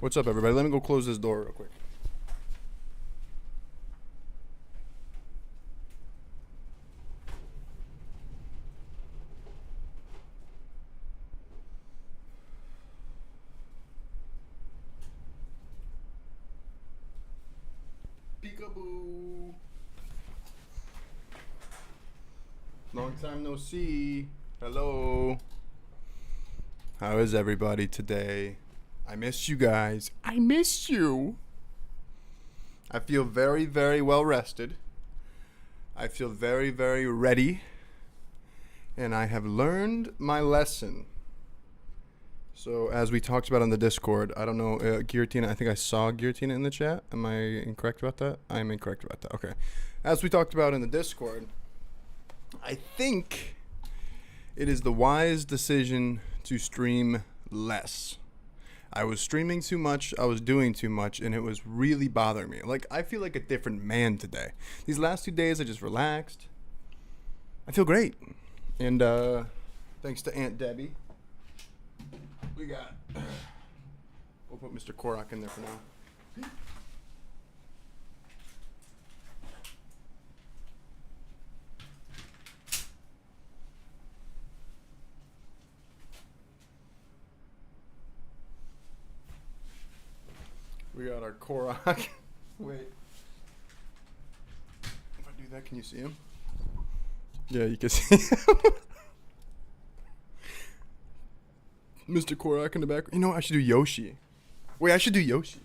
What's up, everybody? Let me go close this door real quick. Peekaboo. Long time no see. Hello. How is everybody today? I miss you guys. I miss you. I feel very, very well rested. I feel very, very ready. And I have learned my lesson. So, as we talked about on the Discord, I don't know, Guillotina, I think I saw Guillotina in the chat. Am I incorrect about that? I am incorrect about that. Okay. As we talked about in the Discord, I think it is the wise decision to stream less. I was streaming too much, I was doing too much, and it was really bothering me. Like, I feel like a different man today. These last 2 days, I just relaxed. I feel great. And thanks to Aunt Debbie, we got... We'll put Mr. Korok in there for now. We got our Korok. Wait. If I do that, can you see him? Yeah, you can see him. Mr. Korok in the back. You know what? I should do Yoshi. Wait, I should do Yoshi.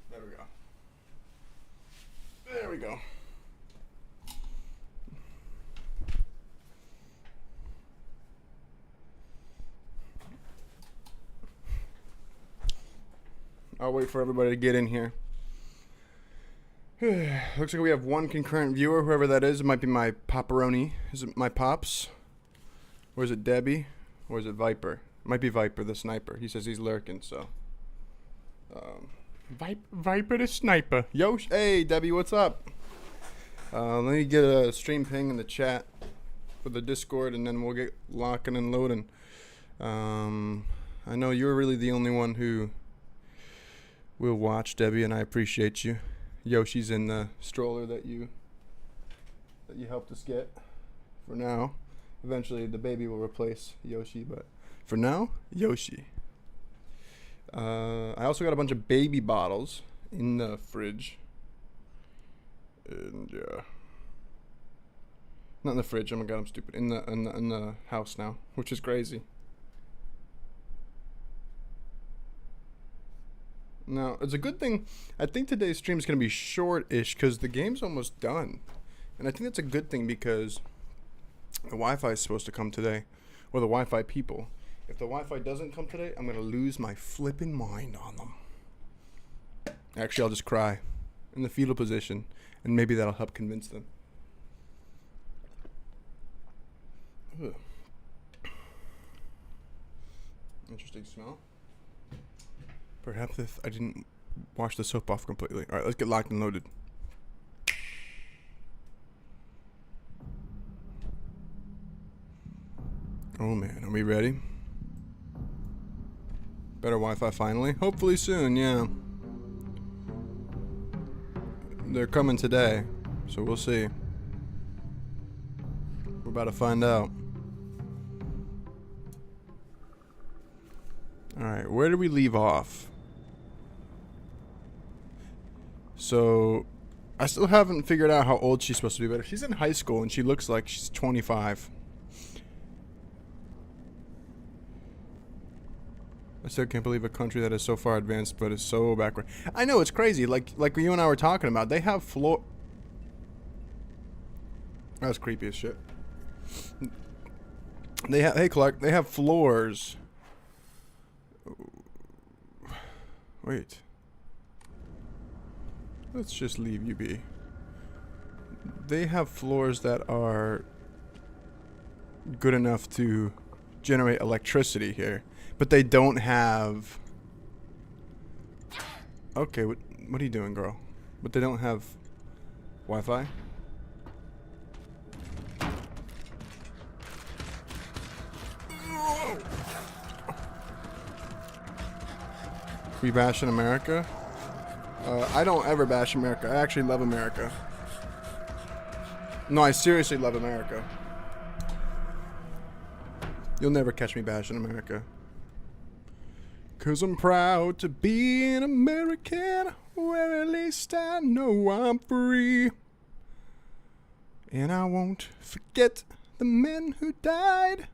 There we go. There we go. I'll wait for everybody to get in here. Looks like we have one concurrent viewer, whoever that is. It might be my Paparoni. Is it my Pops? Or is it Debbie? Or is it Viper? It might be Viper, the sniper. He says he's lurking, so. Viper the sniper. Yo, hey, Debbie, what's up? Let me get a stream ping in the chat for the Discord, and then we'll get locking and loading. I know you're really the only one who will watch, Debbie, and I appreciate you. Yoshi's in the stroller that you helped us get for now. Eventually, the baby will replace Yoshi, but for now, Yoshi. I also got a bunch of baby bottles in the fridge. And yeah. Not in the fridge, oh my god, I'm stupid. In the house now, which is crazy. Now, it's a good thing. I think today's stream is going to be short-ish because the game's almost done. And I think that's a good thing because the Wi-Fi is supposed to come today. Or the Wi-Fi people. If the Wi-Fi doesn't come today, I'm going to lose my flipping mind on them. Actually, I'll just cry in the fetal position. And maybe that'll help convince them. Ugh. Interesting smell. Perhaps if I didn't wash the soap off completely. Alright, let's get locked and loaded. Oh man, are we ready? Better Wi-Fi finally. Hopefully soon, yeah. They're coming today, so we'll see. We're about to find out. Alright, where did we leave off? So, I still haven't figured out how old she's supposed to be, but if she's in high school and she looks like she's 25. I still can't believe a country that is so far advanced but is so backward. I know, it's crazy. Like you and I were talking about, they have That's creepy as shit. They have, hey Clark, they have floors. Wait. Let's just leave you be. They have floors that are good enough to generate electricity here, but they don't have... Okay, what are you doing, girl? But they don't have Wi-Fi? We bash in America? I don't ever bash America. I actually love America. No, I seriously love America. You'll never catch me bashing America. 'Cause I'm proud to be an American, where at least I know I'm free. And I won't forget the men who died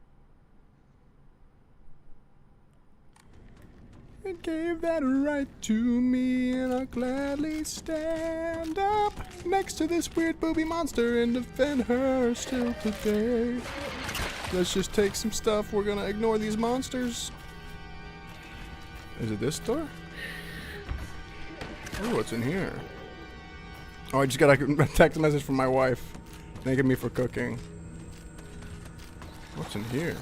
and gave that right to me, and I'll gladly stand up next to this weird booby monster and defend her still today. Let's just take some stuff. We're gonna ignore these monsters. Is it this door? Oh, what's in here? Oh, I just got a text message from my wife thanking me for cooking. What's in here?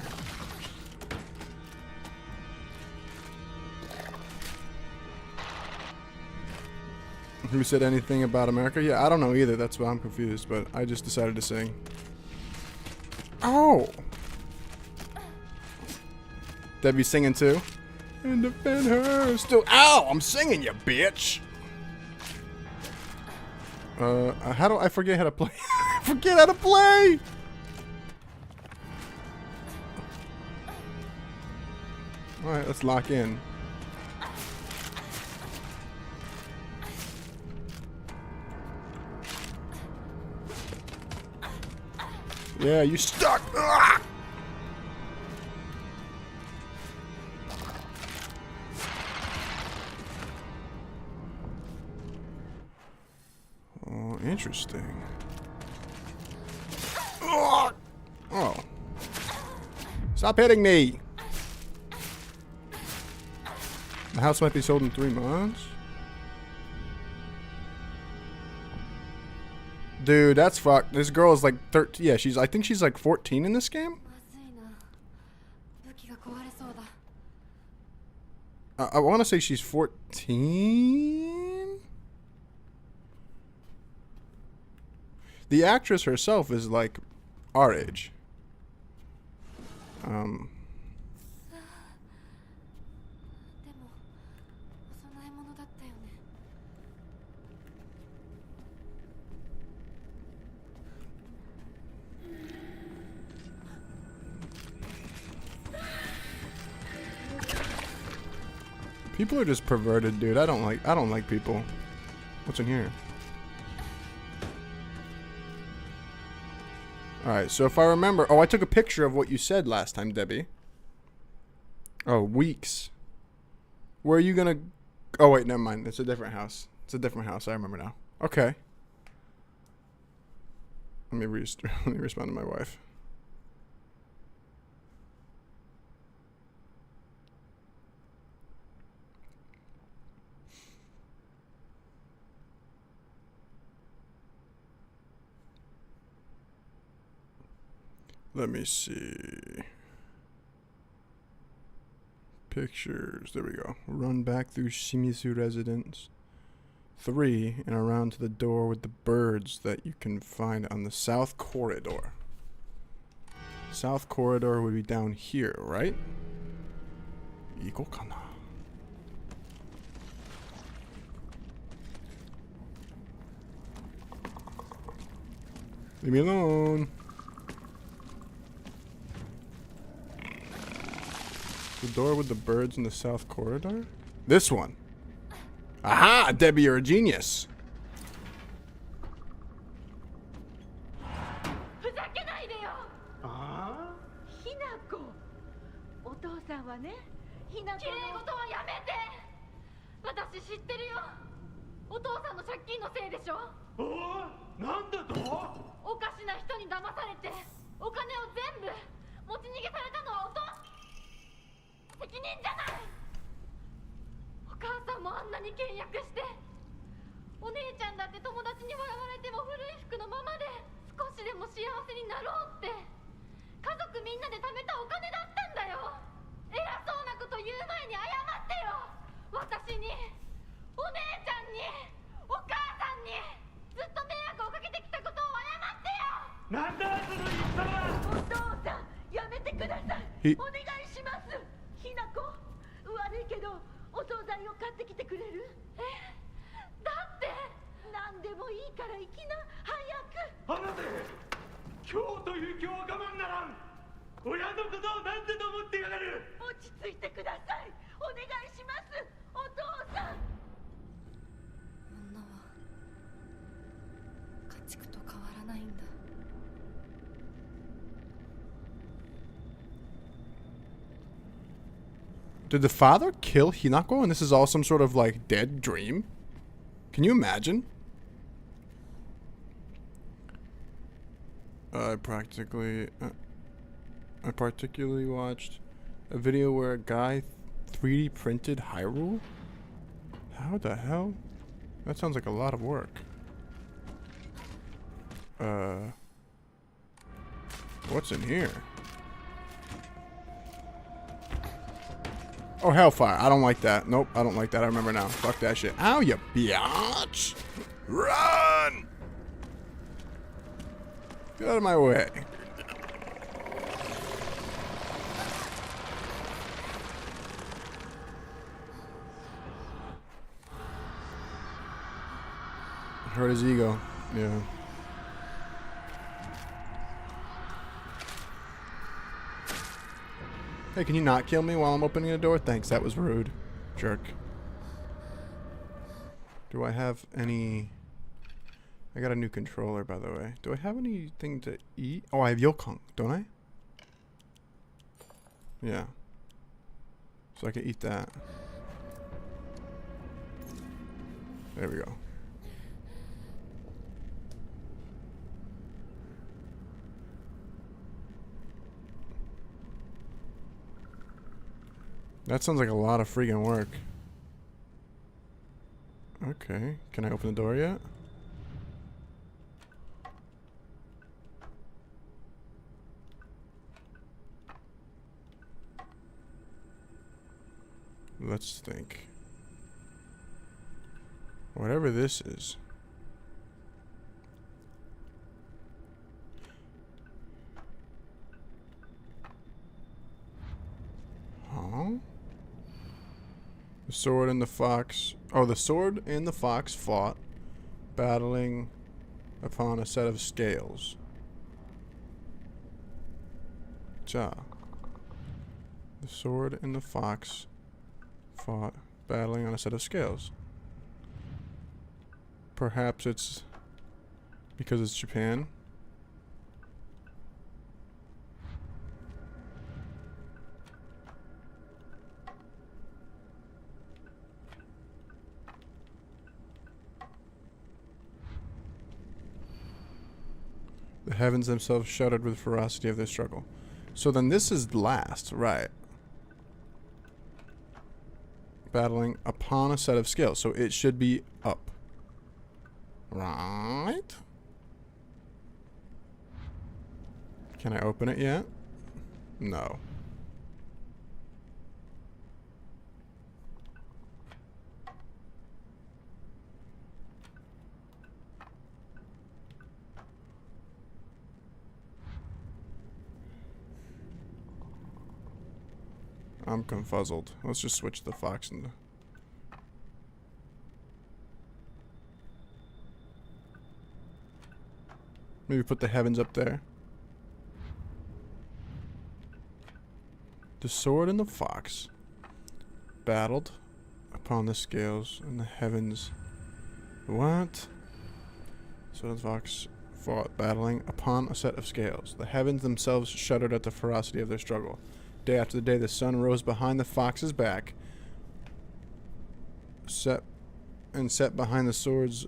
Who said anything about America? Yeah, I don't know either. That's why I'm confused, but I just decided to sing. Oh! Debbie's singing too? And defend her still. Ow! I'm singing, you bitch! How do I forget how to play? Forget how to play! Alright, let's lock in. Yeah, you stuck! Ugh! Oh, interesting. Ugh! Oh. Stop hitting me! The house might be sold in 3 months? Dude, that's fucked. This girl is like 13. Yeah, I think she's like 14 in this game. I want to say she's 14. The actress herself is like our age. People are just perverted, dude. I don't like people. What's in here? Alright, so if I remember... Oh, I took a picture of what you said last time, Debbie. Oh, weeks. Where are you gonna... Oh, wait, never mind. It's a different house. It's a different house. I remember now. Okay. Let me respond to my wife. Let me see. Pictures. There we go. Run back through Shimizu residence. 3 and around to the door with the birds that you can find on the south corridor. South corridor would be down here, right? Iko kana. Leave me alone. The door with the birds in the south corridor? This one. Aha! Debbie, you're a genius. なんだと？おかしな人に騙されてお金を全部持ち逃げされたのはお父責任じゃない。お母さんもあんなに倹約して、お姉ちゃんだって友達に笑われても古い服のままで少しでも幸せになろうって家族みんなで貯めたお金だったんだよ。偉そうなこと言う前に謝ってよ。私に、お姉ちゃんに、お母さんにずっと迷惑をかけてきたことを謝ってよ。なんだその言い方は。お父さん、やめてください。お願いします。ひなこ、悪いけどお惣菜を買ってきてくれる？だって何でもいいから行きな、早く。離せ。今日という今日は我慢ならん。親のことを何てと思ってやがる。落ち着いてください。お願いします。お父さん。女は家畜と変わらないんだ。Did the father kill Hinako and this is all some sort of like dead dream? Can you imagine? I particularly watched a video where a guy 3D printed Hyrule? How the hell? That sounds like a lot of work. What's in here? Oh, Hellfire. I don't like that. Nope, I don't like that. I remember now. Fuck that shit. Ow, you biatch! Run! Get out of my way. Hurt his ego. Yeah. Hey, can you not kill me while I'm opening a door? Thanks, that was rude. Jerk. Do I have any... I got a new controller, by the way. Do I have anything to eat? Oh, I have Yokong, don't I? Yeah. So I can eat that. There we go. That sounds like a lot of freaking work. Okay, can I open the door yet? Let's think. Whatever this is. Huh? The sword and the fox. Oh, the sword and the fox fought, battling upon a set of scales. Ja. The sword and the fox fought, battling on a set of scales. Perhaps it's because it's Japan. The heavens themselves shuddered with ferocity of their struggle. So then this is last, right? Battling upon a set of scales. So it should be up. Right? Can I open it yet? No. I'm confuzzled. Let's just switch the fox and the... Maybe put the heavens up there. The sword and the fox battled upon the scales and the heavens. What? So the fox fought, battling upon a set of scales. The heavens themselves shuddered at the ferocity of their struggle. Day after day, the sun rose behind the fox's back, set behind the swords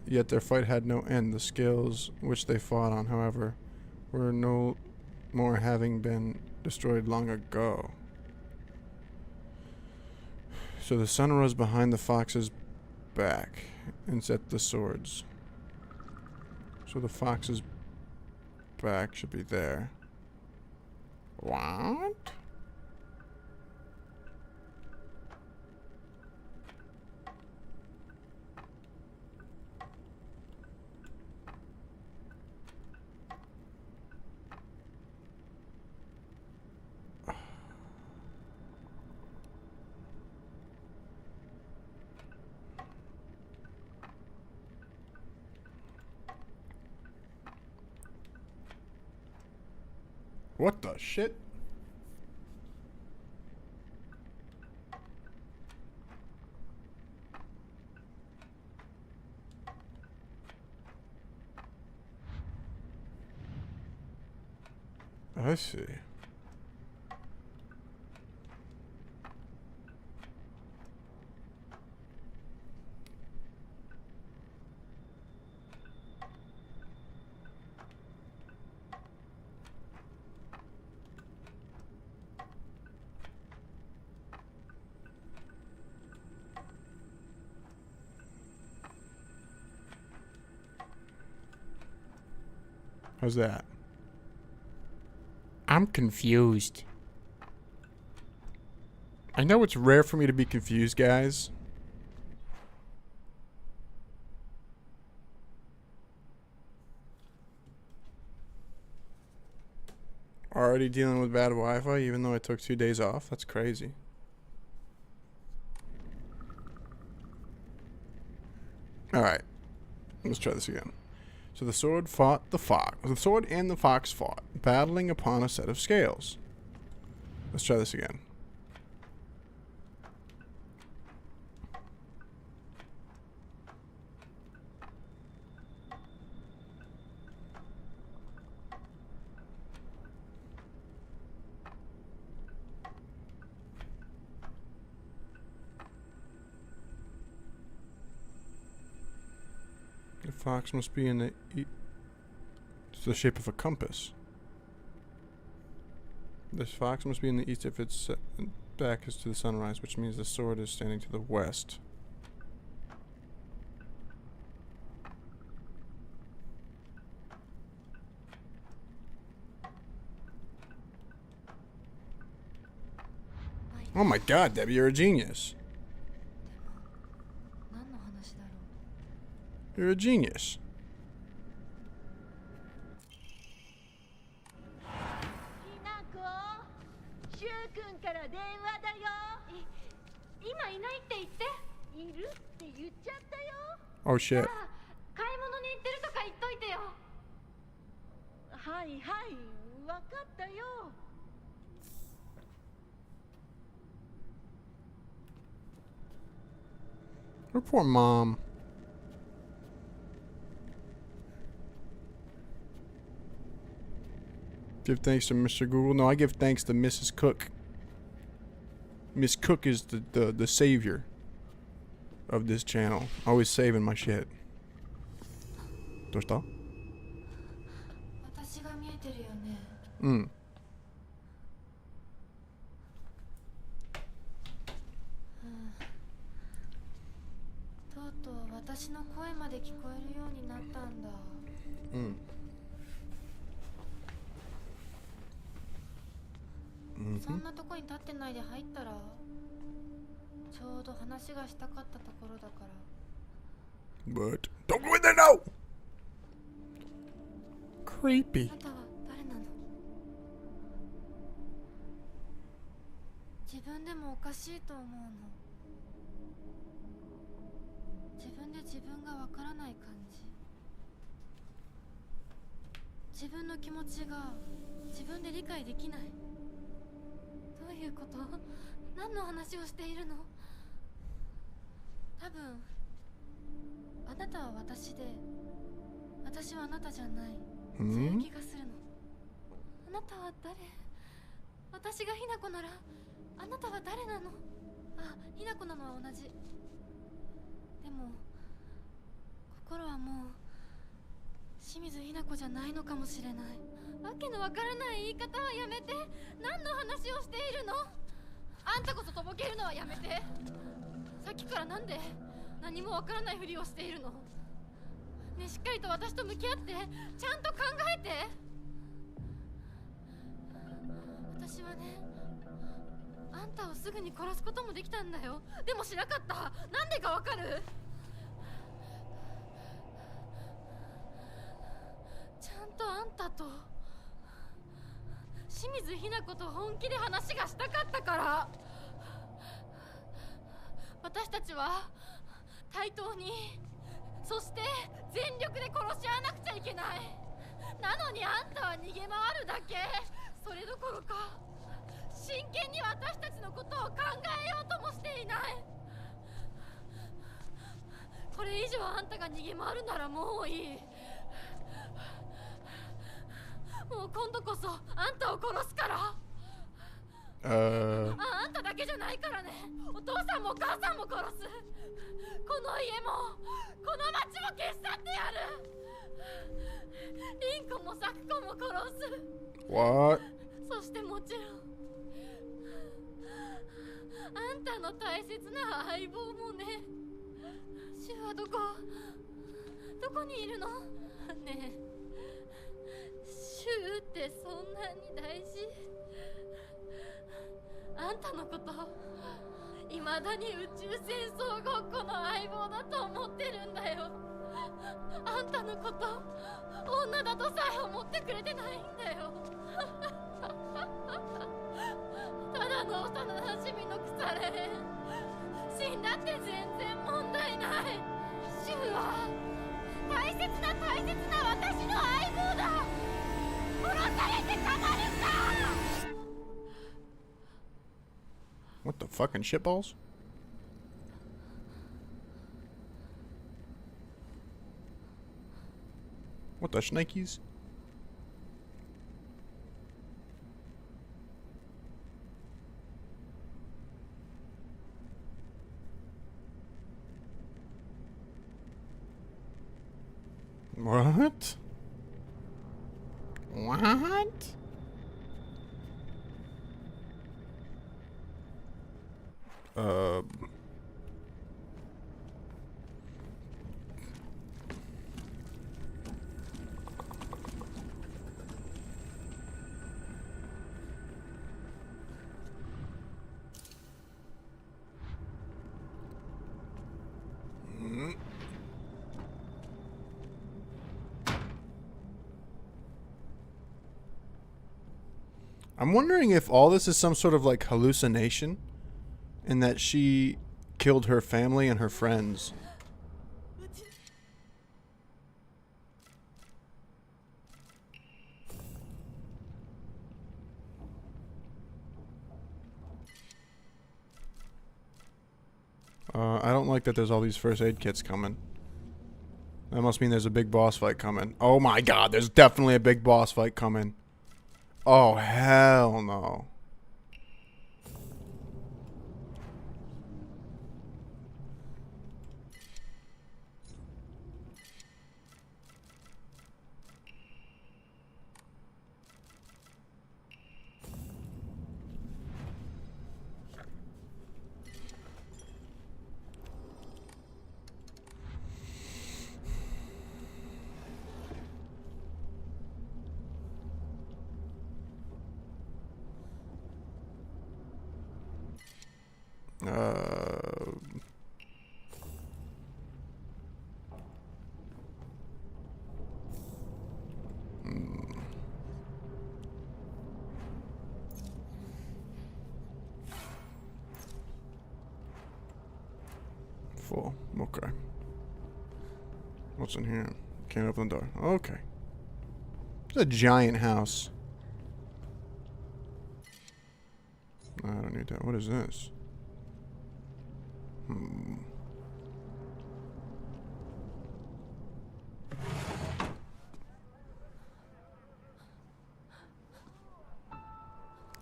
yet their fight had no end. The scales which they fought on, however, were no more having been destroyed long ago. So the sun rose behind the fox's back and set the swords. So the fox's back should be there. What? What the shit? I see. How's that? I'm confused. I know it's rare for me to be confused, guys. Already dealing with bad Wi-Fi even though I took 2 days off? That's crazy. Alright. Let's try this again. So the sword fought the fox. The sword and the fox fought, battling upon a set of scales. Let's try this again. The fox must be in the it's the shape of a compass. This fox must be in the east if its back is to the sunrise, which means the sword is standing to the west. Oh my god, Debbie, you're a genius. You're a genius. ひなこ、シュウ君から電話だよ。今いないって言って。いるって言っちゃったよ。Oh shit. ああ、買い物に行ってるとか言っといてよ。はいはい、わかったよ。Her poor mom. Give thanks to Mr. Google. No, I give thanks to Mrs. Cook. Miss Cook is the savior of this channel. Always saving my shit. どうした? 私が見えてるよね。うん。とうとう私の声まで聞こえるようになったんだ。うん。そんなとこに立ってないで入ったら、ちょうど話がしたかったところだから。But don't go in there now. Creepy. あなたは誰なの？自分でもおかしいと思うの。自分で自分がわからない感じ。自分の気持ちが自分で理解できない。どういうこと？何の話をしているの？多分あなたは私で、私はあなたじゃない。そういう気がするの。あなたは誰？私がひなこなら、あなたは誰なの？あ、ひなこなのは同じ。でも心ははもう清水ひな子じゃないのかもしれない。わけのわからない言い方はやめて。何の話をしているの？あんたこそとぼけるのはやめて。さっきからなんで何もわからないふりをしているの？ね、しっかりと私と向き合って、ちゃんと考えて。私はね、あんたをすぐに殺すこともできたんだよ。でもしなかった。なんでかわかる？ちゃんとあんたと清水ひな子と本気で話がしたかったから。私たちは対等に、そして全力で殺し合わなくちゃいけない。なのにあんたは逃げ回るだけ。それどころか真剣に私たちのことを考えようともしていない。これ以上あんたが逃げ回るならもういい。もう今度こそあんたを殺すから。あんただけじゃないからね。お父さんもお母さんも殺す。この家もこの町も消し去ってやる。リンコもサクコも殺す。 What? そしてもちろんあんたの大切な相棒もね。シュはどこにいるの？ねえ、シュってそんなに大事？あんたのこと未だに宇宙戦争ごっこの相棒だと思ってるんだよ。あんたのこと女だとさえ思ってくれてないんだよ。ただの幼なじみの腐れ。死んだって全然問題ない。シュは大切な私の相棒だ。殺されてたまるか。What the fucking shitballs? What the shnikes? What? What? I'm wondering if all this is some sort of like hallucination and that she killed her family and her friends. I don't like that there's all these first aid kits coming. That must mean there's a big boss fight coming. Oh my god, there's definitely a big boss fight coming. Oh, hell no. Full. Okay. What's in here? Can't open the door. Okay. It's a giant house. I don't need that. What is this?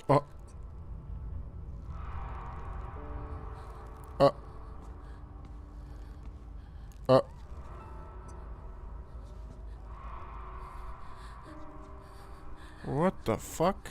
Oh. The fuck?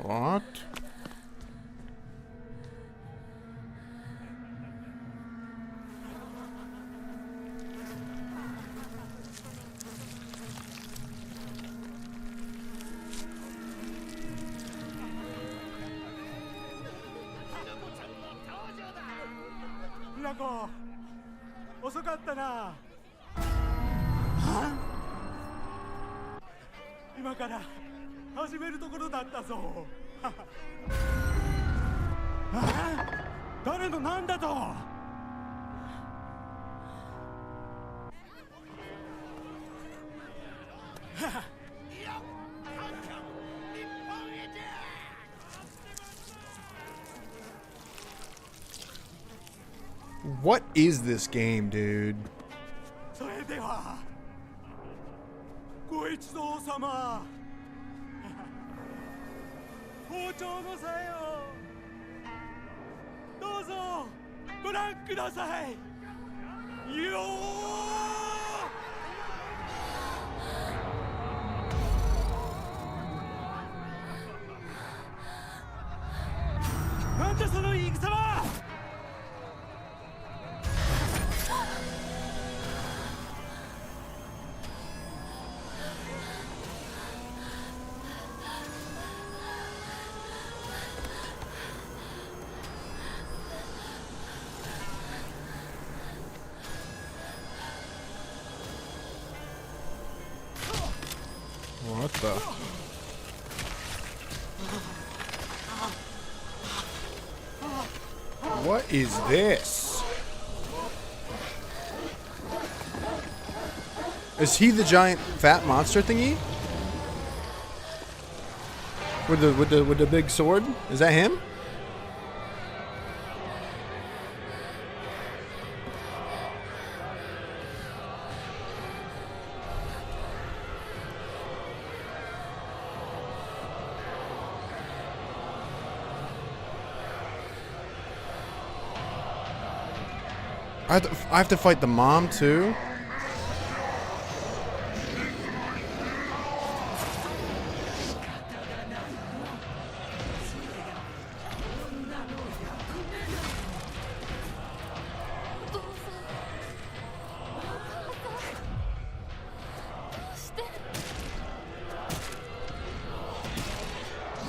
What?ひなこ、遅かったな。今から始めるところだったぞ。誰のなんだと。What is this game, dude? それではご一同様、校長のさえをどうぞご覧くださいよー。なんだその言い草は。What the? What is this? Is he the giant fat monster thingy? With the big sword? Is that him? I have to fight the mom too?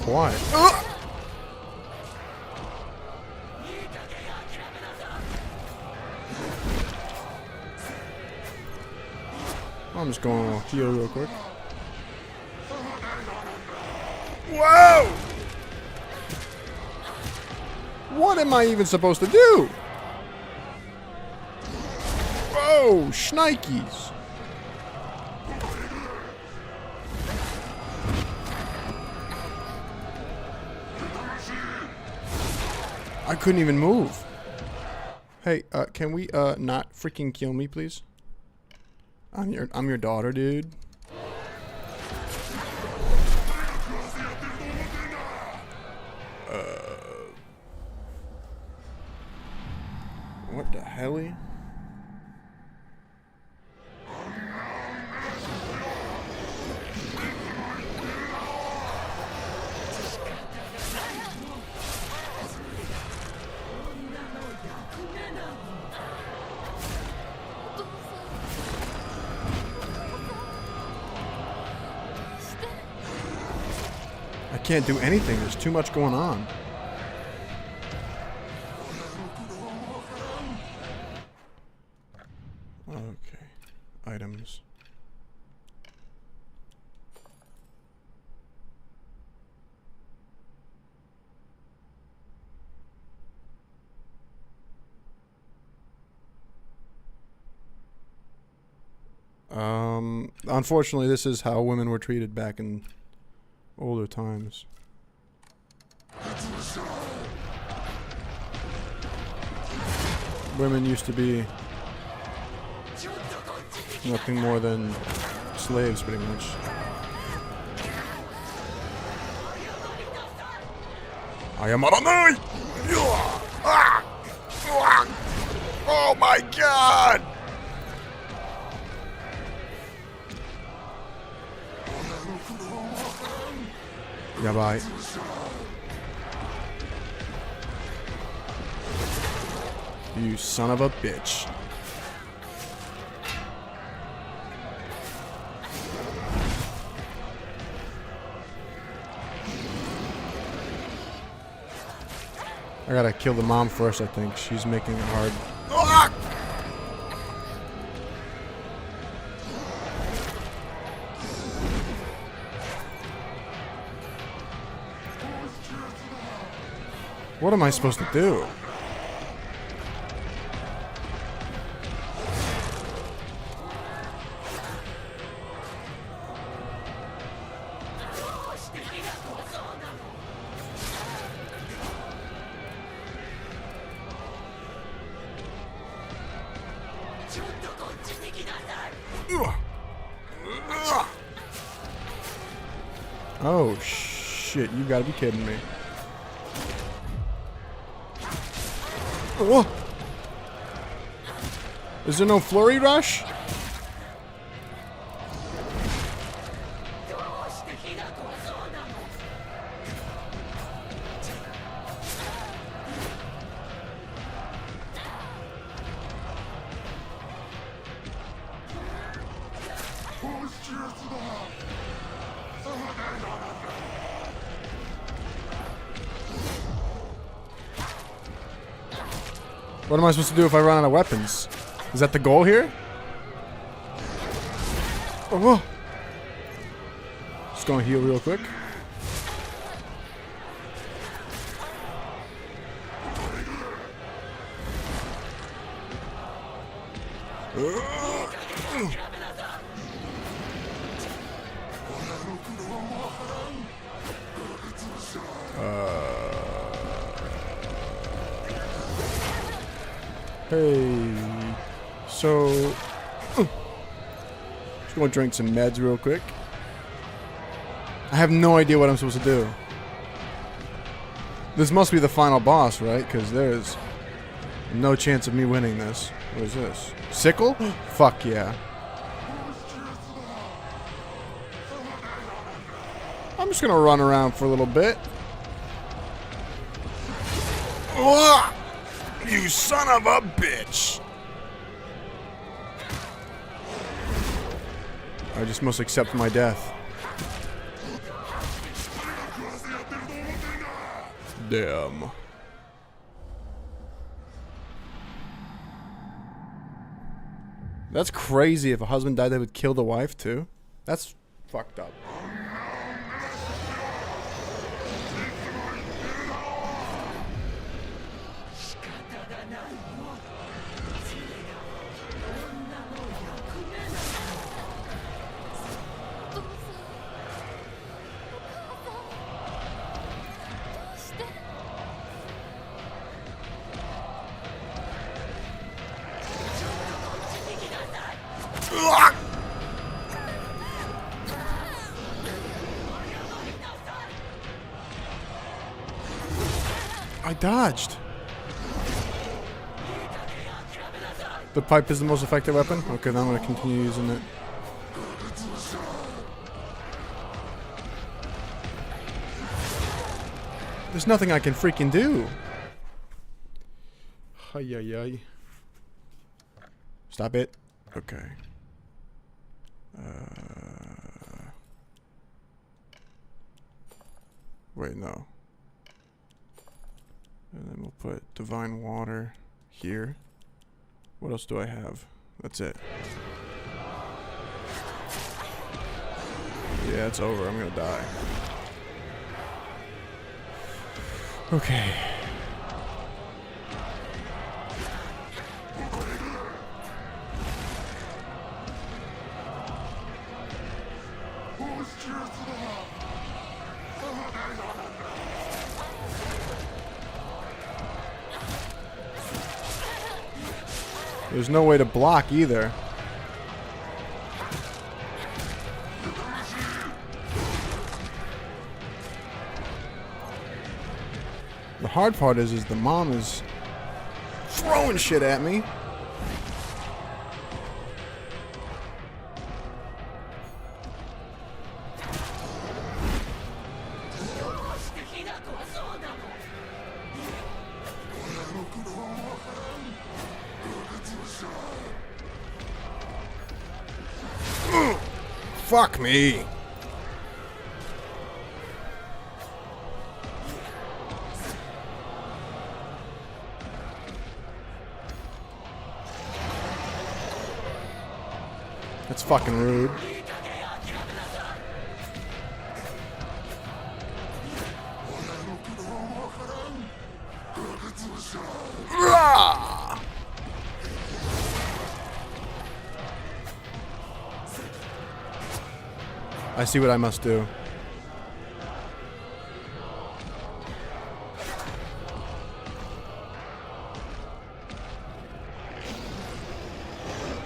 Why? I'm just going to heal real quick. Whoa! What am I even supposed to do? Whoa, shnikes. I couldn't even move. Hey, can we not freaking kill me, please? I'm your daughter, dude. What the hell? I can't do anything. There's too much going on. Okay. Items. Unfortunately, this is how women were treated back in older times. women used to be nothing more than slaves, pretty much. Ayamaranai! Oh my god! Yabai. You son of a bitch. I gotta kill the mom first, I think. She's making it hard. Ah! What am I supposed to do? Oh shit, you gotta be kidding me. Oh. Is there no flurry rush? What am I supposed to do if I run out of weapons? Is that the goal here? Oh. Just gonna heal real quick. Hey, so just gonna drink some meds real quick. I have no idea what I'm supposed to do. This must be the final boss, right? Because there's no chance of me winning this. What is this? Sickle? Fuck yeah. I'm just gonna run around for a little bit. Ugh! You son of a bitch! I just must accept my death. Damn. That's crazy. If a husband died, they would kill the wife too. That's fucked up. I dodged. The pipe is the most effective weapon? Okay, then I'm going to continue using it. There's nothing I can freaking do. Ay, ay, ay. Stop it. Okay. Wait, no. And then we'll put divine water here. What else do I have? That's it. Yeah, it's over. I'm gonna die. Okay. There's no way to block either. The hard part is the mom is throwing shit at me. Fuck me. That's fucking rude. I see what I must do.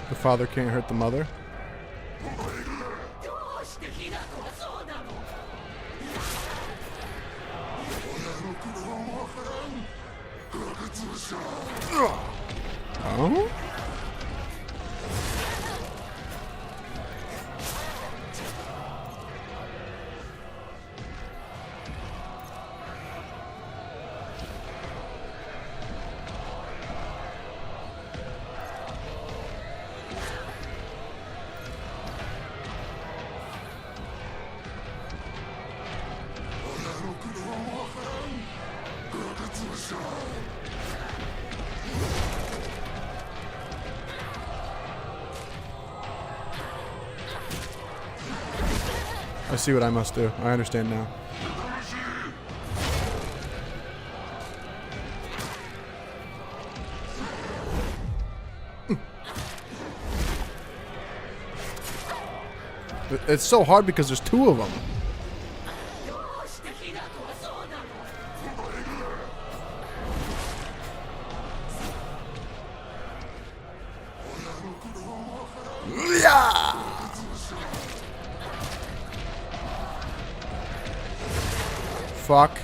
The father can't hurt the mother. Oh? I see what I must do. I understand now. It's so hard because there's two of them. Fuck.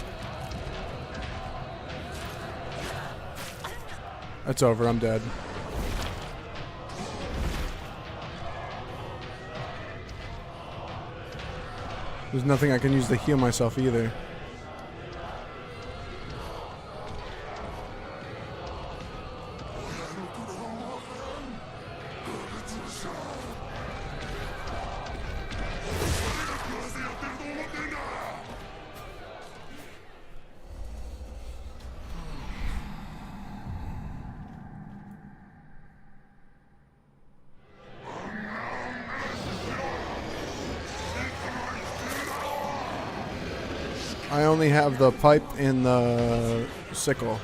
It's over. I'm dead. There's nothing I can use to heal myself either. I only have the pipe and the sickle.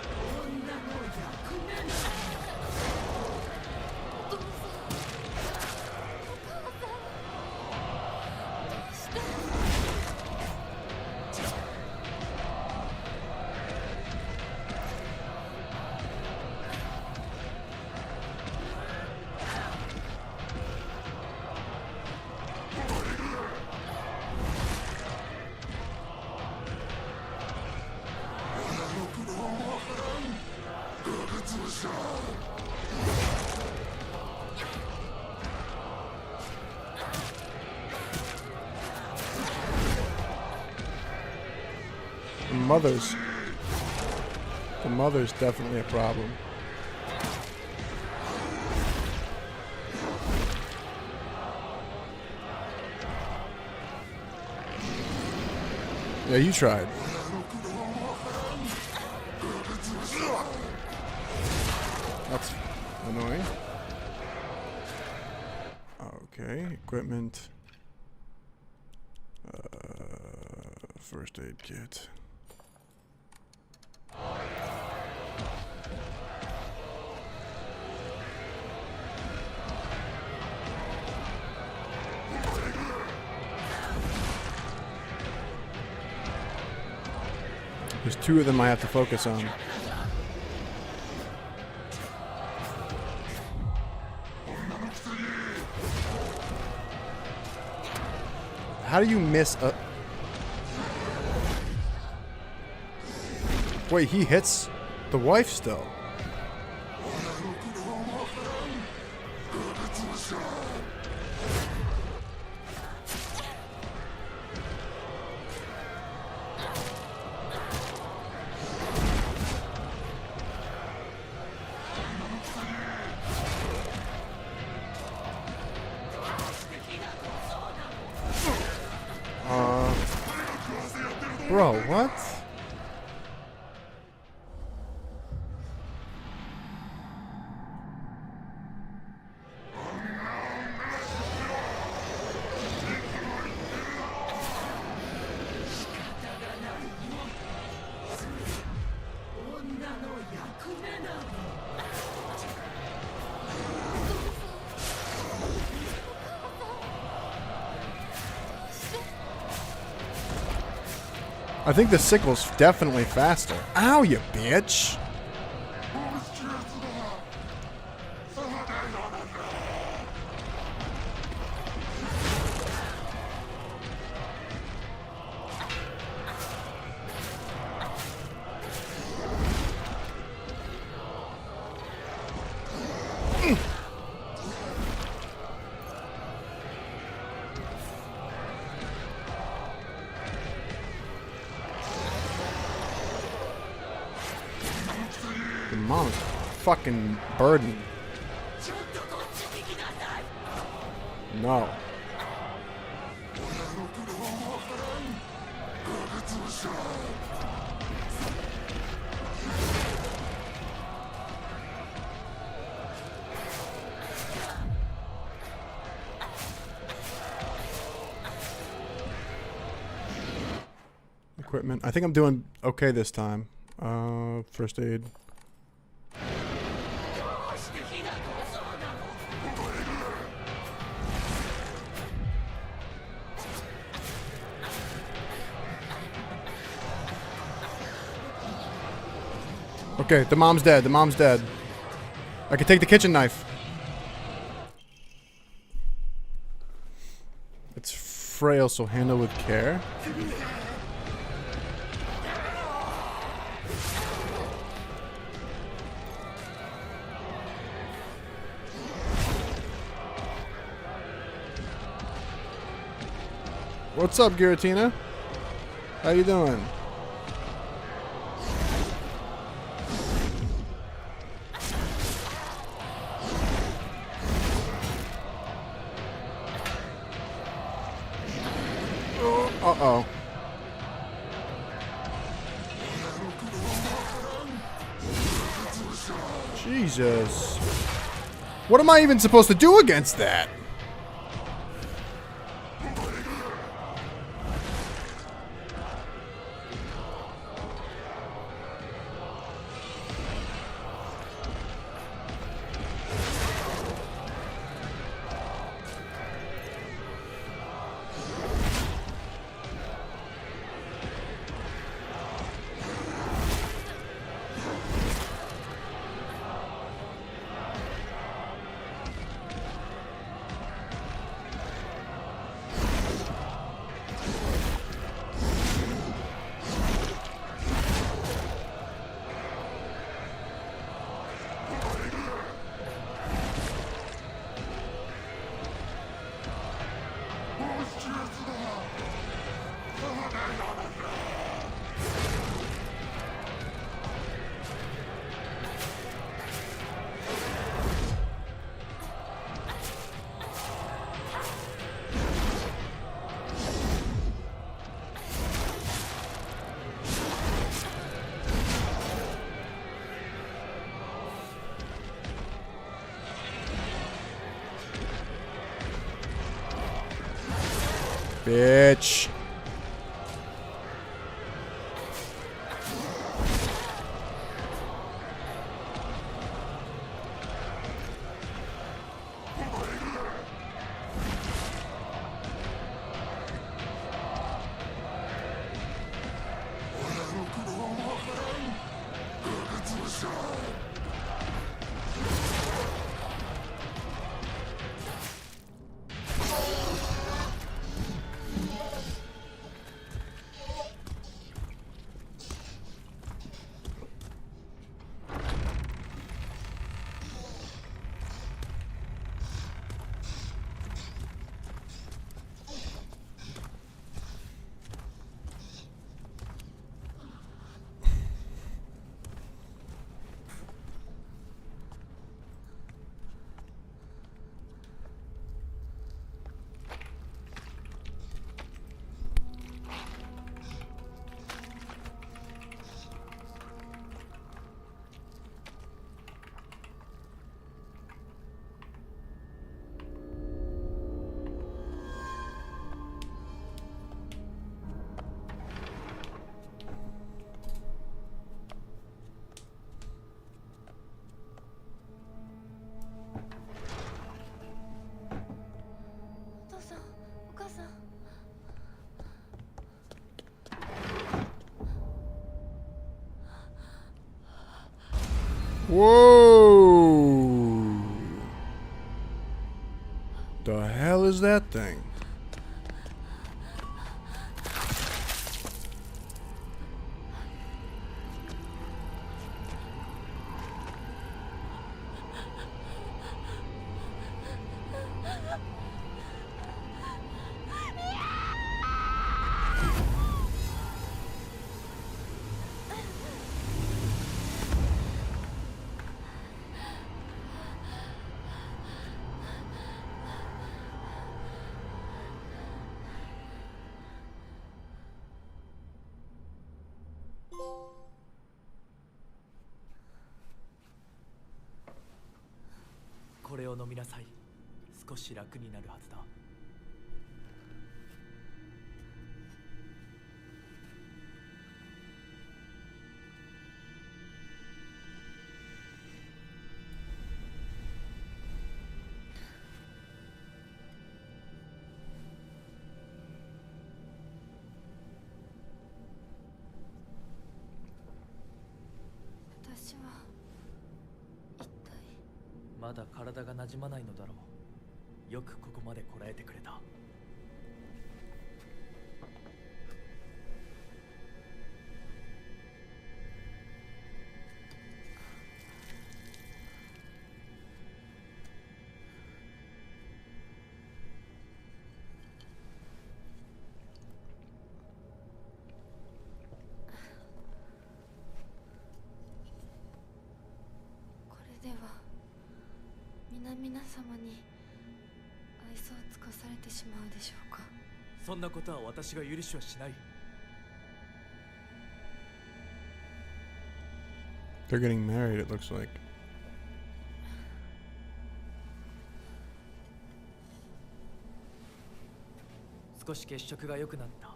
The mother's definitely a problem. Yeah, you tried. That's annoying. Okay, equipment. First aid kit. There's two of them I have to focus on. How do you miss a... Wait, he hits the wife still. Bro, what? I think the sickle's definitely faster. Ow, you bitch! The mom's fucking burden. No. Equipment. I think I'm doing okay this time. First aid. Okay, the mom's dead. The mom's dead. I can take the kitchen knife. It's frail, so handle with care. What's up, Giratina? How you doing? Uh-oh. Jesus. What am I even supposed to do against that? Bitch. Whoa! The hell is that thing?「これを飲みなさい。少し楽になるはずだ。」私は一体。まだ体が馴染まないのだろう。よくここまでこらえてくれた。これでは皆様に愛想を尽かされてしまうでしょうか。そんなことは私が許しはしない。 They're getting married, it looks like. 少し血色が良くなった。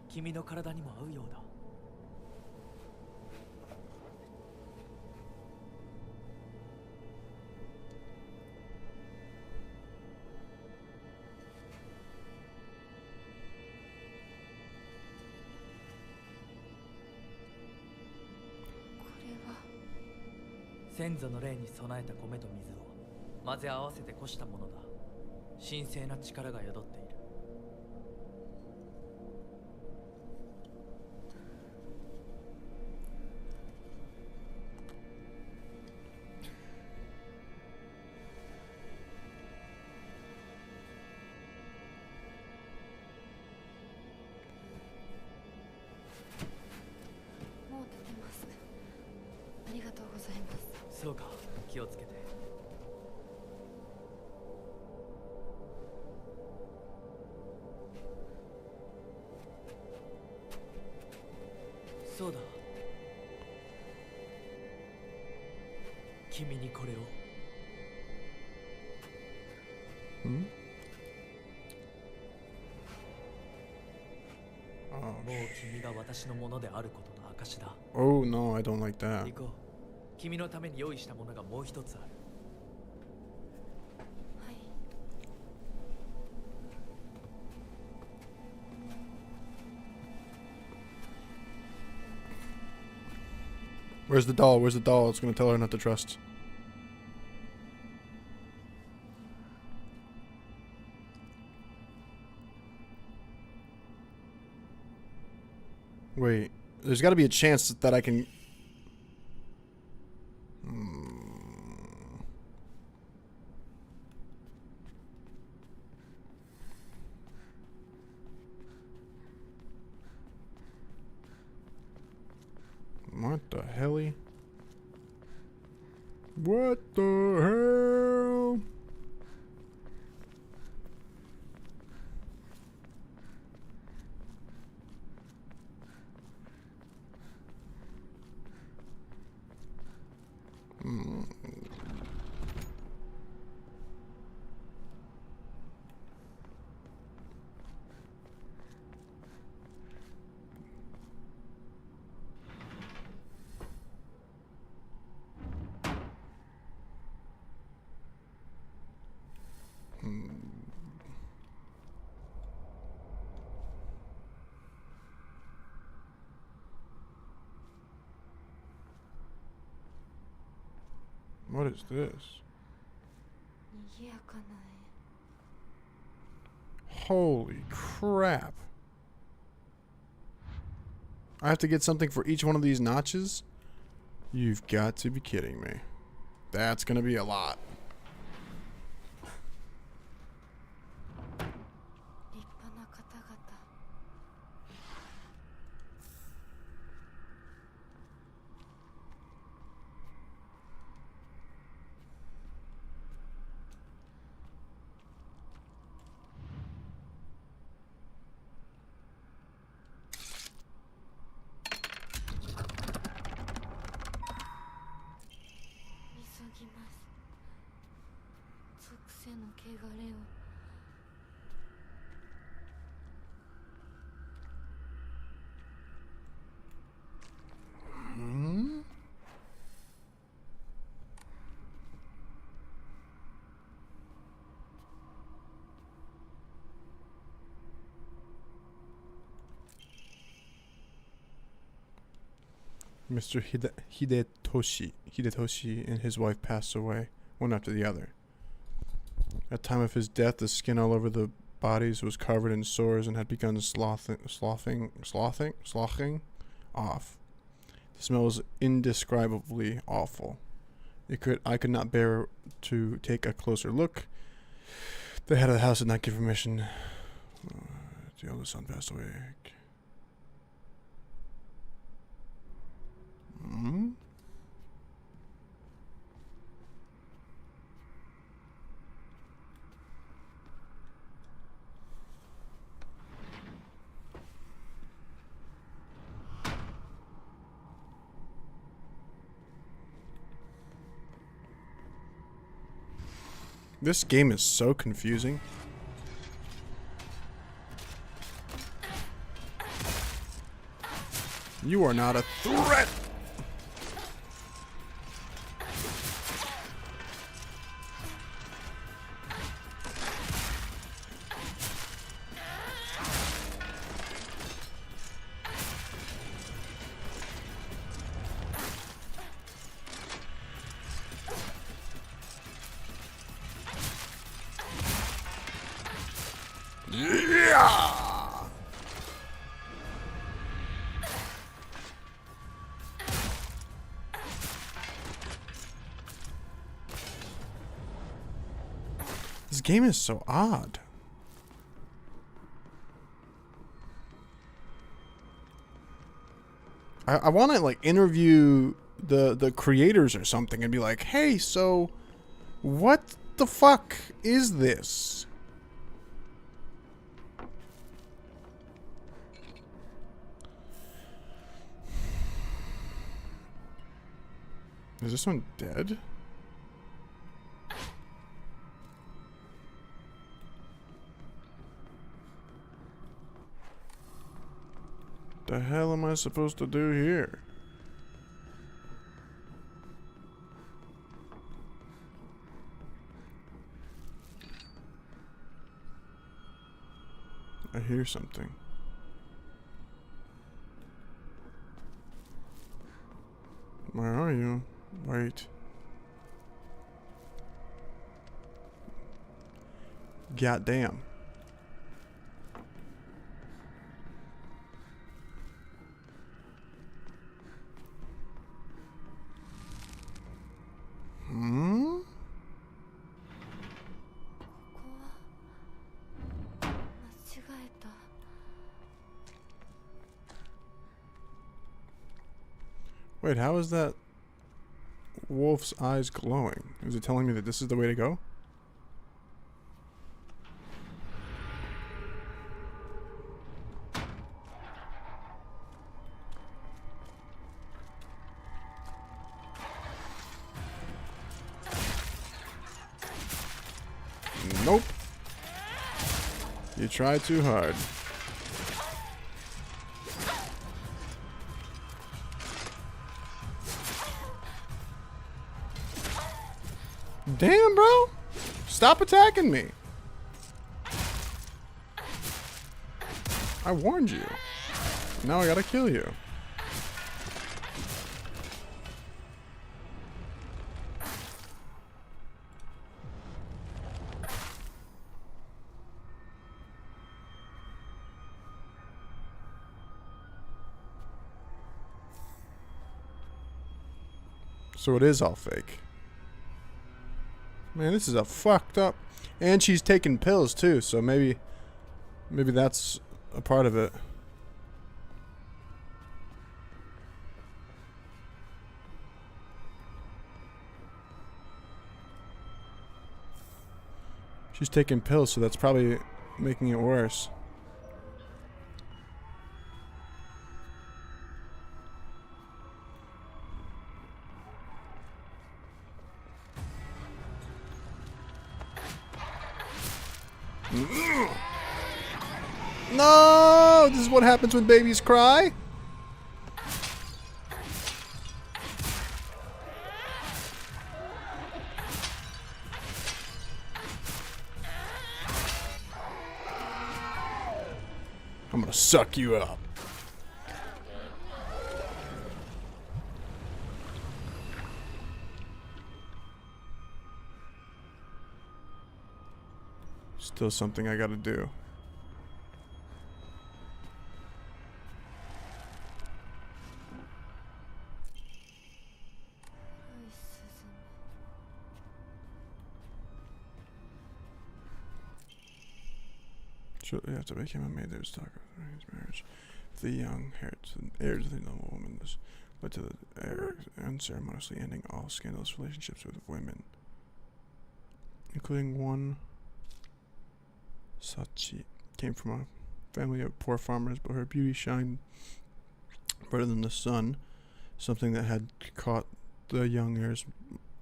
君の体にも合うようだ。これは先祖の霊に備えた米と水を混ぜ合わせてこしたものだ。神聖な力が宿っている。もう出てます。ありがとうございます。そうか、気をつけて。そうだ。君にこれを。 Hmm? もう君が私のものであることの証だ。 Oh no, I don't like that. 行こう。君のために用意したものがもう一つある。はい。 Where's the doll? Where's the doll? It's gonna tell her not to trust. Wait, there's got to be a chance that I can. What the hell? What the hell? What is this? 賑やかな Holy crap. I have to get something for each one of these notches? You've got to be kidding me. That's gonna be a lot. 立派な方々 急ぎます属性の汚れを Hmm? Mr. Hidetoshi and his wife passed away, one after the other. At the time of his death, the skin all over the bodies was covered in sores and had begun sloughing off. The smell was indescribably awful. I could not bear to take a closer look. The head of the house did not give permission. The eldest son passed away. Hmm? This game is so confusing. You are not a threat! Yeah! This game is so odd. I want to like interview the creators or something and be like, hey, so what the fuck is this? Is this one dead? The hell am I supposed to do here? I hear something. Where are you? Wait. Goddamn. Hmm? ここは間違えた Wait, how is that wolf's eyes glowing? Is it telling me that this is the way to go? Nope. You tried too hard. Damn, bro. Stop attacking me. I warned you. Now I gotta kill you. So it is all fake. Man, this is a fucked up. And she's taking pills too, so maybe that's a part of it. She's taking pills, so that's probably making it worse. No! This is what happens when babies cry? I'm gonna suck you up. Still something I gotta do. Shortly after they became a maid, there was talk of his marriage. The young heir to the noble woman was led to the heir unceremoniously ending all scandalous relationships with women, including one. Sachi came from a family of poor farmers, but her beauty shined brighter than the sun, something that had caught the young heir's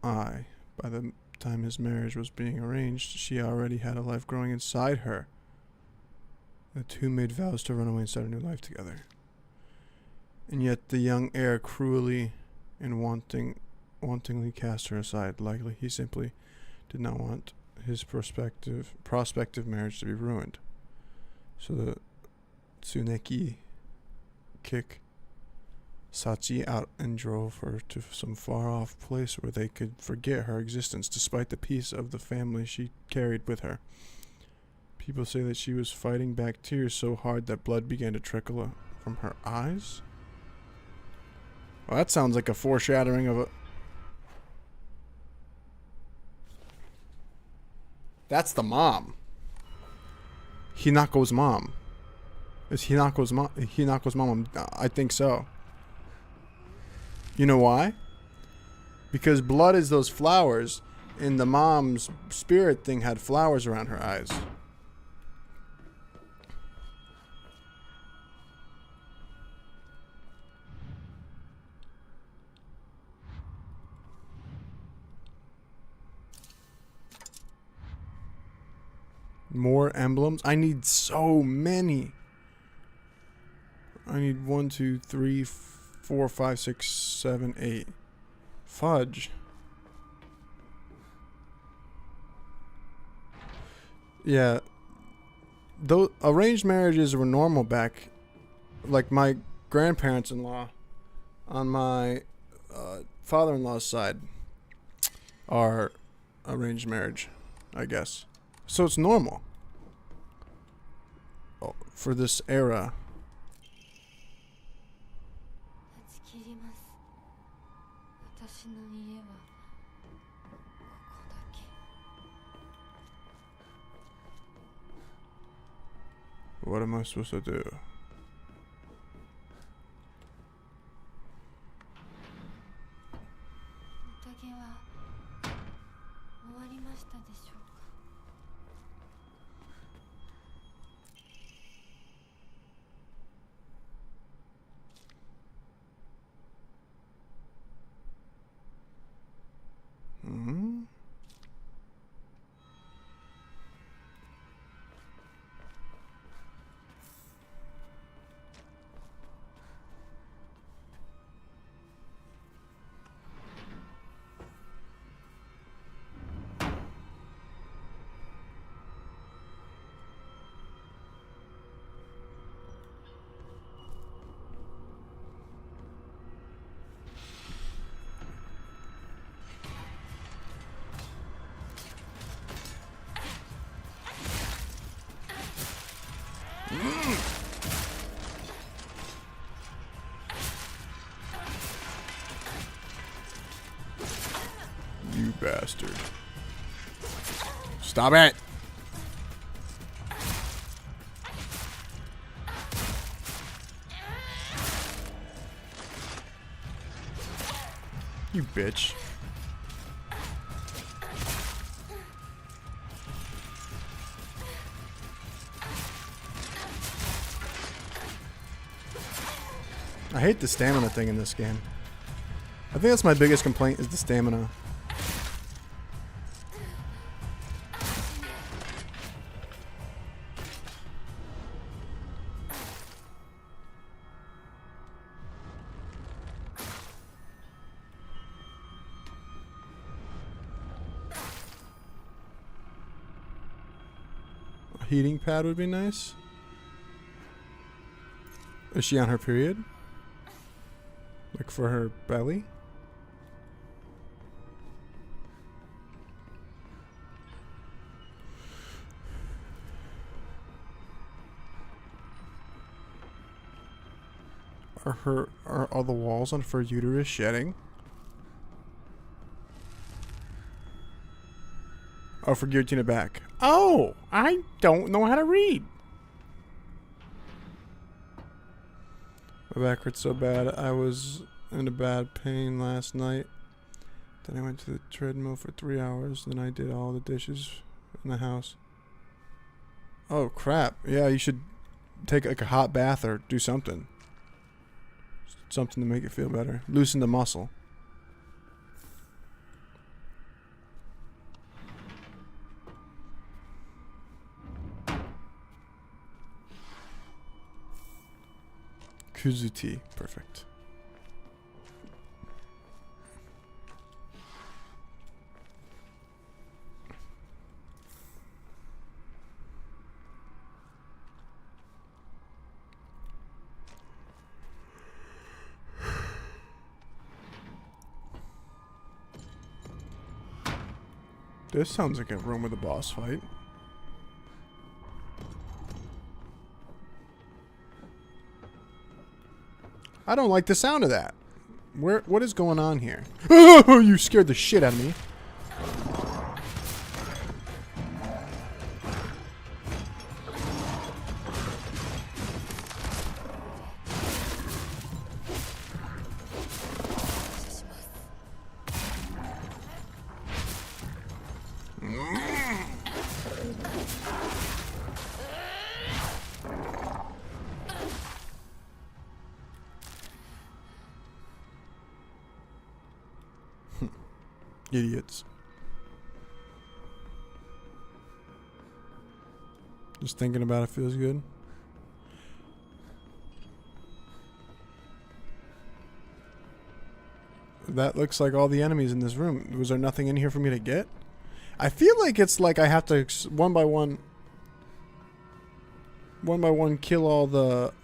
eye. By the time his marriage was being arranged, she already had a life growing inside her. The two made vows to run away and start a new life together. And yet the young heir cruelly and wantingly cast her aside. Likely he simply did not want his prospective marriage to be ruined. So the Tsuneki kicked Sachi out and drove her to some far-off place where they could forget her existence despite the peace of the family she carried with her. People say that she was fighting back tears so hard that blood began to trickle from her eyes. Well, that sounds like a foreshadowing of a... That's the mom. Hinako's mom. Is Hinako's mom? Hinako's mom? I think so. You know why? Because blood is those flowers, and the mom's spirit thing had flowers around her eyes. More emblems? I need so many. I need 1, 2, 3, 4, 5, 6, 7, 8. Fudge. Yeah. Though arranged marriages were normal back, like my grandparents-in-law on my father-in-law's side are arranged marriage, I guess. So it's normal for this era. What am I supposed to do? bastard. Stop it! You bitch. I hate the stamina thing in this game. I think that's my biggest complaint is the stamina. A heating pad would be nice. Is she on her period? Like for her belly? Are all the walls on her uterus shedding? Oh, for Guillotina back. Oh, I don't know how to read. My back hurts so bad. I was in a bad pain last night. Then I went to the treadmill for 3 hours. Then I did all the dishes in the house. Oh, crap. Yeah, you should take like a hot bath or do something. Something to make it feel better. Loosen the muscle. Kuzuti. Perfect. This sounds like a room with a boss fight. I don't like the sound of that. What is going on here? Oh, you scared the shit out of me. Idiots. Just thinking about it feels good. That looks like all the enemies in this room. Was there nothing in here for me to get? I feel like it's like I have to one by one kill all the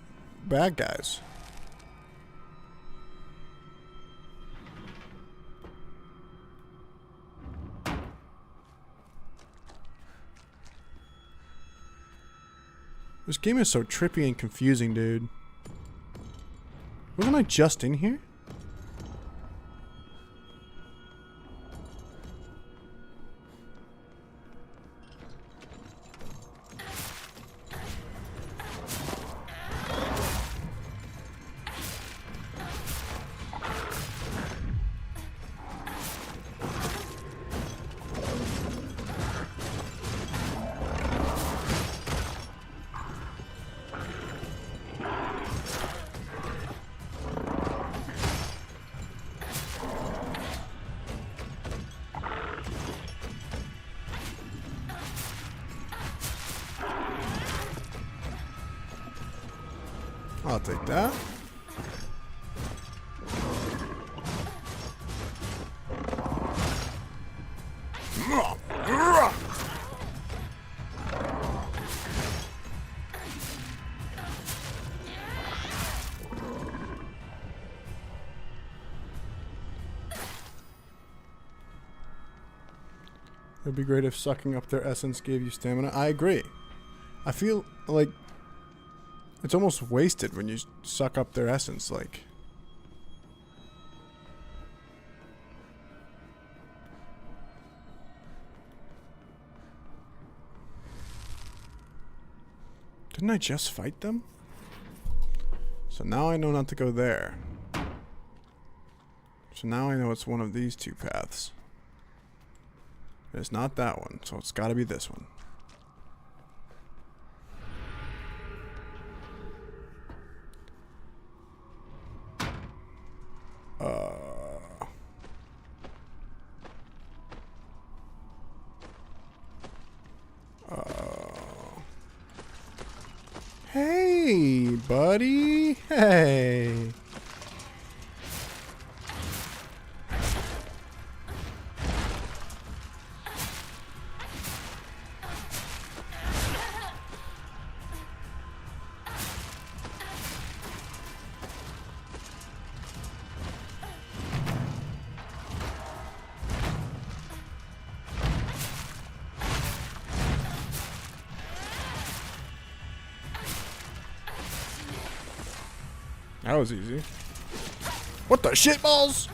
bad guys. This game is so trippy and confusing, dude. Wasn't I just in here? I'll take that. It'd be great if sucking up their essence gave you stamina. I agree. I feel like it's almost wasted when you suck up their essence, like. Didn't I just fight them? So now I know not to go there. So now I know it's one of these two paths. It's not that one, so it's gotta be this one. Hey, buddy. Hey. That was easy. What the shit balls?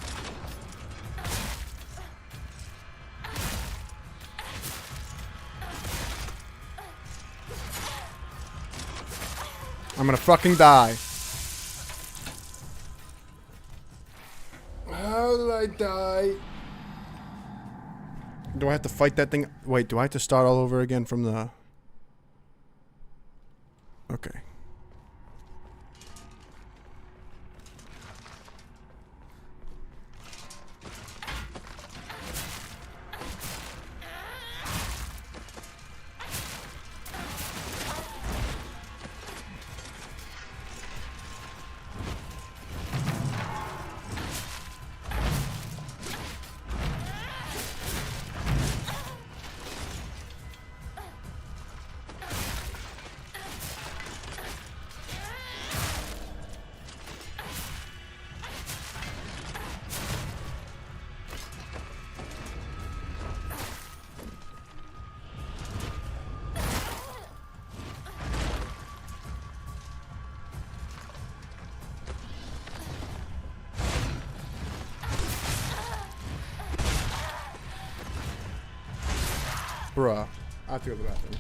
I'm gonna fucking die. How did I die? Do I have to fight that thing? Wait, do I have to start all over again from the... Okay. Bruh. I have to go to the bathroom.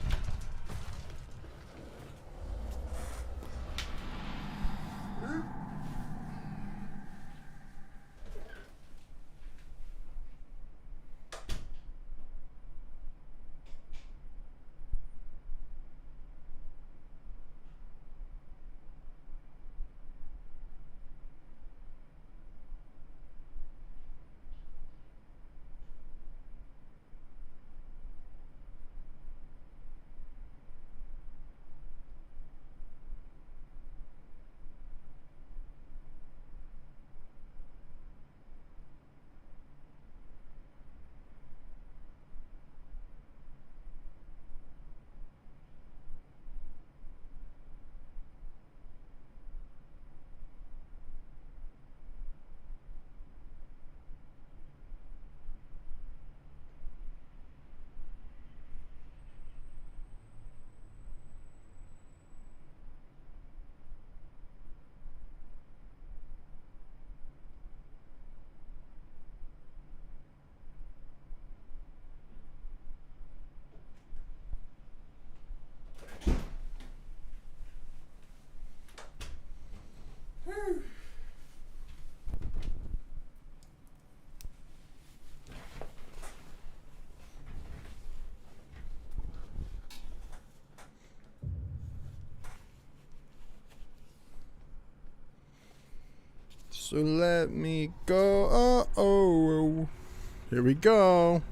So let me go. Oh. Here we go.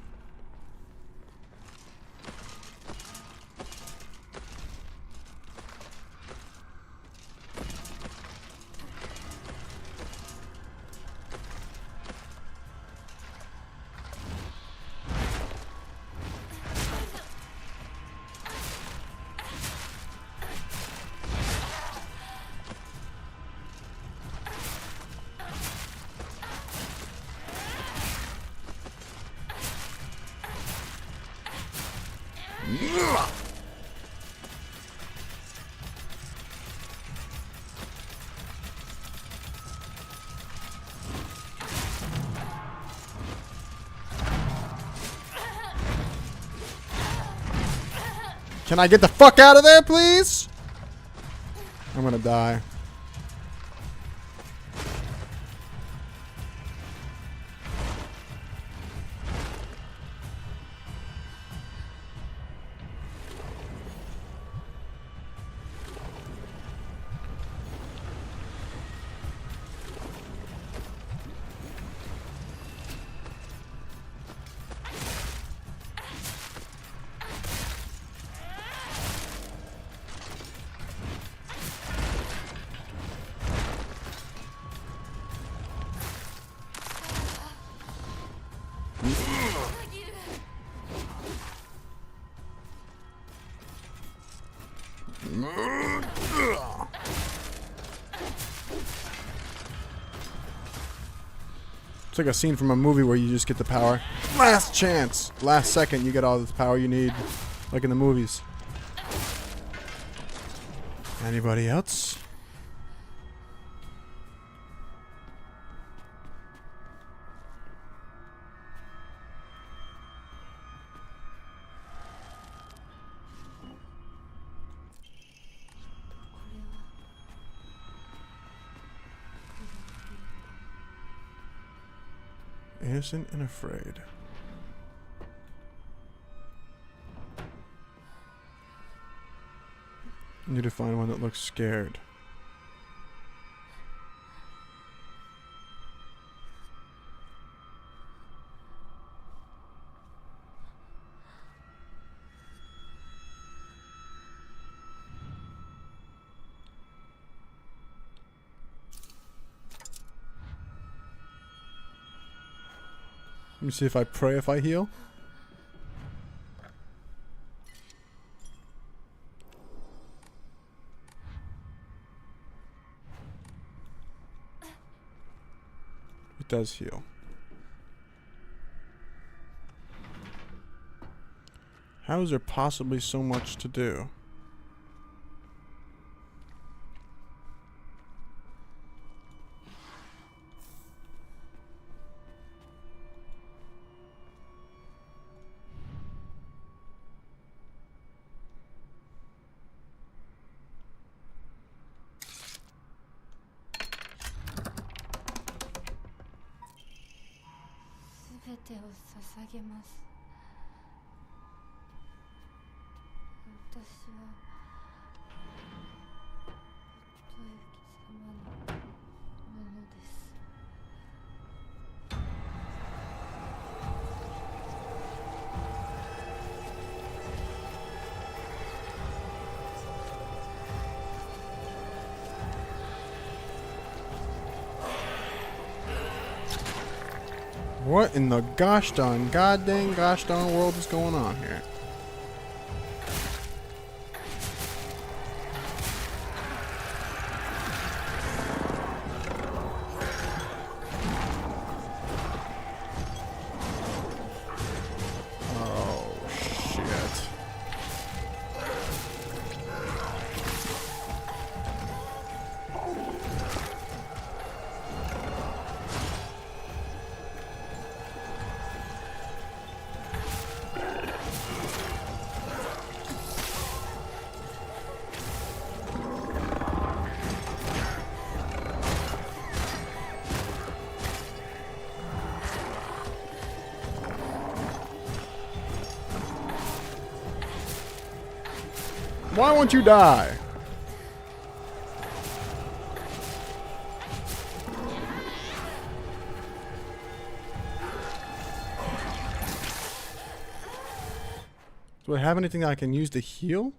Can I get the fuck out of there, please? I'm gonna die. It's like a scene from a movie where you just get the power. Last chance! Last second, you get all this power you need. Like in the movies. Anybody else? Innocent and afraid. Need to find one that looks scared. Let me see if I pray if I heal. It does heal. How is there possibly so much to do? What in the gosh darn world is going on here? Oh, shit. Why won't you die? Do I have anything I can use to heal?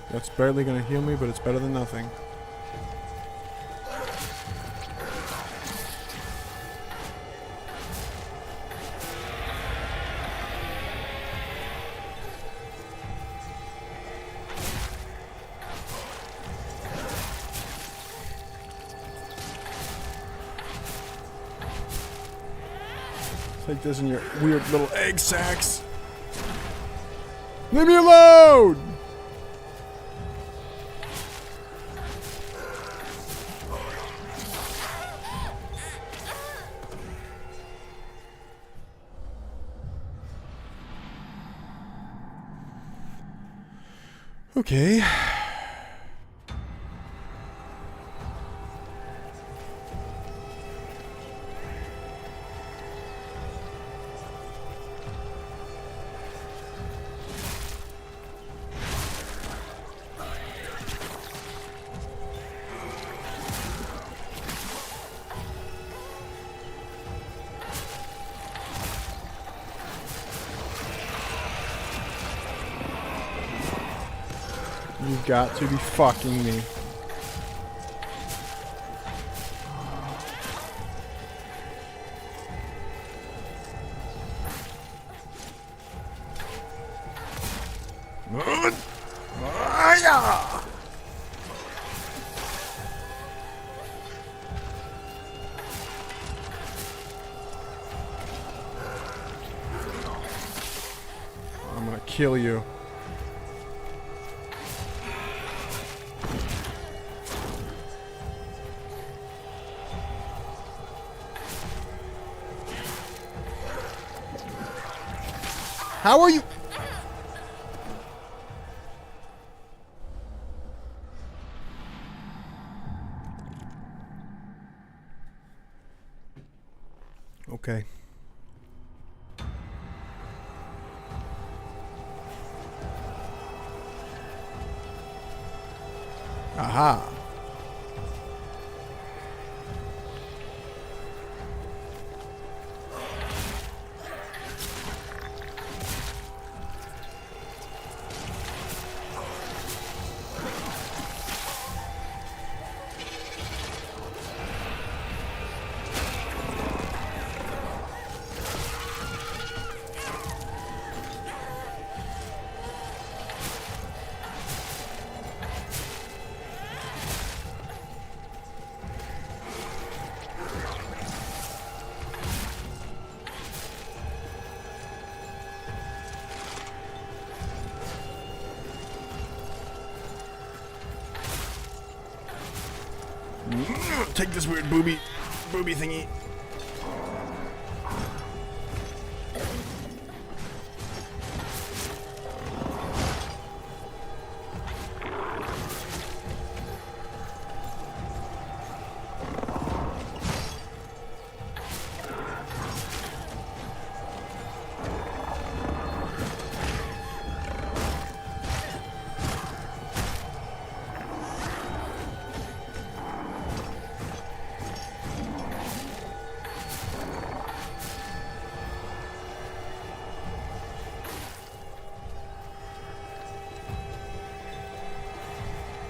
That's barely gonna heal me, but it's better than nothing. Take this in your weird little egg sacks. Leave me alone! Okay. You've got to be fucking me. I'm gonna kill you. How are you? Okay. Aha. Take this weird booby thingy.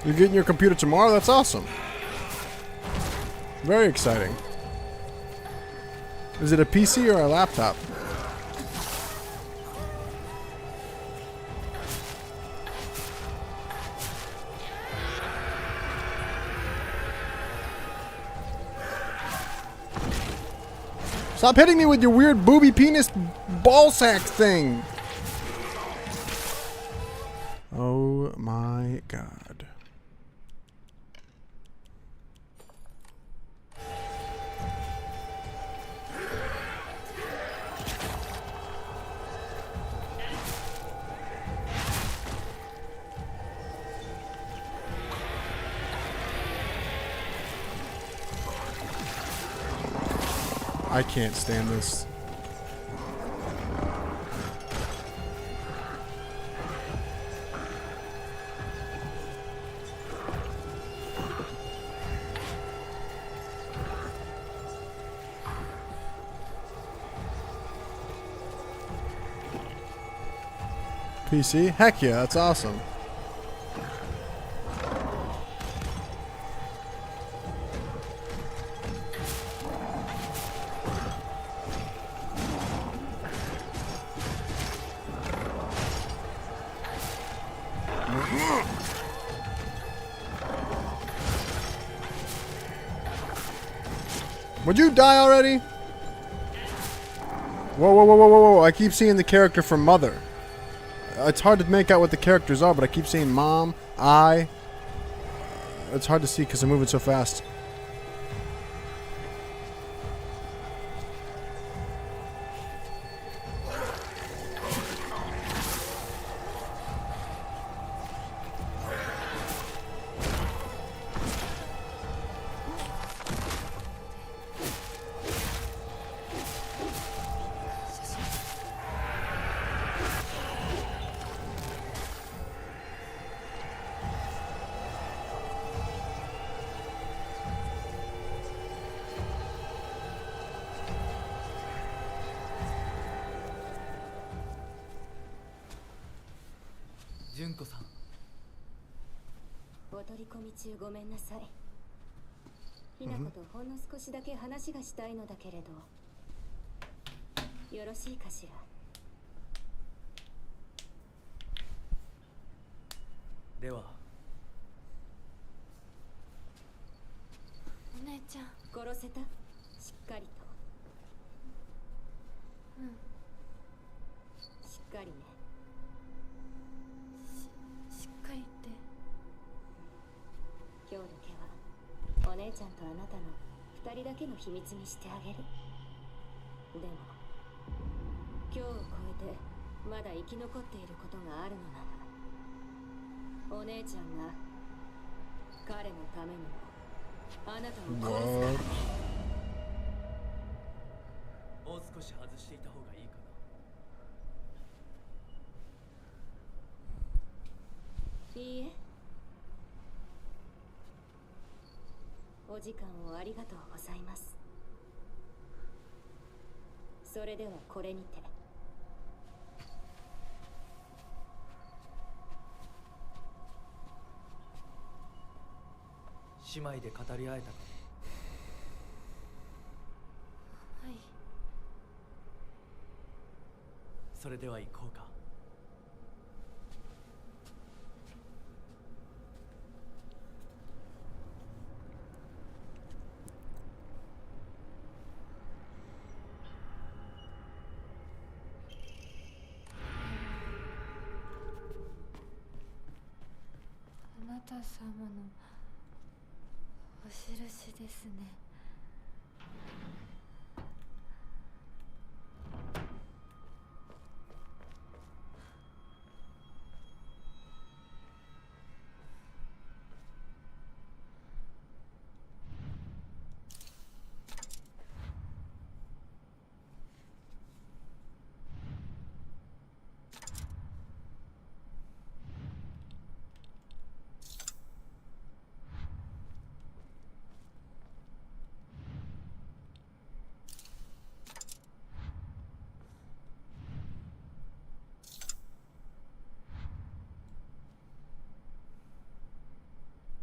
You're getting your computer tomorrow? That's awesome. Very exciting. Is it a PC or a laptop? Stop hitting me with your weird booby penis ball sack thing. Oh my god. I can't stand this. PC? Heck yeah, that's awesome. Would you die already? Whoa, whoa, whoa, whoa, whoa, whoa. I keep seeing the character from Mother. It's hard to make out what the characters are, but I keep seeing Mom, I. It's hard to see because I'm moving so fast. 純子さん。お取り込み中ごめんなさい。ひなことほんの少しだけ話がしたいのだけれど、よろしいかしら。では。お姉ちゃん。殺せた？しっかりと。うん。しっかりね。しっかりって。今日だけはお姉ちゃんとあなたの2人だけの秘密にしてあげる。でも今日を超えてまだ生き残っていることがあるのなら、お姉ちゃんが彼のためにもあなたを殺すからね。もう少し外していた方がいいかな。いいえ。お時間をありがとうございます。それではこれにて。姉妹で語り合えたか。はい。それでは行こうか。あなた様のお印ですね。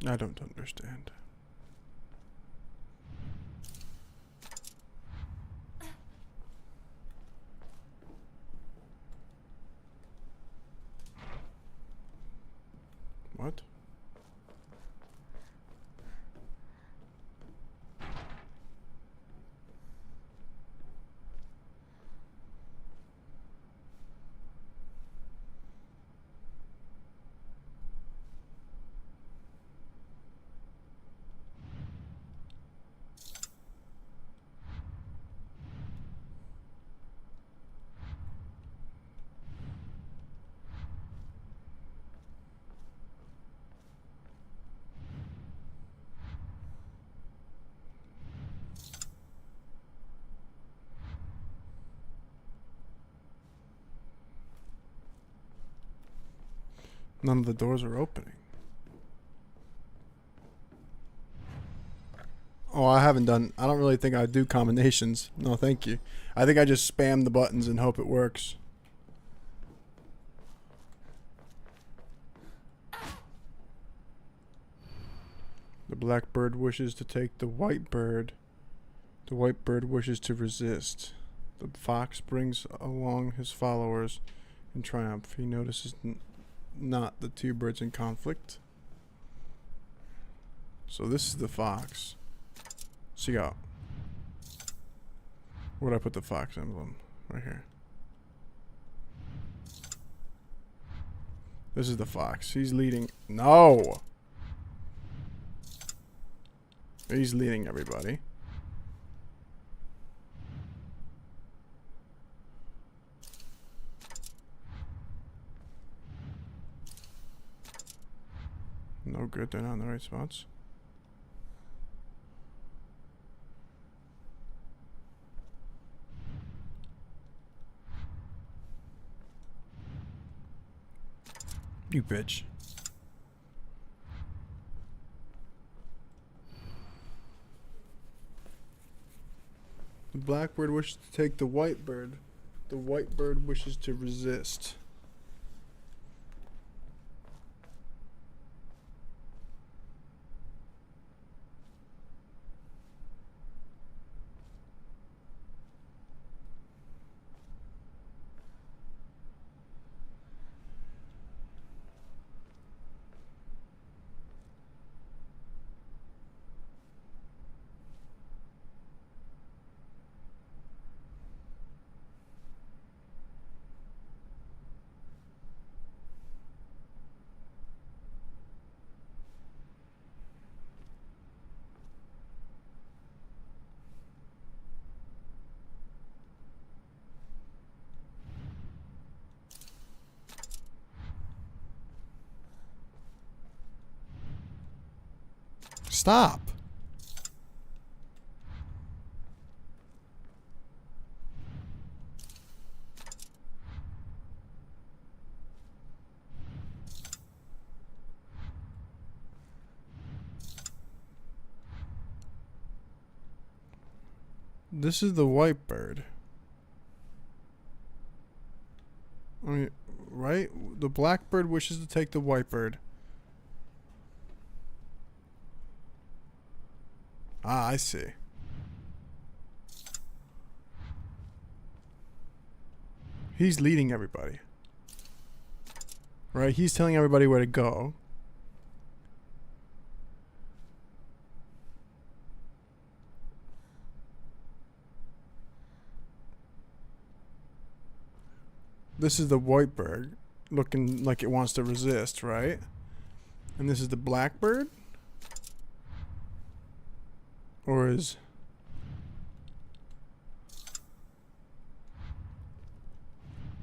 I don't understand. What? None of the doors are opening. Oh, I don't really think I do combinations. No, thank you. I think I just spam the buttons and hope it works. The black bird wishes to take the white bird. The white bird wishes to resist. The fox brings along his followers in triumph. He notices not the two birds in conflict. So this is the fox. So you got, where'd I put the fox emblem? Right here. This is the fox. He's leading. No! He's leading everybody. No good, they're not in the right spots. You bitch. The black bird wishes to take the white bird. The white bird wishes to resist. Stop. This is the white bird. I mean, right? The blackbird wishes to take the white bird. Ah, I see. He's leading everybody. Right? He's telling everybody where to go. This is the white bird looking like it wants to resist, right? And this is the blackbird? Or is...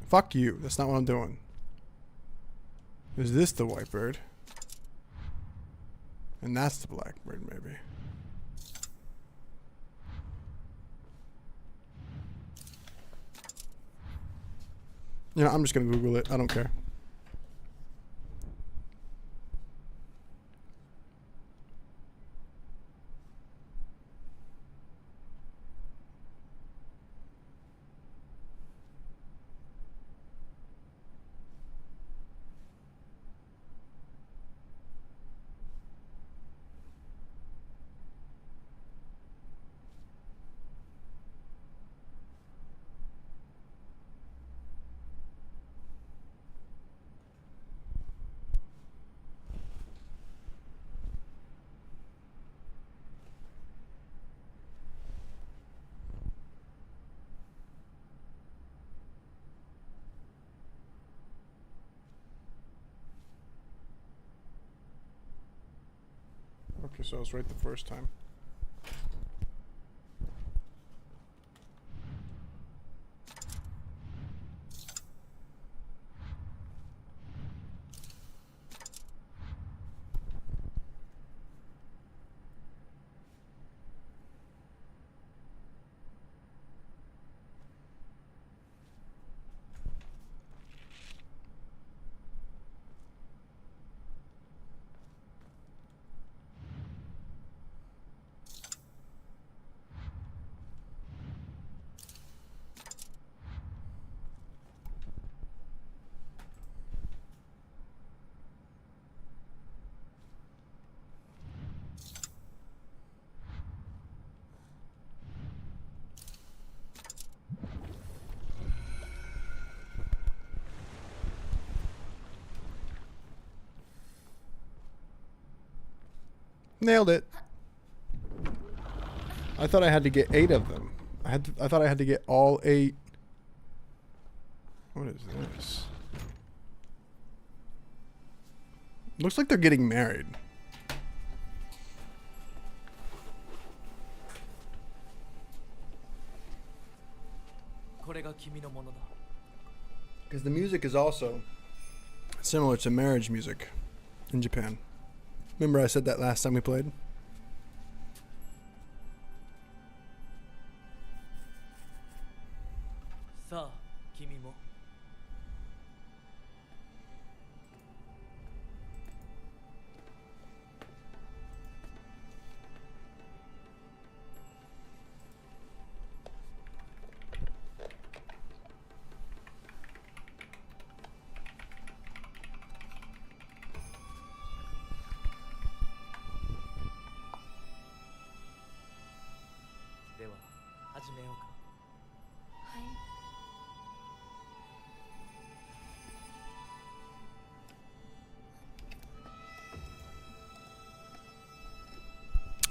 Fuck you. That's not what I'm doing. Is this the white bird? And that's the blackbird, maybe. You know, I'm just gonna Google it. I don't care. Okay, so I was right the first time. Nailed it. I thought I had to get 8 of them. I thought I had to get all 8. What is this? Looks like they're getting married. Because the music is also similar to marriage music in Japan. Remember I said that last time we played?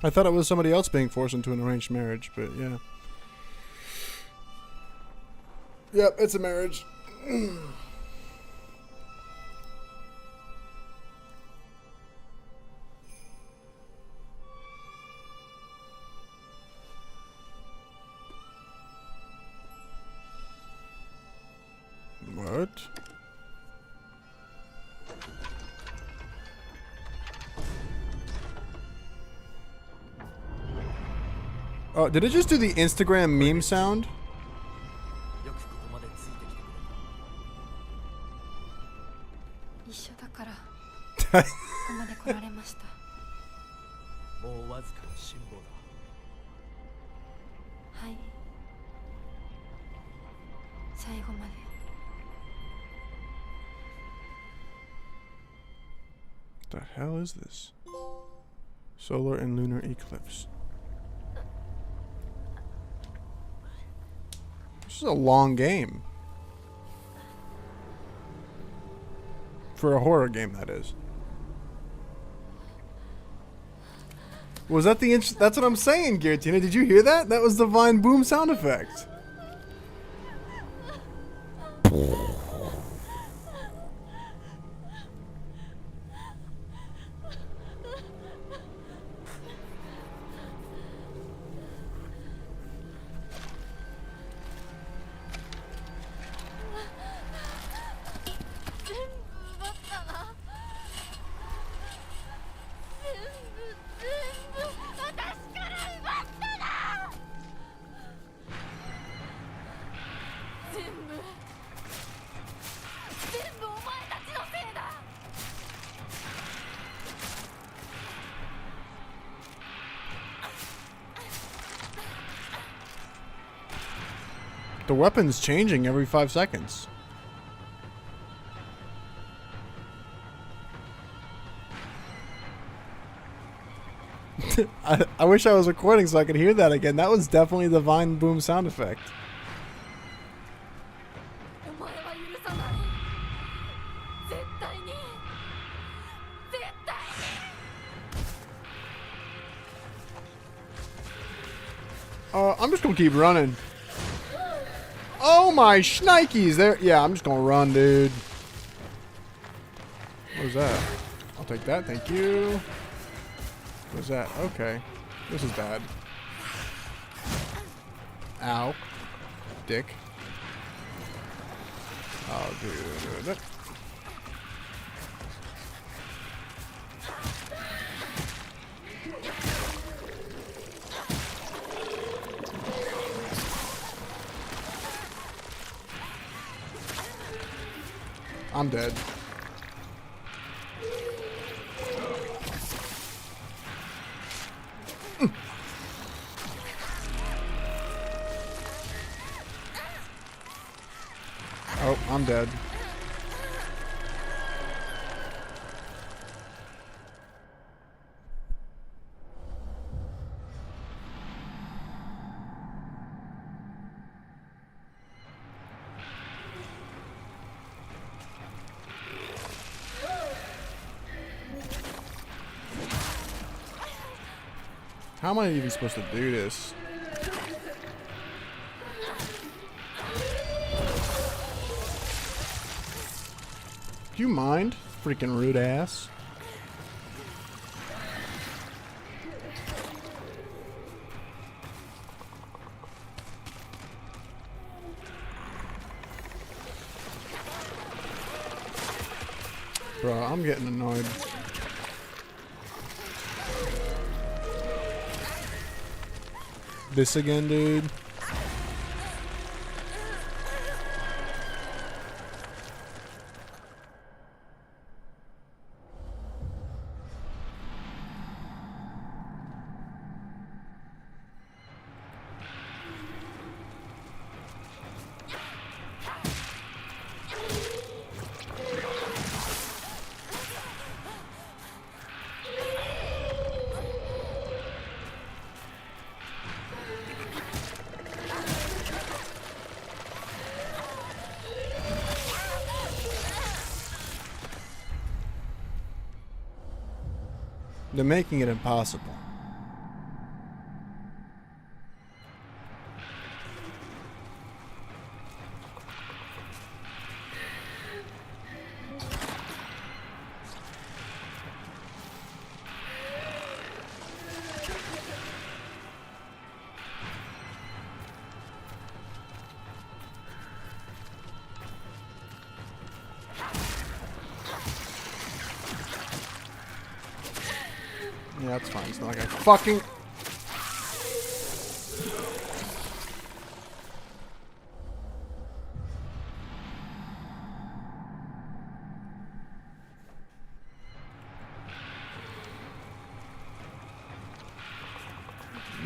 I thought it was somebody else being forced into an arranged marriage, but yeah. Yep, it's a marriage. What? Oh, did it just do the Instagram meme sound? よくここまでついてきてく一緒だからここまで来られました。れた。もうわずかの辛抱だ。はい、最後まで。 The hell is this? Solar and lunar eclipse. This is a long game. For a horror game, that is. Was that the that's what I'm saying, Giratina. Did you hear that? That was the Vine boom sound effect. The weapon's changing every 5 seconds. I wish I was recording so I could hear that again. That was definitely the Vine boom sound effect. お前は許さない。絶対に。絶対に。 I'm just gonna keep running. Oh my shnikes! There, yeah, I'm just gonna run, dude. What was that? I'll take that, thank you. What was that? Okay, this is bad. Ow, dick. Oh, dude. I'm dead. Oh, I'm dead. How am I even supposed to do this? Do you mind? Freaking rude ass. Bro, I'm getting annoyed. This again, dude. They're making it impossible. Yeah, that's fine. It's not like I fucking...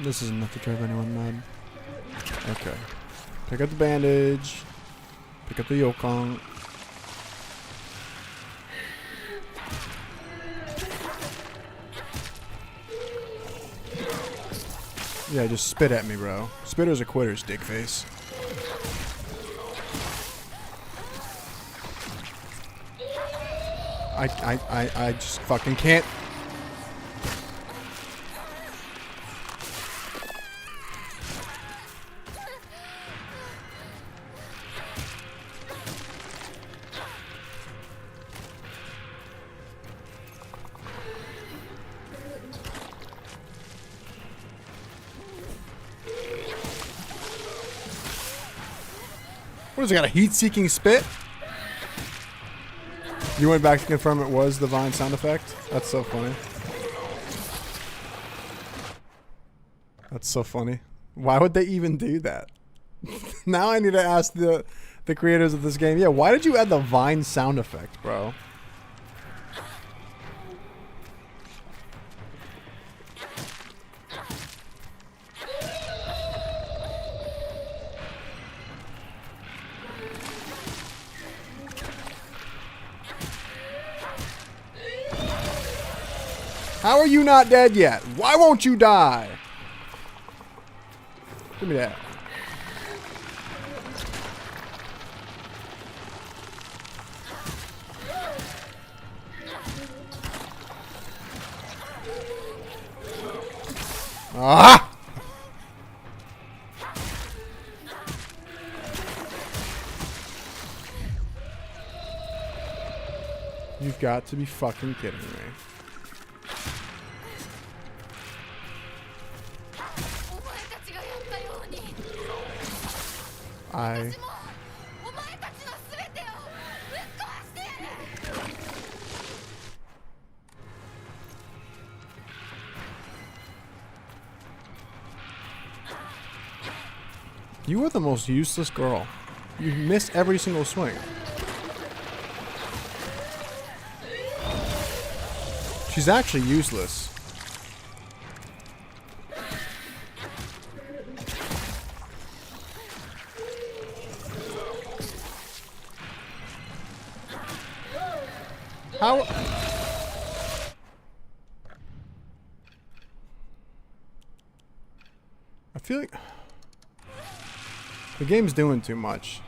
This is enough to drive anyone mad. Okay. Pick up the bandage. Pick up the Yokong. Yeah, just spit at me, bro. Spitters are quitters, dick face. I just fucking can't. What is it, got a heat-seeking spit? You went back to confirm it was the Vine sound effect? That's so funny. That's so funny. Why would they even do that? Now I need to ask the creators of this game, yeah, why did you add the Vine sound effect, bro? How are you not dead yet? Why won't you die? Give me that. Ah! You've got to be fucking kidding me. You are the most useless girl. You miss every single swing. She's actually useless. How? I feel like the game's doing too much.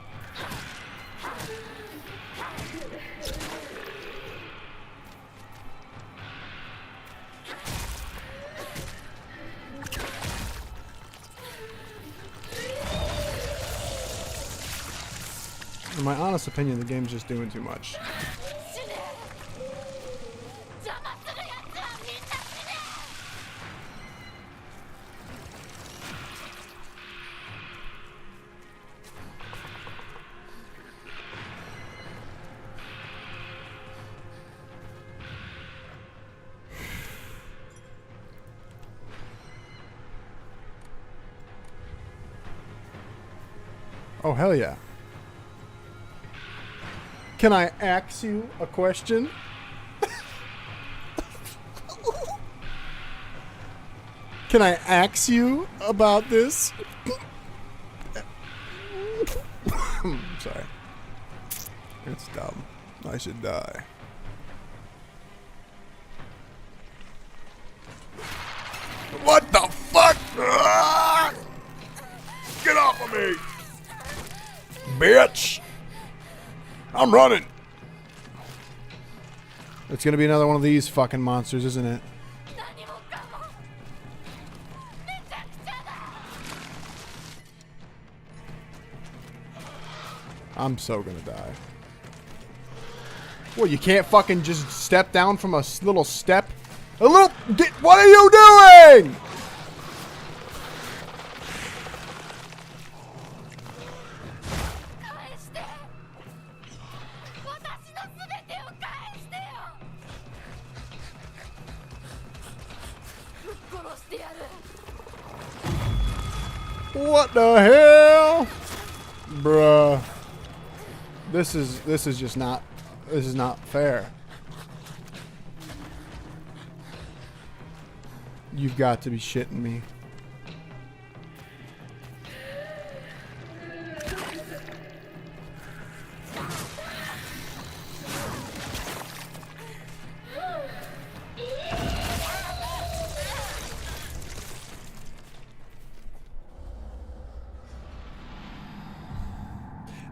In my honest opinion, the game's just doing too much. Oh, hell yeah. Can I ask you a question? Can I ask you about this? Sorry. It's dumb. I should die. What the fuck? Ah! Get off of me! Bitch! I'm running! It's gonna be another one of these fucking monsters, isn't it? I'm so gonna die. Well, you can't fucking just step down from a little step? A little... What are you doing?! What the hell? Bruh. This is just not... This is not fair. You've got to be shitting me.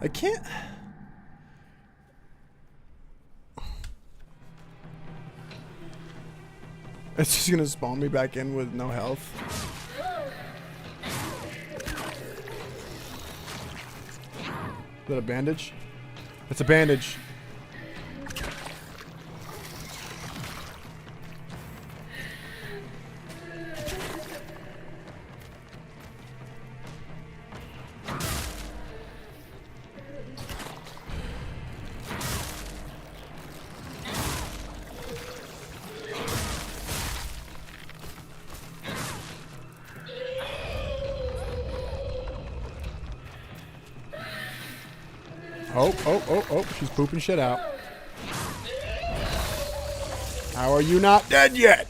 I can't. It's just gonna spawn me back in with no health. Is that a bandage? It's a bandage. Oh, she's pooping shit out. How are you not dead yet?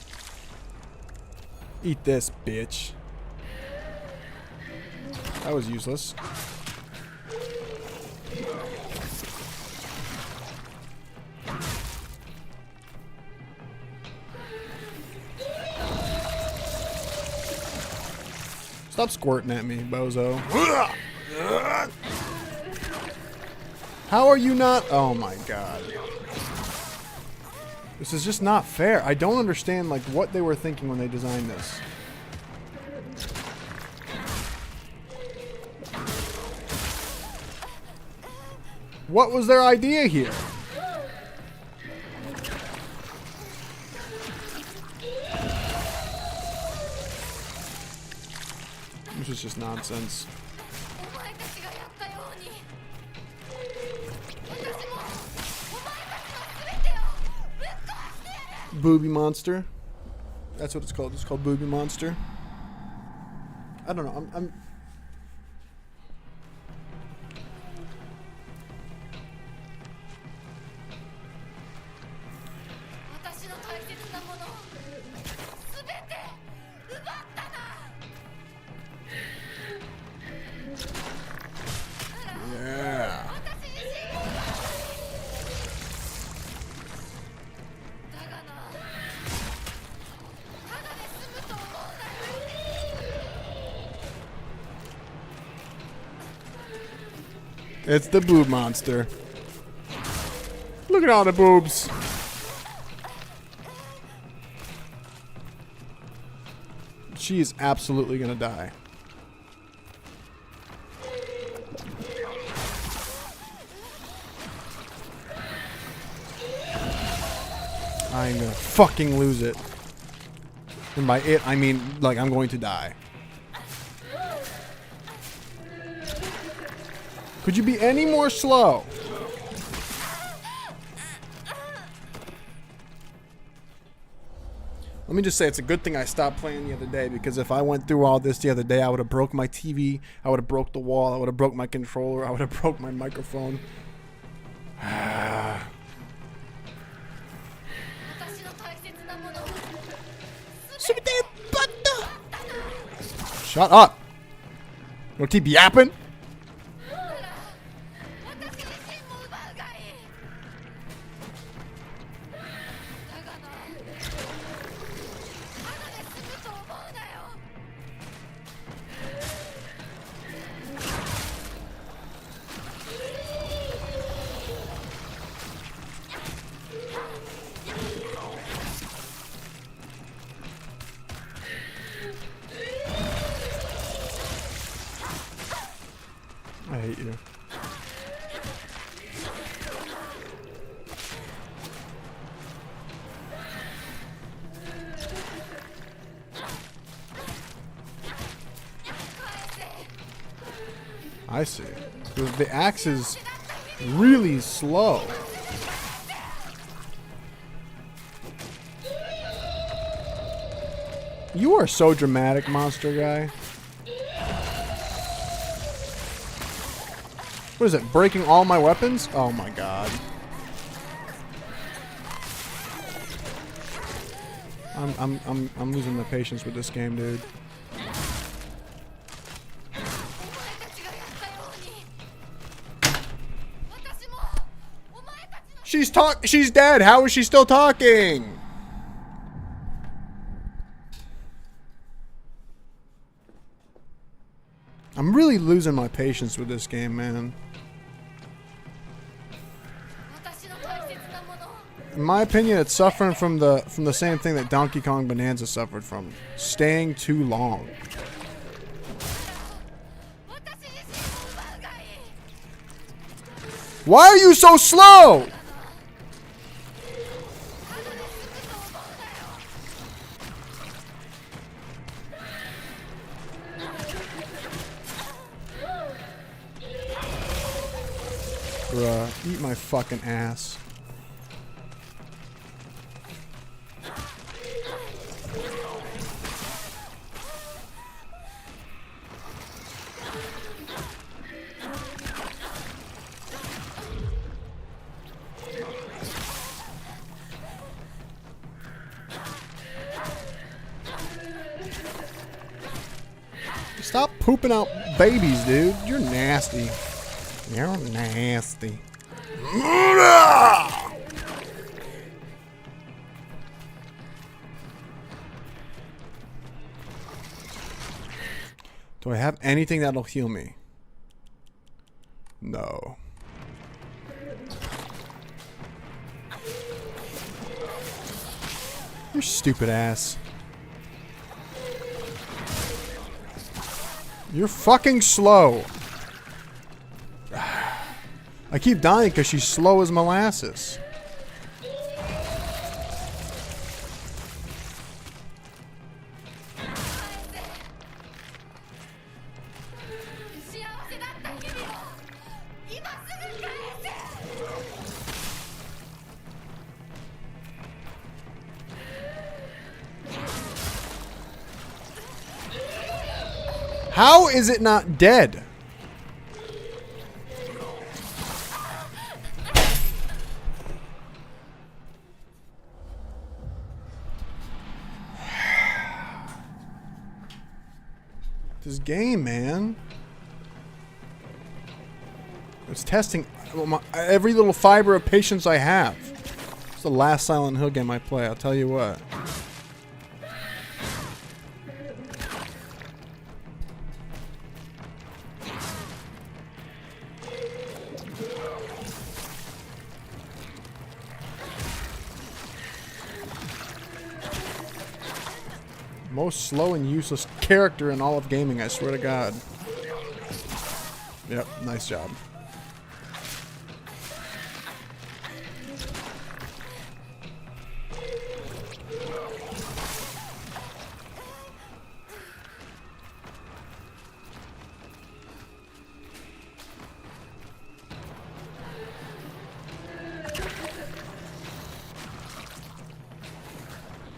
Eat this, bitch. That was useless. Stop squirting at me, bozo. How are you not? Oh my god. This is just not fair. I don't understand like what they were thinking when they designed this. What was their idea here? This is just nonsense. Booby monster. That's what it's called. It's called Booby Monster. I don't know. I'm yeah. It's the boob monster. Look at all the boobs. She is absolutely gonna die. I'm gonna fucking lose it. And by it, I mean, like, I'm going to die. Could you be any more slow? Let me just say, it's a good thing I stopped playing the other day, because if I went through all this the other day, I would have broke my TV, I would have broke the wall, I would have broke my controller, I would have broke my microphone. Shut up! Don't keep yapping. I hate you. I see. The axe is really slow. You are so dramatic, monster guy. What is it? Breaking all my weapons? Oh my god. I'm losing my patience with this game, dude. She's dead. How is she still talking? I'm really losing my patience with this game, man. In my opinion, it's suffering from the same thing that Donkey Kong Bonanza suffered from. Staying too long. Why are you so slow? Bruh, eat my fucking ass. Stop pooping out babies, dude. You're nasty. You're nasty. Do I have anything that'll heal me? No. You stupid ass. You're fucking slow. I keep dying because she's slow as molasses. How is it not dead? This game, man. It's testing every little fiber of patience I have. It's the last Silent Hill game I play, I'll tell you what. Most slow and useless character in all of gaming, I swear to God. Yep, nice job.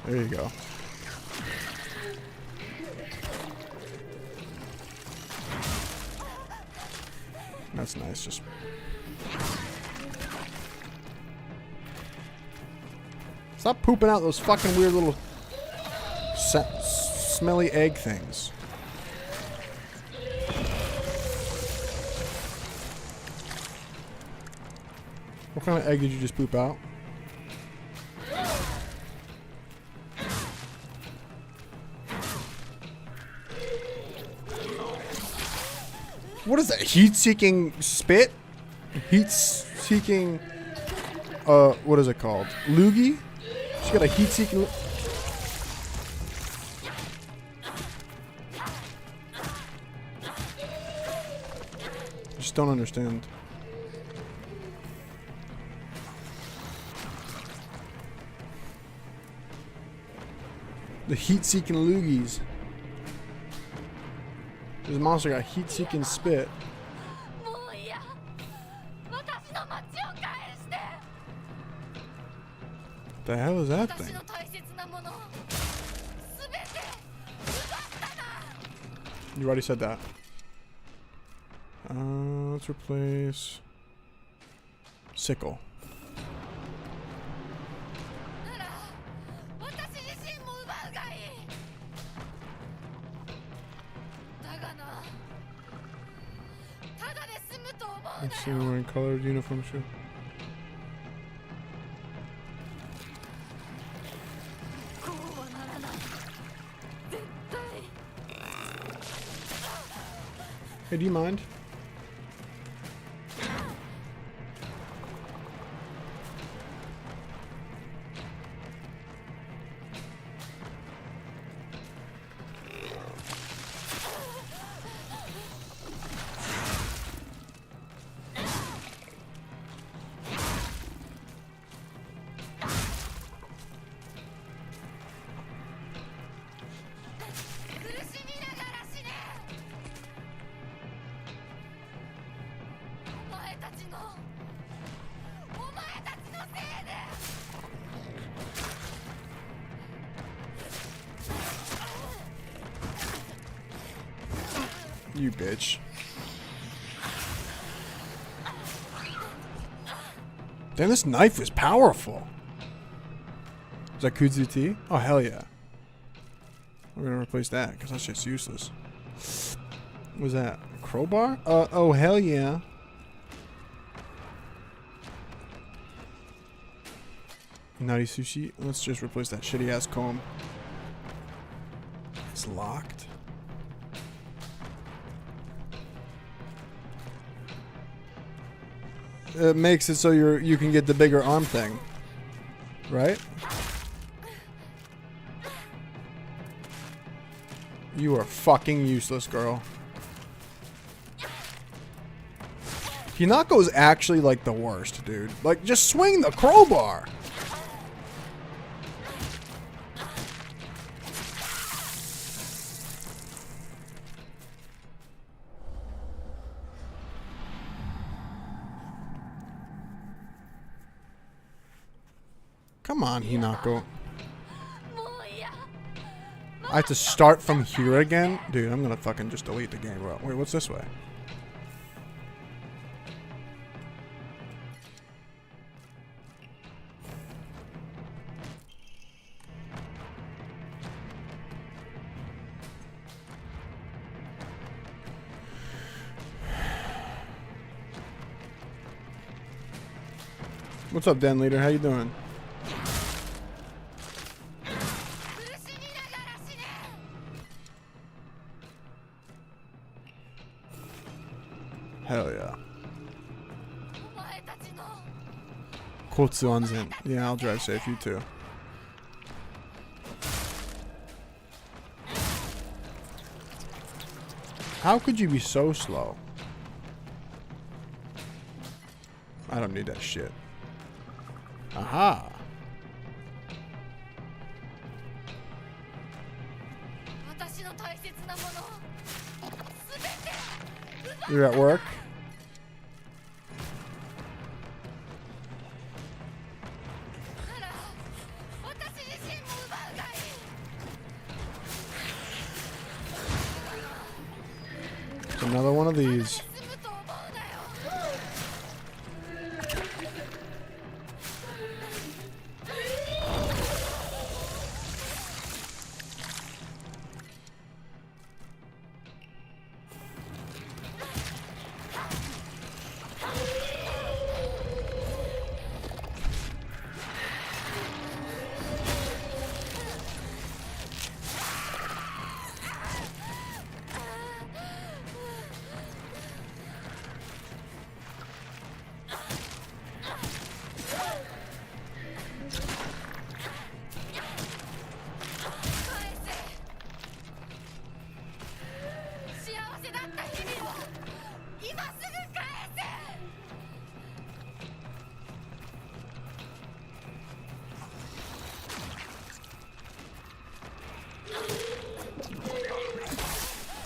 There you go. That's nice, just... Stop pooping out those fucking weird little... smelly egg things. What kind of egg did you just poop out? What is that? Heat-seeking spit? Heat-seeking... what is it called? Loogie? She got a heat-seeking... I just don't understand. The heat-seeking loogies. This monster got heat-seeking spit. The hell is that thing? You already said that. Let's replace sickle. I've seen her wearing colored uniform shoe. Hey, do you mind? You bitch. Damn, this knife was powerful. Is that Kudzuti? Oh, hell yeah. We're gonna replace that, because that shit's useless. What was that? A crowbar? Oh, hell yeah. Nari sushi? Let's just replace that shitty ass comb. It's locked. It makes it so you can get the bigger arm thing, right? You are fucking useless, girl. Hinako's actually like the worst, dude. Like, just swing the crowbar. Come on, Hinako. I have to start from here again? Dude, I'm gonna fucking just delete the game, bro. Wait, what's this way? What's up, Den Leader? How you doing? Hell yeah. Kotsu Anzen. Yeah, I'll drive safe. You too. How could you be so slow? I don't need that shit. Aha. You're at work? Another one of these.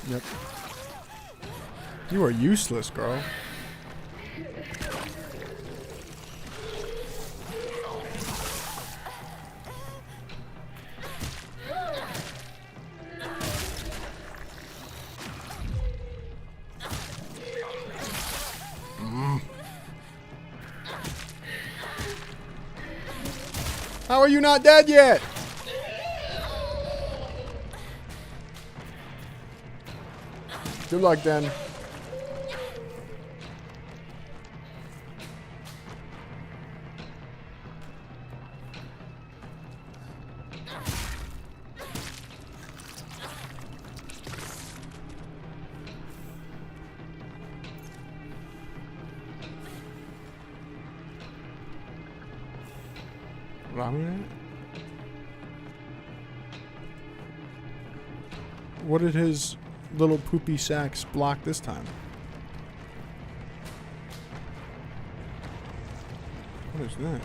Yep. You are useless, girl. How are you not dead yet? Good luck, then. Ramen? What did his little poopy sacks block this time? What is this?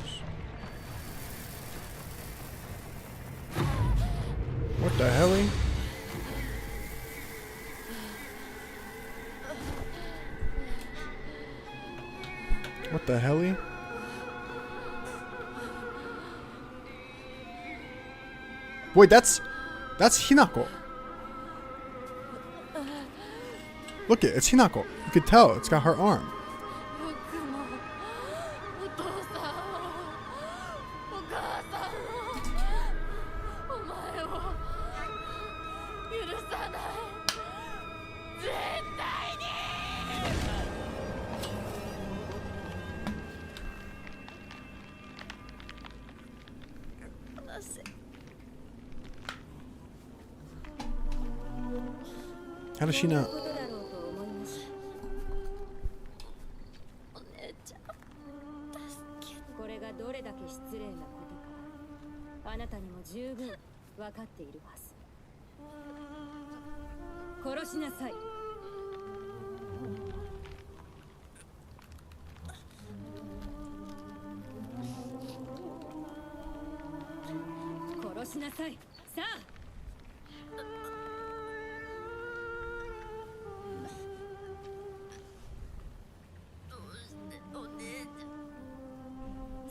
What the hell? What the hell? Wait, that's Hinako. Look it's Hinako. You could tell. It's got her arm. 僕もお父さんをお母さんをお前を許さない絶対に話せ How does she not? ことだろうと思いました。お姉ちゃん助けてこれがどれだけ失礼なことかあなたにも十分分かっているはず。殺しなさい。殺しなさい。さあ。お姉ちゃん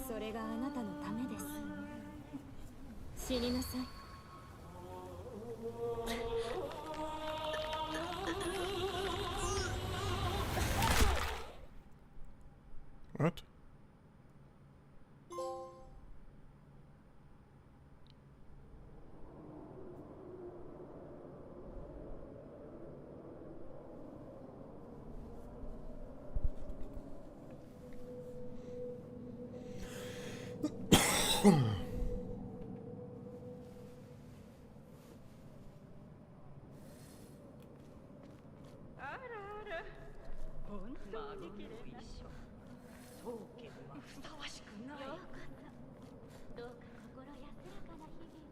それがあなたのためです。死になさい。What?どうか心安らかな日々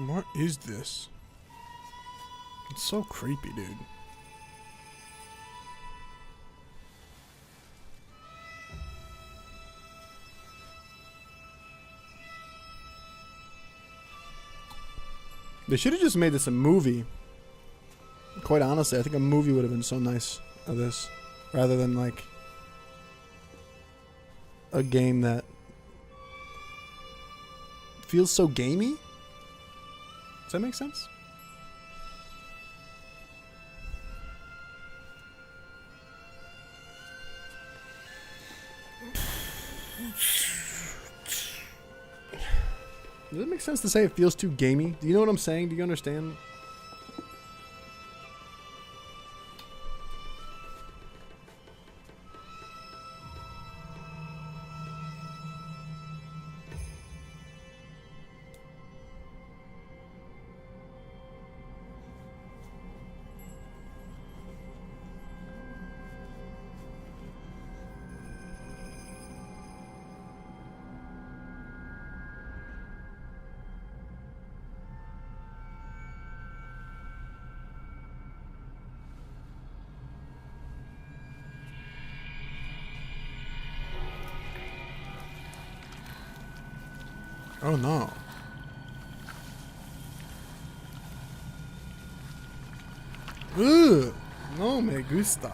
What is this? It's so creepy, dude. They should have just made this a movie. Quite honestly, I think a movie would have been so nice of this, rather than like a game that feels so gamey. Does that make sense? Does it make sense to say it feels too gamey? Do you know what I'm saying? Do you understand? Oh no. Ugh, no me gusta.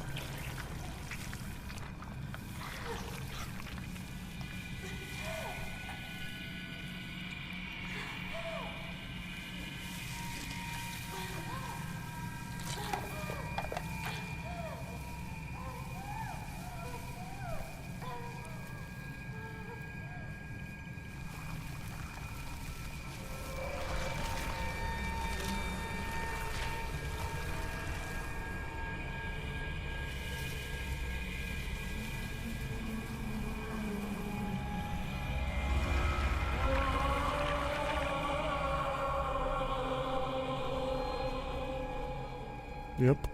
Yep.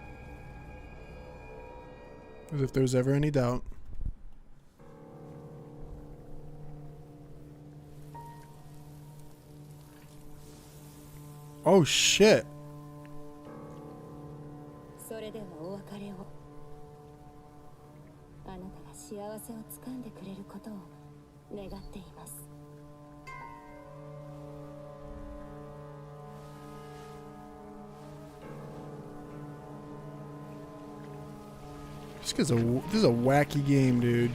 As if there's ever any doubt. Oh shit. それではお別れを。あなたが幸せをつかんでくれることを願っています。This is a wacky game, dude.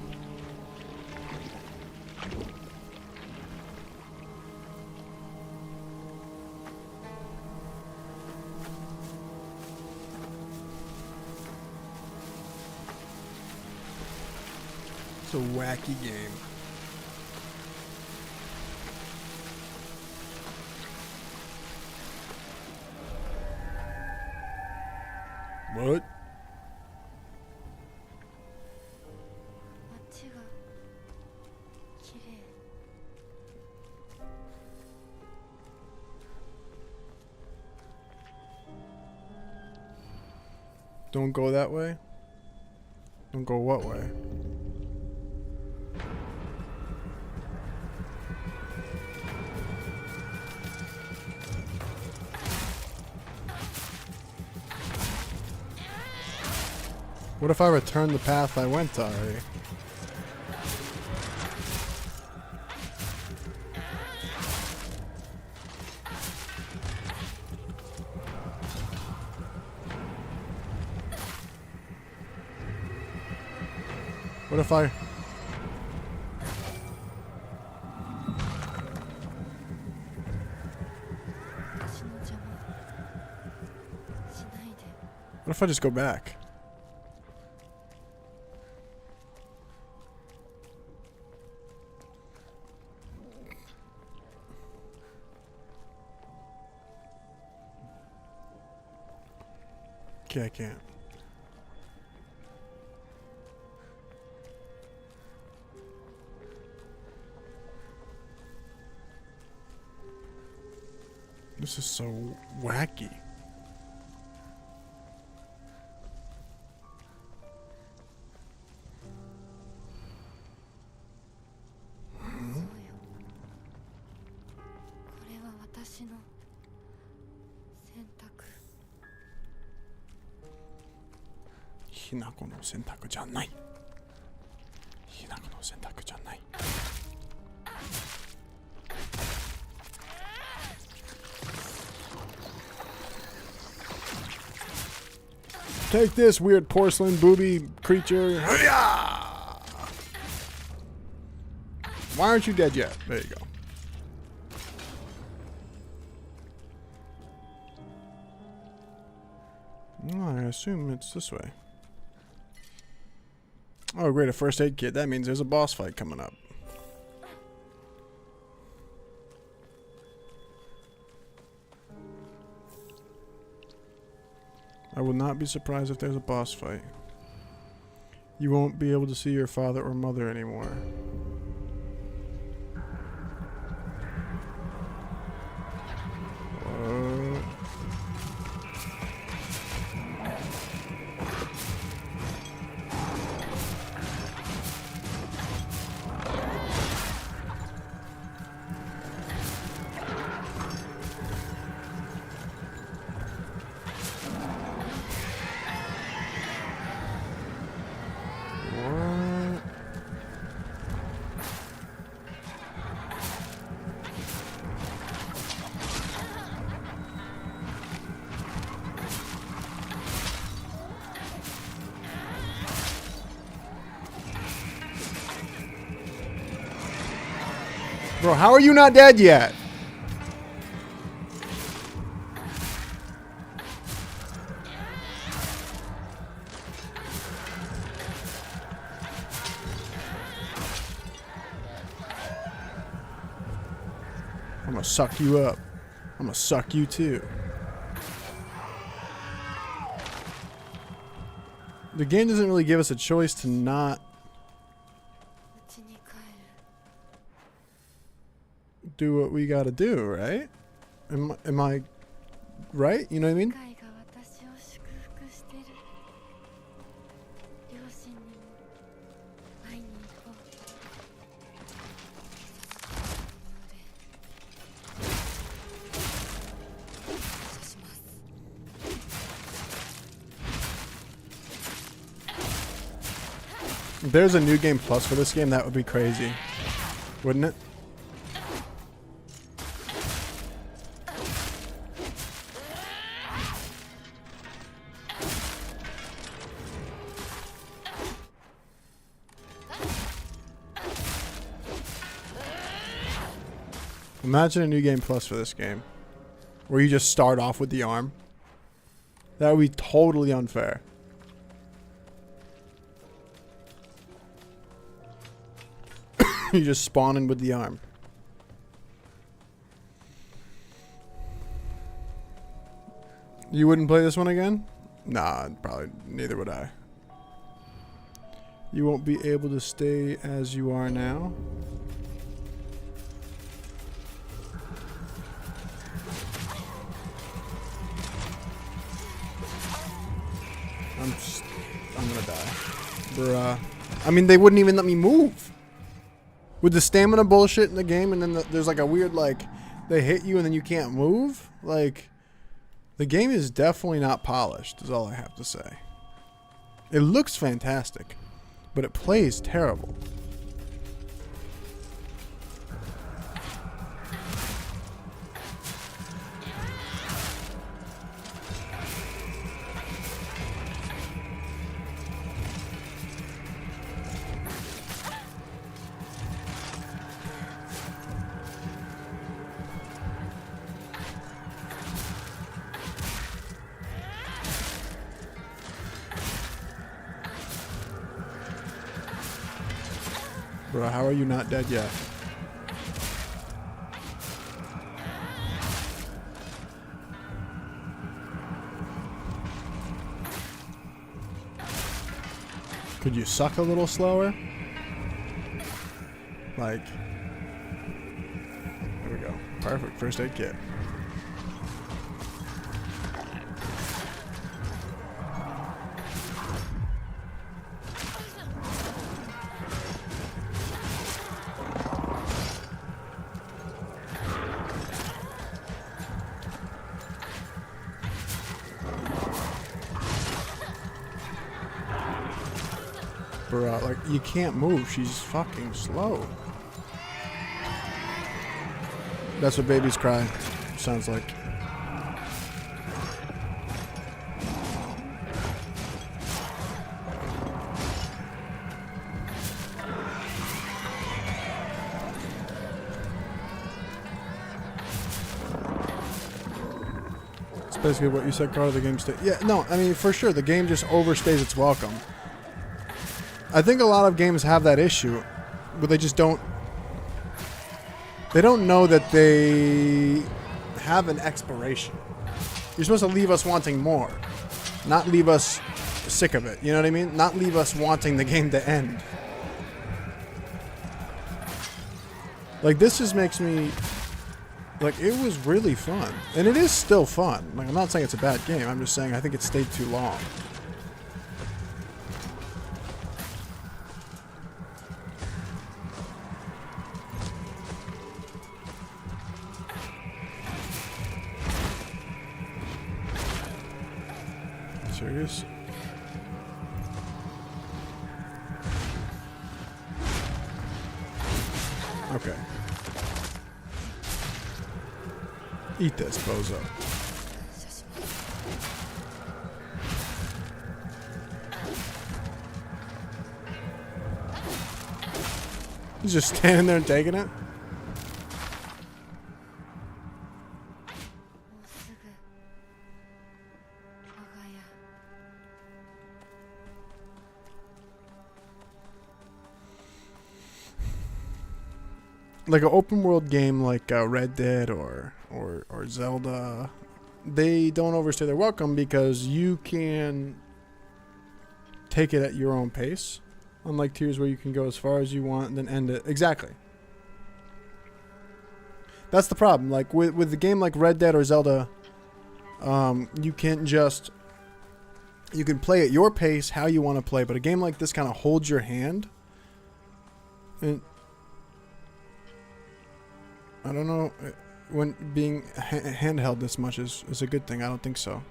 It's a wacky game. What? 街が綺麗。 Don't go that way? Don't go what way? What if I return the path I went already? What if I... What if I just go back? Okay, I can't. This is so wacky. Hinako no sentaku janai. Hinako no sentaku janai. Take this, weird porcelain booby creature. Why aren't you dead yet? There you go. Oh, I assume it's this way. Oh, great, a first aid kit. That means there's a boss fight coming up. I will not be surprised if there's a boss fight. You won't be able to see your father or mother anymore. Bro, how are you not dead yet? I'm gonna suck you up. I'm gonna suck you too. The game doesn't really give us a choice to not do what we gotta do, right? Am I right? You know what I mean? If there's a new game plus for this game, that would be crazy, wouldn't it? Imagine a new game plus for this game, where you just start off with the arm. That would be totally unfair. You just spawn in with the arm. You wouldn't play this one again? Nah, probably neither would I. You won't be able to stay as you are now. I'm gonna die. Bruh. I mean, they wouldn't even let me move. With the stamina bullshit in the game, and then there's like a weird, like, they hit you and then you can't move. Like, the game is definitely not polished, is all I have to say. It looks fantastic, but it plays terrible. Bro, how are you not dead yet? Could you suck a little slower? Like, there we go. Perfect first aid kit. Like, you can't move. She's fucking slow. That's what babies cry sounds like. It's basically what you said, Carl. The game yeah, no, I mean, for sure, the game just overstays its welcome. I think a lot of games have that issue, but they just don't. They don't know that they have an expiration. You're supposed to leave us wanting more, not leave us sick of it. You know what I mean? Not leave us wanting the game to end. Like, this just makes me. Like, it was really fun, and it is still fun. Like, I'm not saying it's a bad game. I'm just saying I think it stayed too long. Serious? Okay. Eat this, bozo. He's just standing there and taking it? Like an open world game like Red Dead or Zelda, they don't overstay their welcome because you can take it at your own pace. Unlike Tears where you can go as far as you want and then end it. Exactly. That's the problem. Like with the game like Red Dead or Zelda, you can't just... You can play at your pace, how you want to play, but a game like this kind of holds your hand. And I don't know when being handheld this much is a good thing. I don't think so.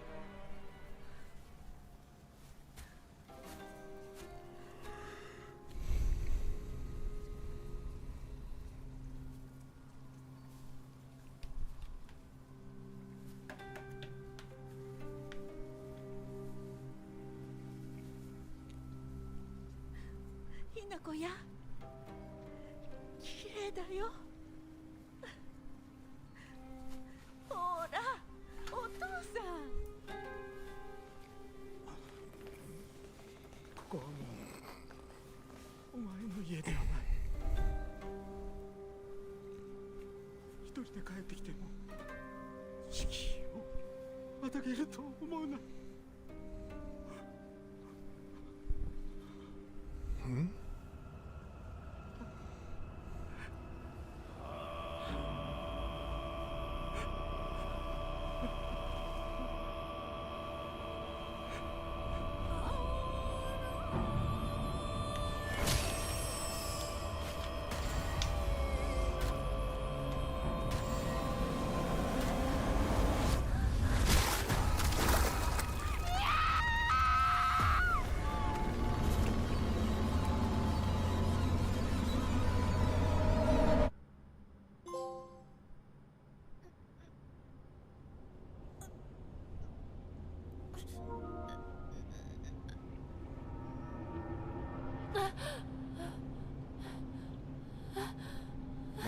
ひなこや綺麗だよ。ほらお父さん。ここはもうお前の家ではない。一人で帰ってきても敷居をまたげると思うな。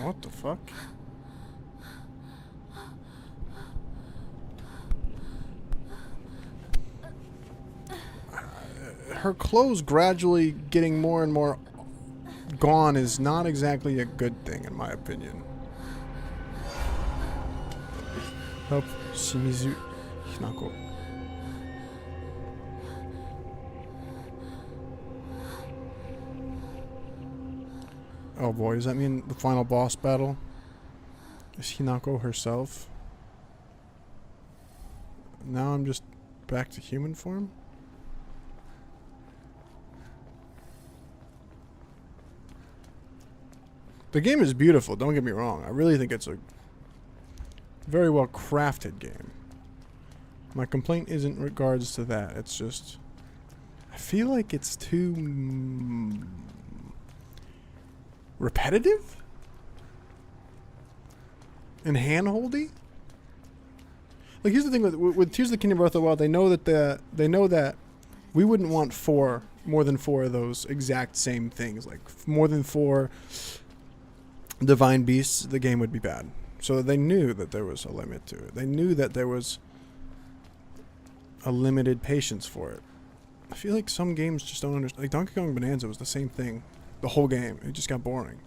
What the fuck? Her clothes gradually getting more and more gone is not exactly a good thing, in my opinion. Help Shimizu Hinako. Oh boy, does that mean the final boss battle is Hinako herself? Now I'm just back to human form? The game is beautiful, don't get me wrong. I really think it's a very well crafted game. My complaint isn't in regards to that, it's just I feel like it's too repetitive and handholdy. Like, here's the thing with Tears of the Kingdom Breath of the Wild, they know that we wouldn't want more than four of those exact same things. Like more than 4 divine beasts, the game would be bad. So they knew that there was a limit to it. They knew that there was a limited patience for it. I feel like some games just don't understand. Like Donkey Kong Bonanza was the same thing. The whole game. It just got boring.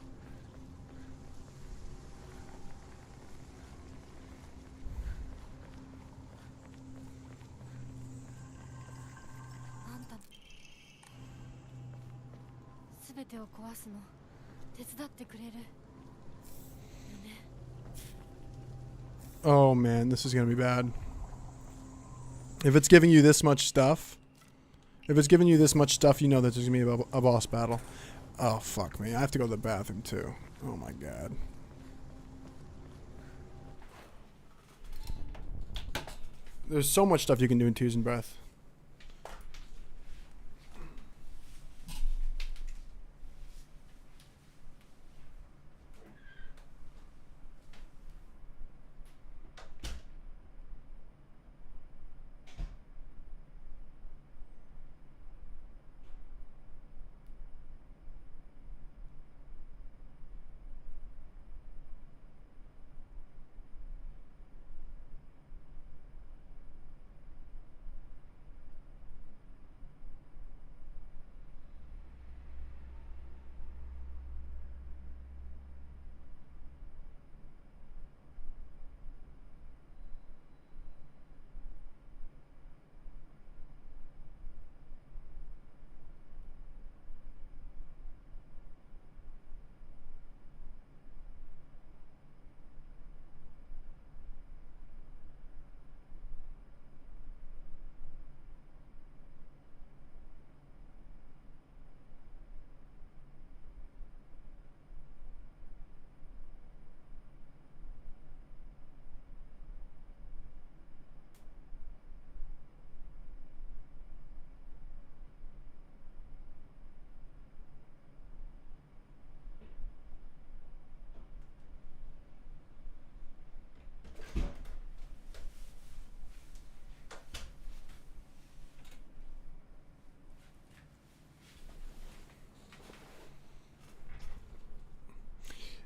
Oh man, this is gonna be bad. If it's giving you this much stuff, you know that there's gonna be a boss battle. Oh, fuck me. I have to go to the bathroom, too. Oh, my God. There's so much stuff you can do in Tears and Breath.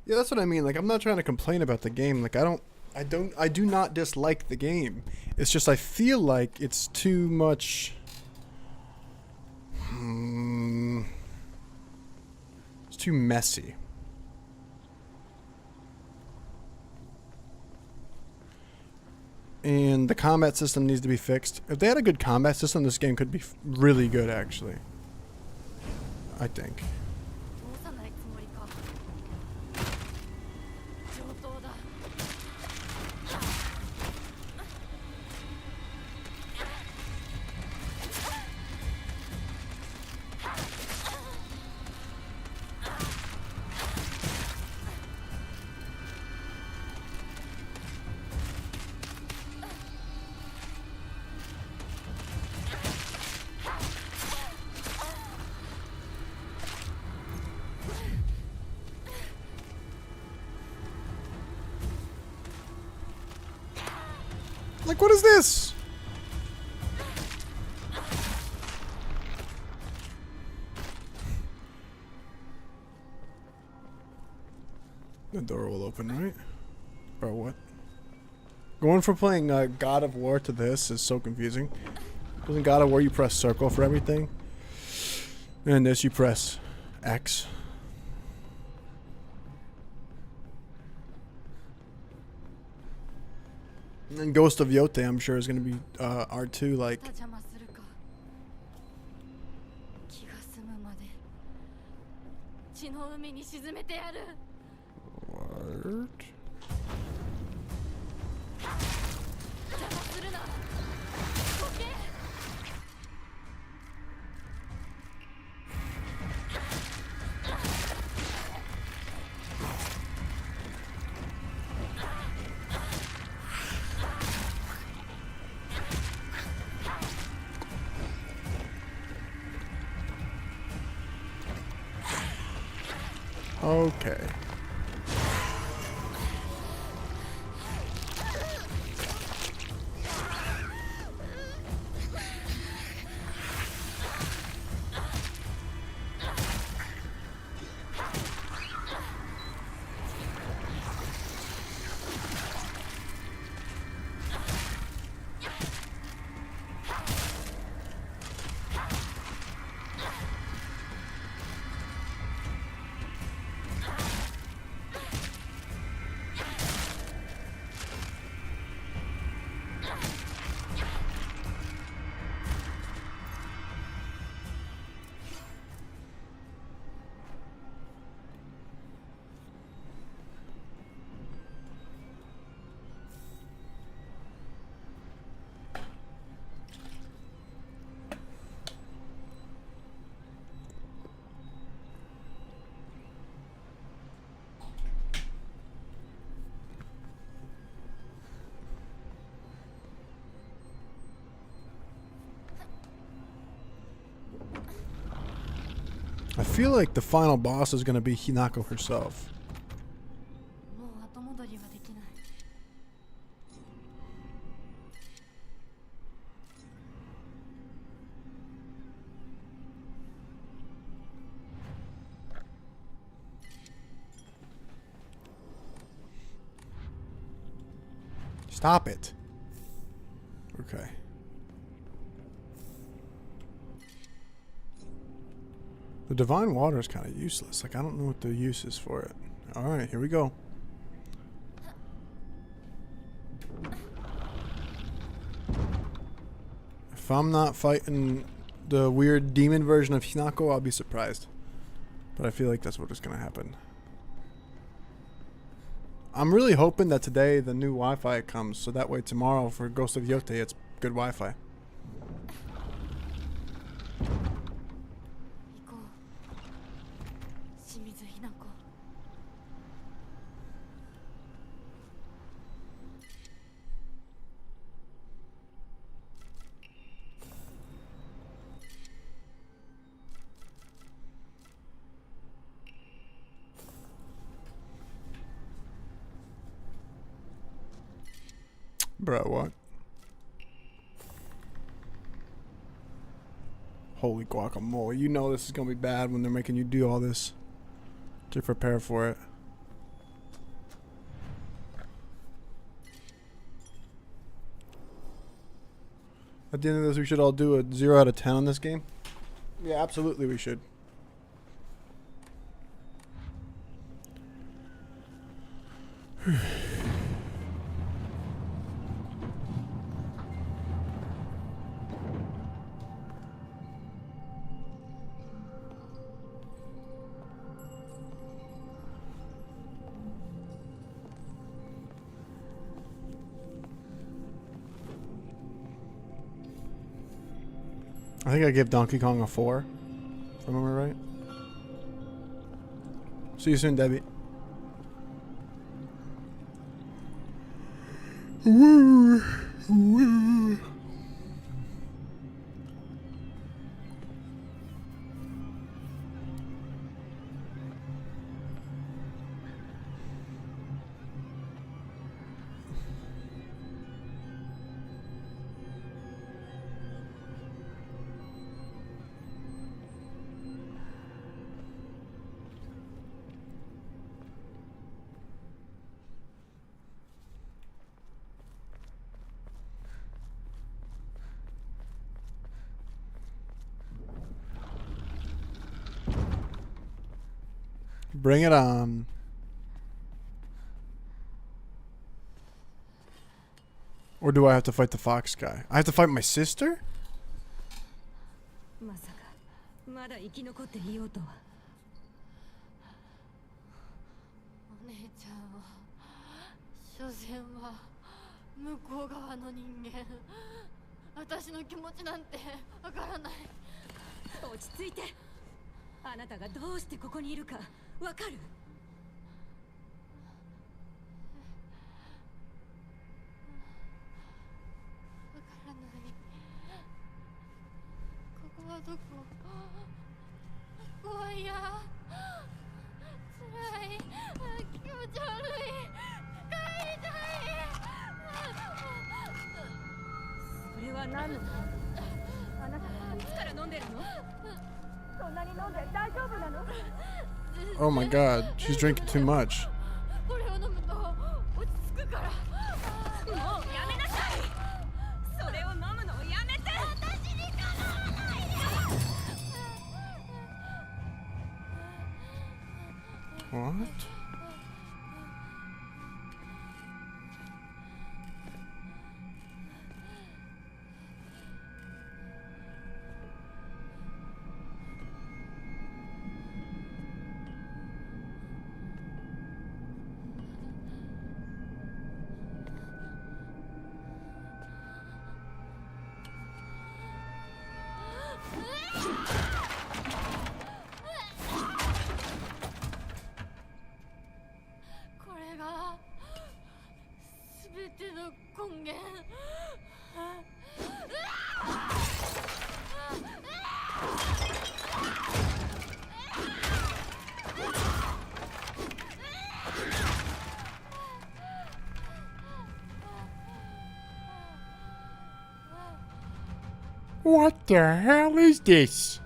Yeah, that's what I mean. Like, I'm not trying to complain about the game. Like, I do not dislike the game. It's just I feel like it's too much. It's too messy. And the combat system needs to be fixed. If they had a good combat system, this game could be really good, actually. I think. 通さないつもりか。上等だ。Like, what is this? The door will open, right? Bro, what? Going from playing God of War to this is so confusing. Doesn't God of War you press circle for everything? And this you press X. And then Ghost of Yote, I'm sure, is going to be R2 like. また邪魔するか。気が済むまで血の海に沈めてやる。 What? 邪魔するな。どけ。 Okay. I feel like the final boss is going to be Hinako herself. もう後戻りはできない。 Stop it. Okay. The divine water is kind of useless. Like, I don't know what the use is for it. Alright, here we go. If I'm not fighting the weird demon version of Hinako, I'll be surprised. But I feel like that's what is going to happen. I'm really hoping that today the new Wi-Fi comes, so that way tomorrow for Ghost of Yote it's good Wi-Fi. 行こう。清水ひな子。 Bro, what? Holy guacamole. You know this is going to be bad when they're making you do all this to prepare for it. At the end of this, we should all do a 0 out of 10 on this game. Yeah, absolutely, we should. I think I gave Donkey Kong a 4, if I remember right. See you soon, Debbie. Woo, woo. Bring it on. Or do I have to fight the fox guy? I have to fight my sister? まさかまだ生き残っていようとは。お姉ちゃんは所詮は向こう側の人間。私の気持ちなんてわからない。落ち着いて。あなたがどうしてここにいるかわかる？わからない。ここはどこ？怖いや。辛い。気持ち悪い。帰りたい。それは何なの？あなたいつから飲んでるの？そんなに飲んで大丈夫なの？ Oh my god, she's drinking too much. これを飲むと落ち着くから。もうやめなさい。それを飲むのをやめて。私に構わないで。What? What the hell is this?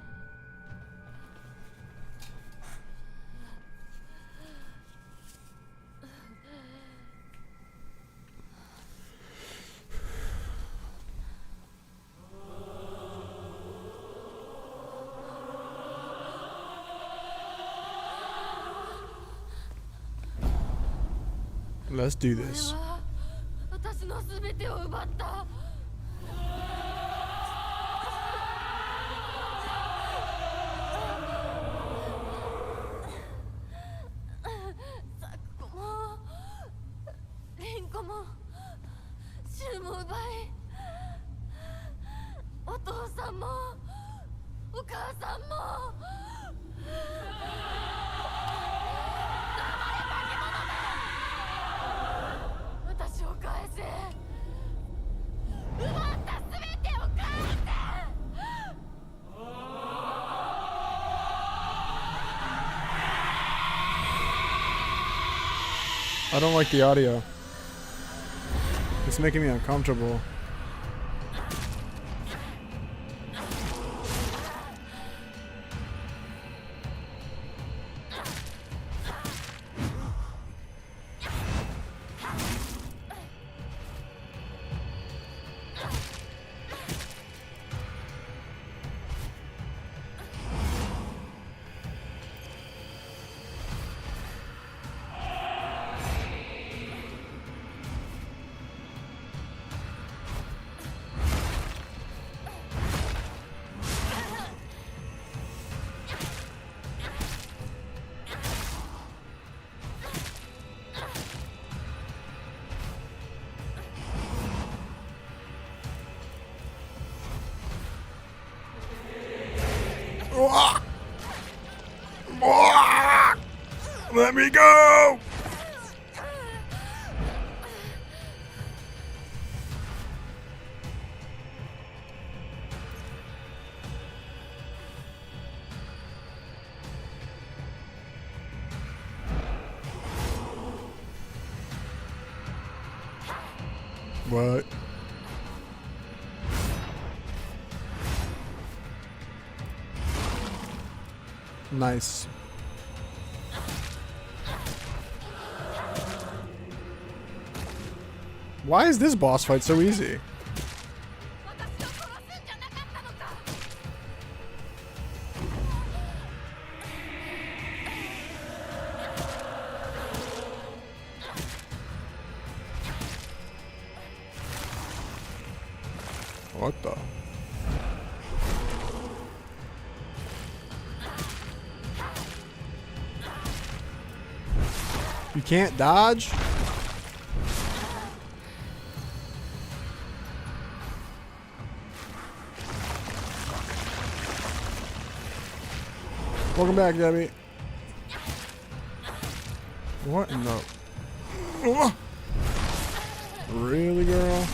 Let's do this. 私のすべてを奪った。サクコもリンコもシュウも奪い、お父さんもお母さんも。私を返せ。奪ったすべてを返せ。I don't like the audio. It's making me uncomfortable. Let me go! What? Nice. Why is this boss fight so easy? What the? You can't dodge? Welcome back, Debbie. What in the... Really, girl?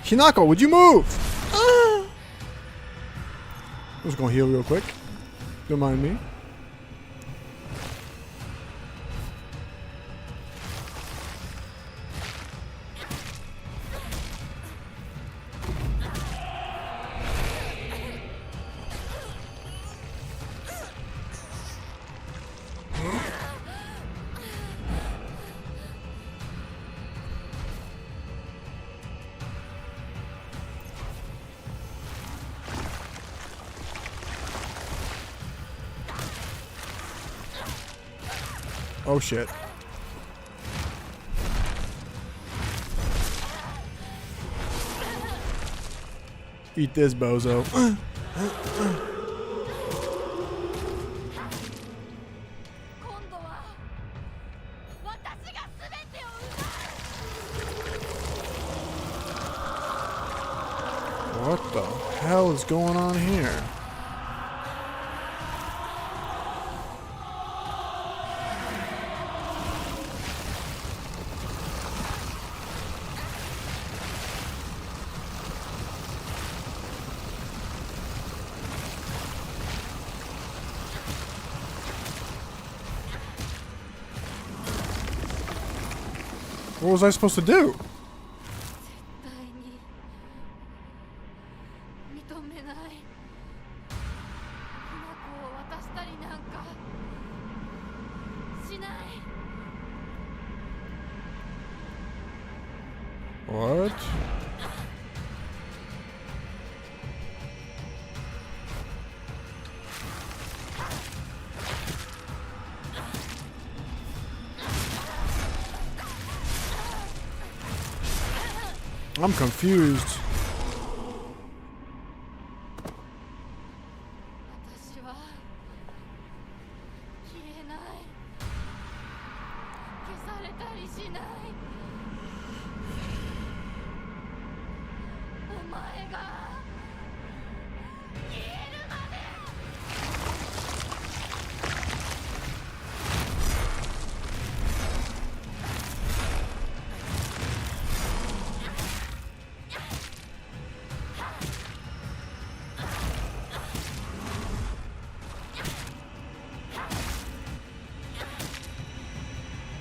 Hinako, would you move? I'm just gonna heal real quick. Don't mind me. Oh shit. Eat this, bozo. 今度は私が全てを奪う。 What the hell is going on here? What was I supposed to do? 絶対に認めない。花子を渡したりなんかしない。 What? I'm confused. 私は消えない。消されたりしない。お前が消えるまで。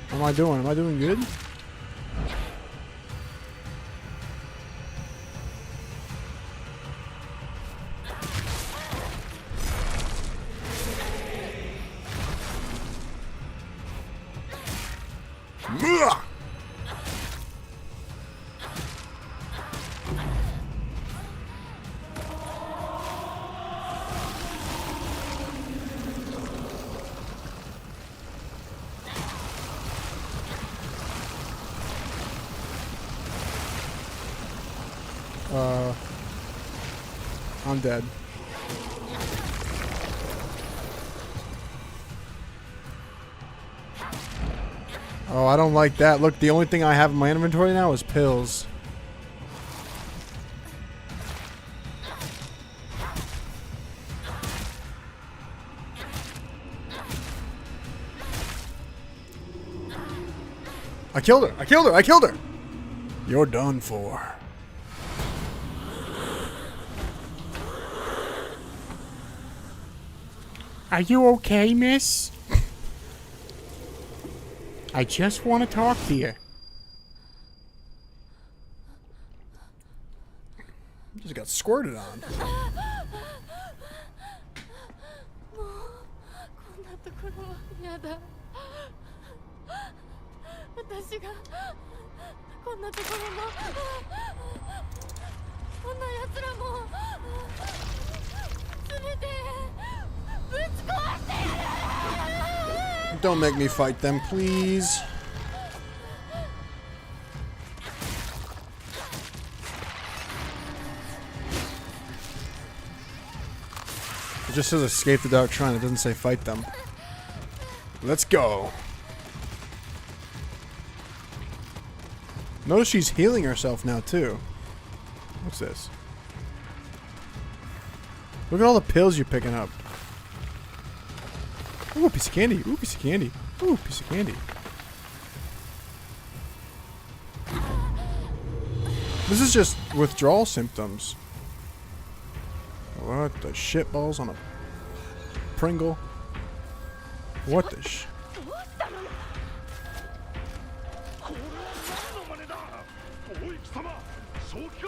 What am I doing? Am I doing good? Ugh! I'm dead. Oh, I don't like that. Look, the only thing I have in my inventory now is pills. I killed her. I killed her. I killed her. You're done for. Are you okay, miss? I just want to talk to you. Just got squirted on. こんなところは嫌だ。私がこんなところもこんな奴らも全てぶち壊してやる。 Don't make me fight them, please. It just says escape the Dark Shrine. It doesn't say fight them. Let's go. Notice she's healing herself now, too. What's this? Look at all the pills you're picking up. Ooh, piece of candy. Ooh, piece of candy. Ooh, piece of candy. This is just withdrawal symptoms. What the shitballs on a Pringle? What the sh... これは何の真似だ。おい貴様、正気か。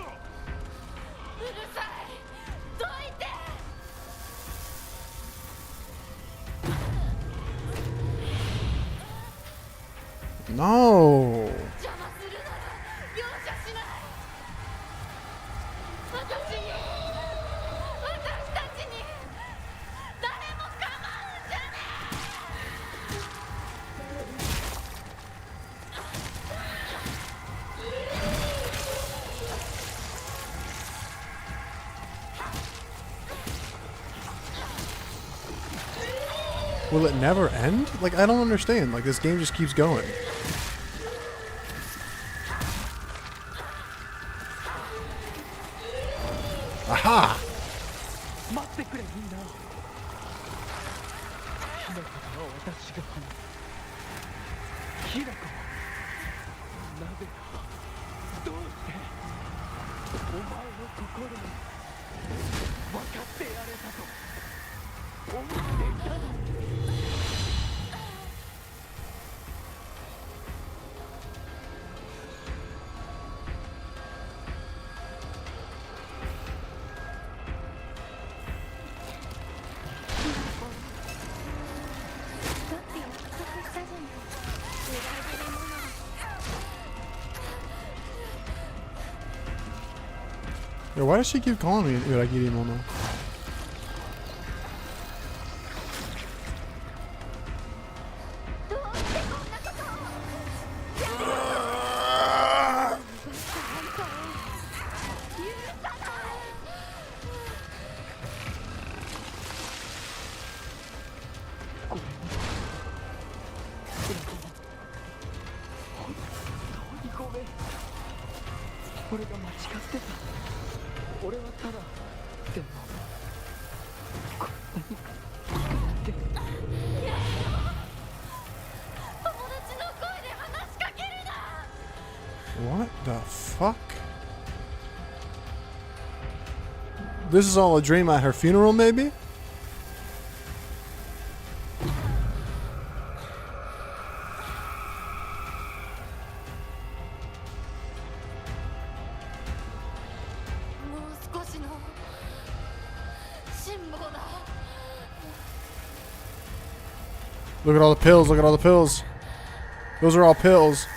うるさい。どいて。 No. 邪魔するなら容赦しない。私たちに誰も構うんじゃねWill it never end? Like, I don't understand. Like, this game just keeps going. Aha! 待ってくれみんな。ひなこは私が話す。ひなこ、なぜだ、どうしてお前の心に分かってやれたと思っていたのに。 Yo, why does she keep calling me Uragiri Mono? What the fuck? This is all a dream at her funeral, maybe? Look at all the pills, look at all the pills. Those are all pills.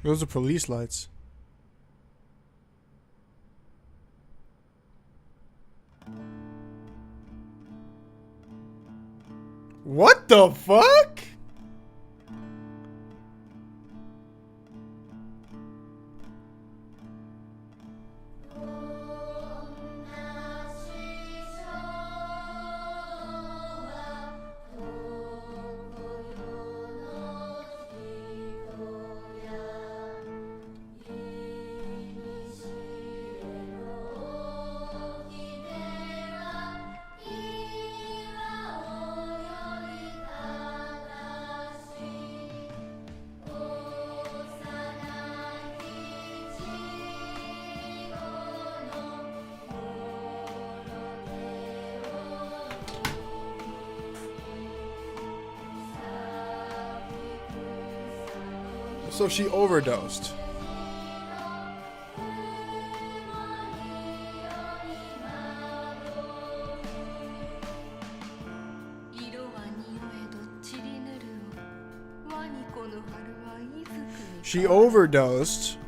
Those are police lights. What the fuck? So she overdosed. She overdosed.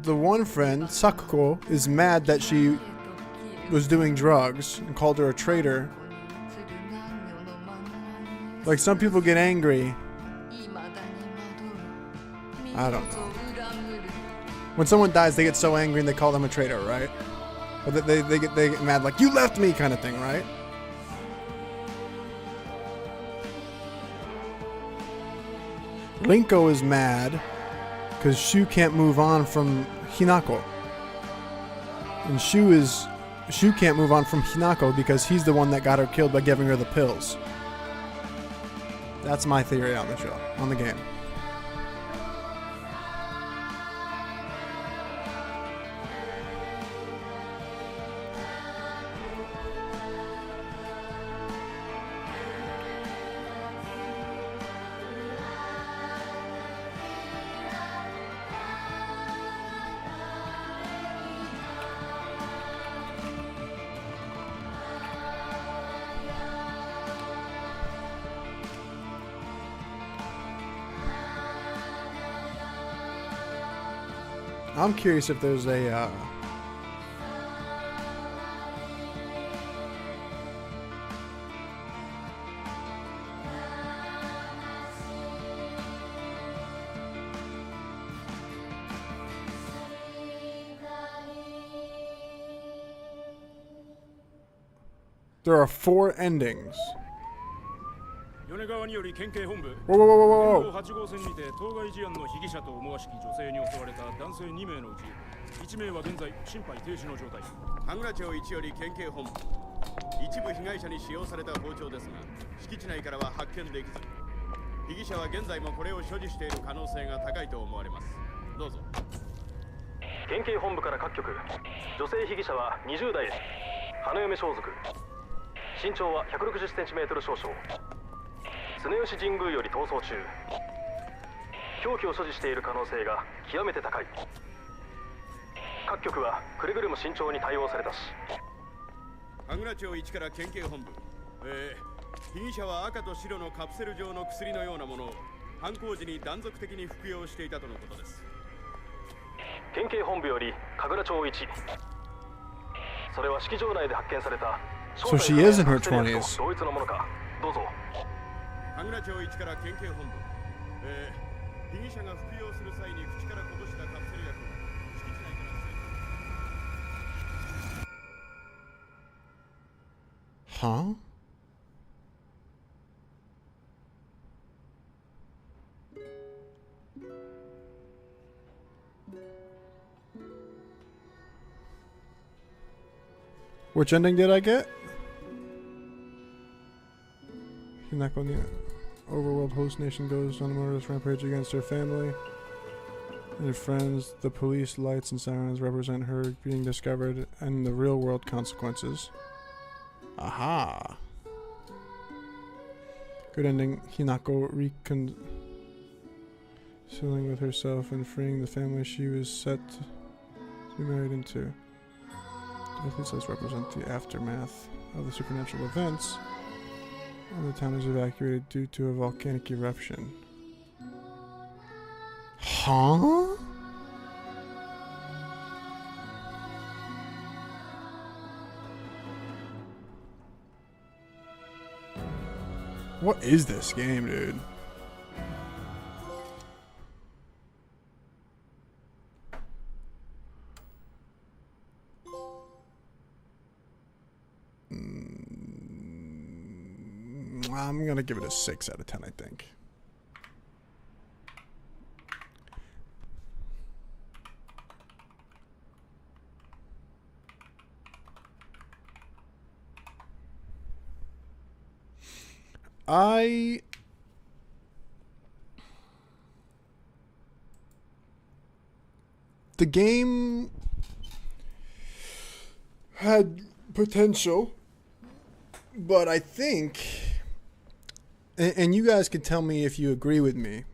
The one friend, Sakuko, is mad that she was doing drugs and called her a traitor. Like, some people get angry. I don't know. When someone dies, they get so angry and they call them a traitor, right? Or they get mad, like, you left me, kind of thing, right? Linko is mad because Shu can't move on from Hinako. And Shu can't move on from Hinako because he's the one that got her killed by giving her the pills. That's my theory on the show, on the game. I'm curious if there's a there are 4 endings. 米川により県警本部 Whoa. 8号線にて当該事案の被疑者と思わしき女性に襲われた男性2名のうち1名は現在心肺停止の状態。羽倉町1より県警本部。一部被害者に使用された包丁ですが、敷地内からは発見できず、被疑者は現在もこれを所持している可能性が高いと思われます。どうぞ。県警本部から各局、女性被疑者は20代です。花嫁装束。身長は160センチメートル少々。常吉神宮より逃走中。凶器を所持している可能性が極めて高い。各局はくれぐれも慎重に対応されたし。羽倉町1から県警本部。被疑者は赤と白のカプセル状の薬のようなものを犯行時に断続的に服用していたとのことです。県警本部より神楽町1。それは式場内で発見された。So she is in her 20s. 同一のものか。どうぞ。羽倉町1から県警本部。被疑者が服用する際に口からこぼしたカプセル薬を敷地内から。Huh? Which ending did I get? Hinako, the overworld host nation goes on a murderous rampage against her family and her friends. The police lights and sirens represent her being discovered and the real world consequences. Aha! Good ending. Hinako reconciling with herself and freeing the family she was set to be married into. Deathly says represent the aftermath of the supernatural events, and the town is evacuated due to a volcanic eruption. Huh? What is this game, dude? I'm gonna give it a 6 out of 10, I think. The game had potential, but I think, and you guys can tell me if you agree with me,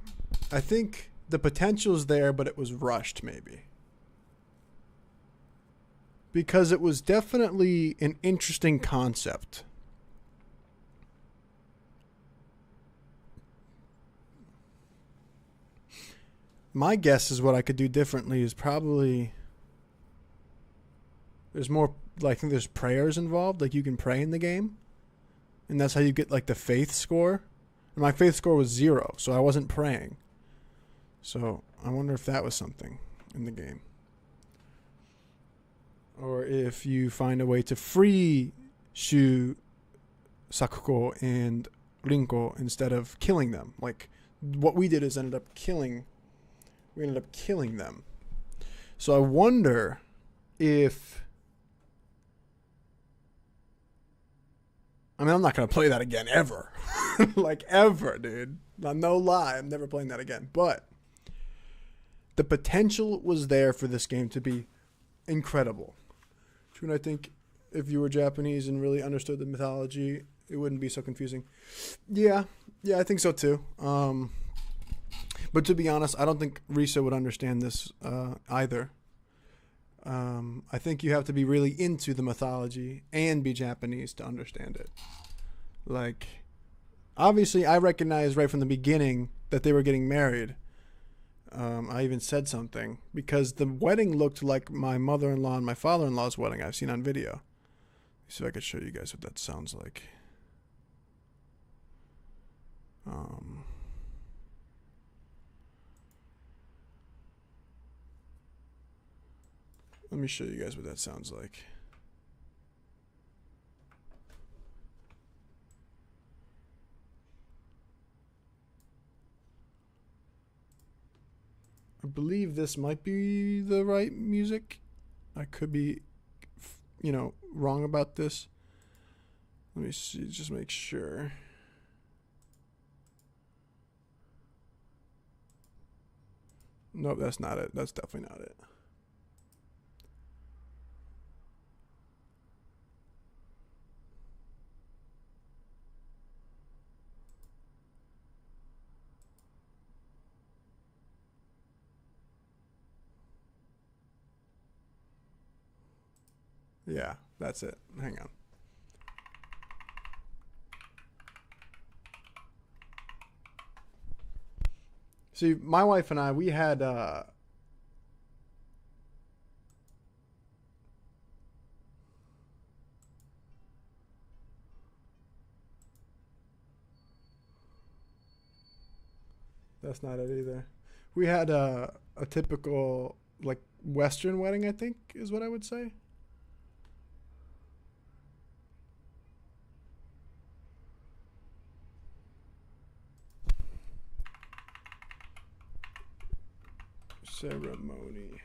I think the potential's there, but it was rushed maybe. Because it was definitely an interesting concept. My guess is what I could do differently is probably there's more, like, I think there's prayers involved, like you can pray in the game, and that's how you get like the faith score. And my faith score was 0, so I wasn't praying. So I wonder if that was something in the game, or if you find a way to free Shu, Sakuko, and Rinko instead of killing them. Like what we did is we ended up killing them. So I wonder if, I mean, I'm not going to play that again ever. Like ever, dude. No lie, I'm never playing that again. But the potential was there for this game to be incredible. And I think if you were Japanese and really understood the mythology, it wouldn't be so confusing. Yeah, I think so too. But to be honest, I don't think Risa would understand this either. I think you have to be really into the mythology and be Japanese to understand it. Like, obviously, I recognized right from the beginning that they were getting married. I even said something because the wedding looked like my mother-in-law and my father-in-law's wedding I've seen on video. Let me see if I could show you guys what that sounds like. Let me show you guys what that sounds like. I believe this might be the right music. I could be, wrong about this. Let me see, just make sure. Nope, that's not it. That's definitely not it. Yeah, that's it. Hang on. See, my wife and I, we had that's not it either. We had a typical, like, Western wedding, I think is what I would say. Ceremony.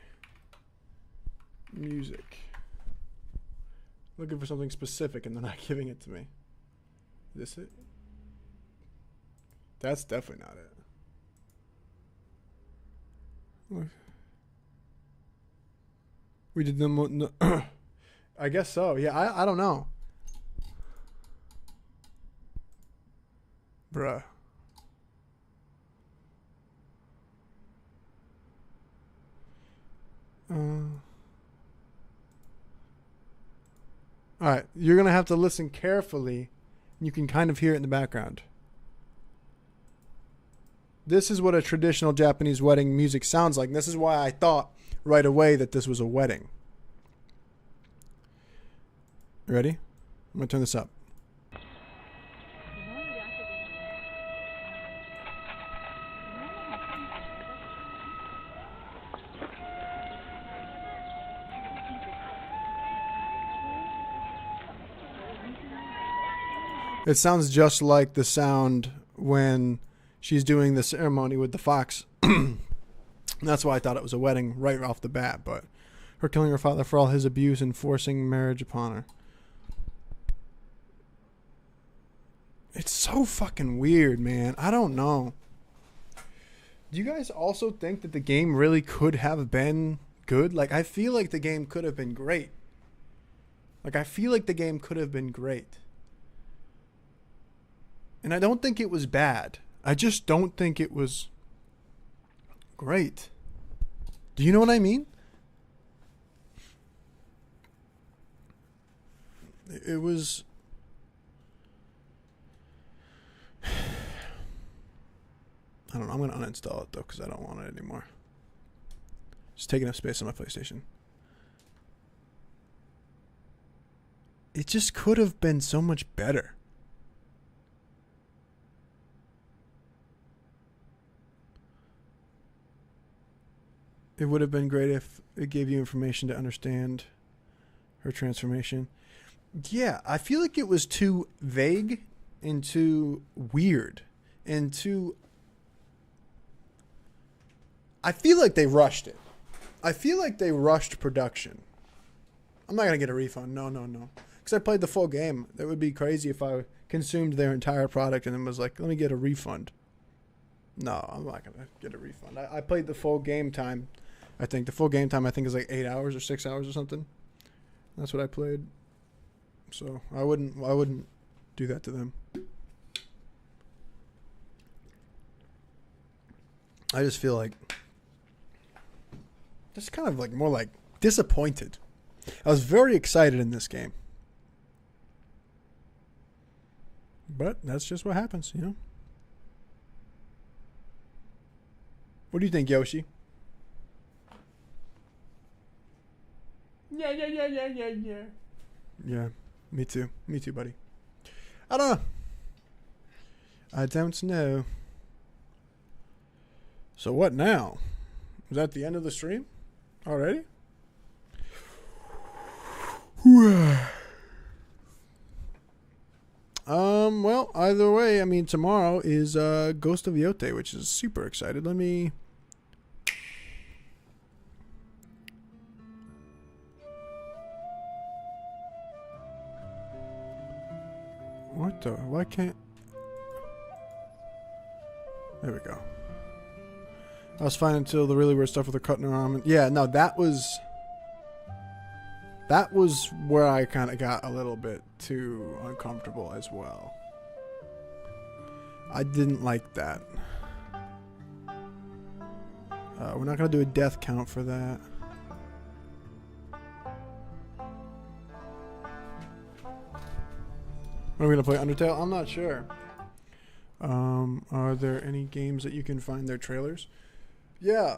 Music. Looking for something specific and they're not giving it to me. Is this it? That's definitely not it. Look. We did them. No, I guess so. Yeah, I don't know. Bruh. All right, you're gonna have to listen carefully. You can kind of hear it in the background. This is what a traditional Japanese wedding music sounds like. And this is why I thought right away that this was a wedding. You ready? I'm going to turn this up. It sounds just like the sound when she's doing the ceremony with the fox. That's why I thought it was a wedding right off the bat, but her killing her father for all his abuse and forcing marriage upon her. It's so fucking weird, man. I don't know. Do you guys also think that the game really could have been good? Like, I feel like the game could have been great. Like, I feel like the game could have been great. And I don't think it was bad. I just don't think it was great. Do you know what I mean? It was... I don't know. I'm going to uninstall it, though, because I don't want it anymore. It's taking up space on my PlayStation. It just could have been so much better. It would have been great if it gave you information to understand her transformation. Yeah, I feel like it was too vague and too weird and too... I feel like they rushed it. I feel like they rushed production. I'm not going to get a refund. No. Because I played the full game. That would be crazy if I consumed their entire product and then was like, let me get a refund. No, I'm not going to get a refund. I played the full game time. I think the full game time, is like 8 hours or 6 hours or something. That's what I played. So I wouldn't do that to them. I just feel like just kind of like more like disappointed. I was very excited in this game. But that's just what happens, you know? What do you think, Yoshi? Yeah. Yeah, me too. Me too, buddy. I don't know. So what now? Is that the end of the stream? Already? Well, either way, I mean, tomorrow is Ghost of Yote, which is super excited. Let me... What the? Why can't... There we go. I was fine until the really weird stuff with her cutting her arm. Yeah, no, that was where I kind of got a little bit too uncomfortable as well. I didn't like that. We're not going to do a death count for that. Are we going to play Undertale? I'm not sure. Are there any games that you can find their trailers? Yeah,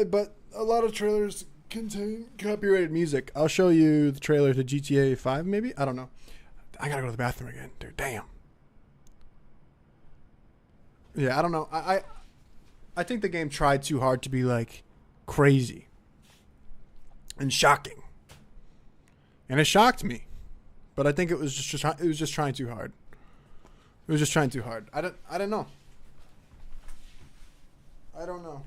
but a lot of trailers contain copyrighted music. I'll show you the trailer to GTA 5, maybe? I don't know. I gotta go to the bathroom again, dude. Damn. Yeah, I don't know. I think the game tried too hard to be, like, crazy and shocking. And it shocked me. But I think it was just trying too hard. It was just trying too hard. I don't know. I don't know.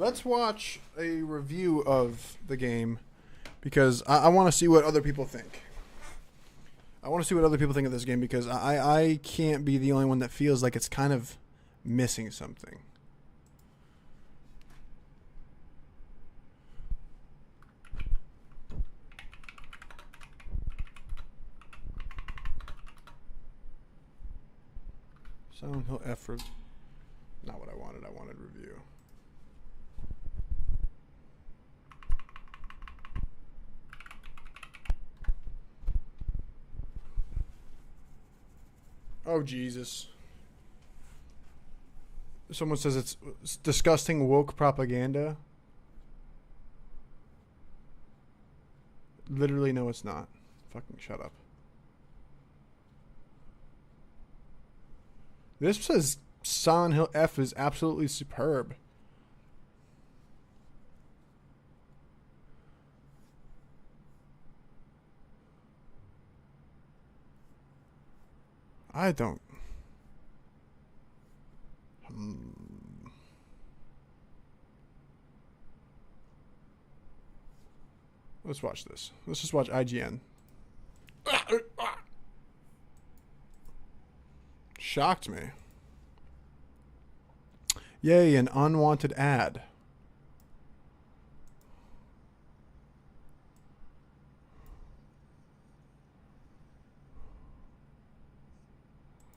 Let's watch a review of the game because I want to see what other people think. I want to see what other people think of this game because I can't be the only one that feels like it's kind of missing something. Silent Hill effort. Not what I wanted. I wanted review. Oh, Jesus. Someone says it's disgusting woke propaganda. Literally, no, it's not. Fucking shut up. This says Silent Hill F is absolutely superb. I don't. Let's watch this. Let's just watch IGN. Shocked me. Yay, an unwanted ad.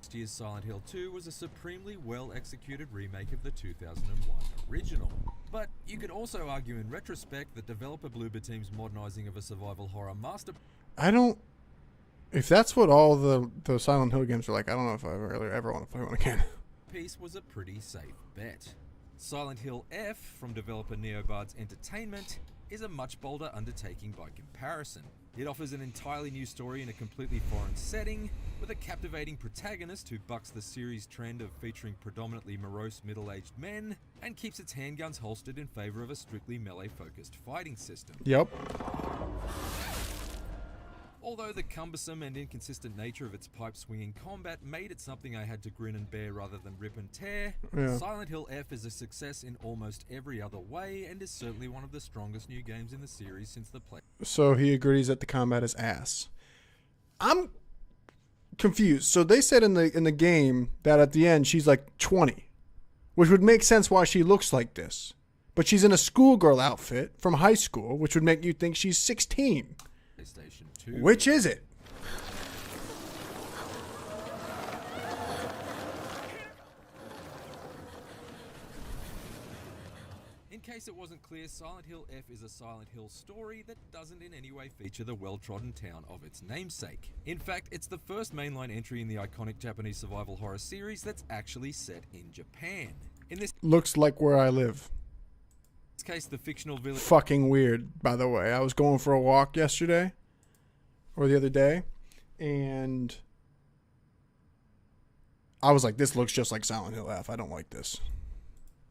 Last year's Silent Hill 2 was a supremely well-executed remake of the 2001 original. But you could also argue in retrospect that developer Bloober Team's modernizing of a survival horror master... I don't... If that's what all the Silent Hill games are like, I don't know if I really ever want to play one again. ...piece was a pretty safe bet. Silent Hill F, from developer Neobards Entertainment, is a much bolder undertaking by comparison. It offers an entirely new story in a completely foreign setting, with a captivating protagonist who bucks the series' trend of featuring predominantly morose middle-aged men, and keeps its handguns holstered in favor of a strictly melee-focused fighting system. Yep. Although the cumbersome and inconsistent nature of its pipe-swinging combat made it something I had to grin and bear rather than rip and tear, Silent Hill F is a success in almost every other way, and is certainly one of the strongest new games in the series since the play. So he agrees that the combat is ass. I'm confused. So they said in the game that at the end she's like 20, which would make sense why she looks like this. But she's in a schoolgirl outfit from high school, which would make you think she's 16. PlayStation 2. Which is it? In case it wasn't clear, Silent Hill F is a Silent Hill story that doesn't in any way feature the well-trodden town of its namesake. In fact, it's the first mainline entry in the iconic Japanese survival horror series that's actually set in Japan. In this Looks like where I live. case, the fictional village... Fucking weird, by the way. I was going for a walk yesterday, or the other day, and I was like, this looks just like Silent Hill F. I don't like this.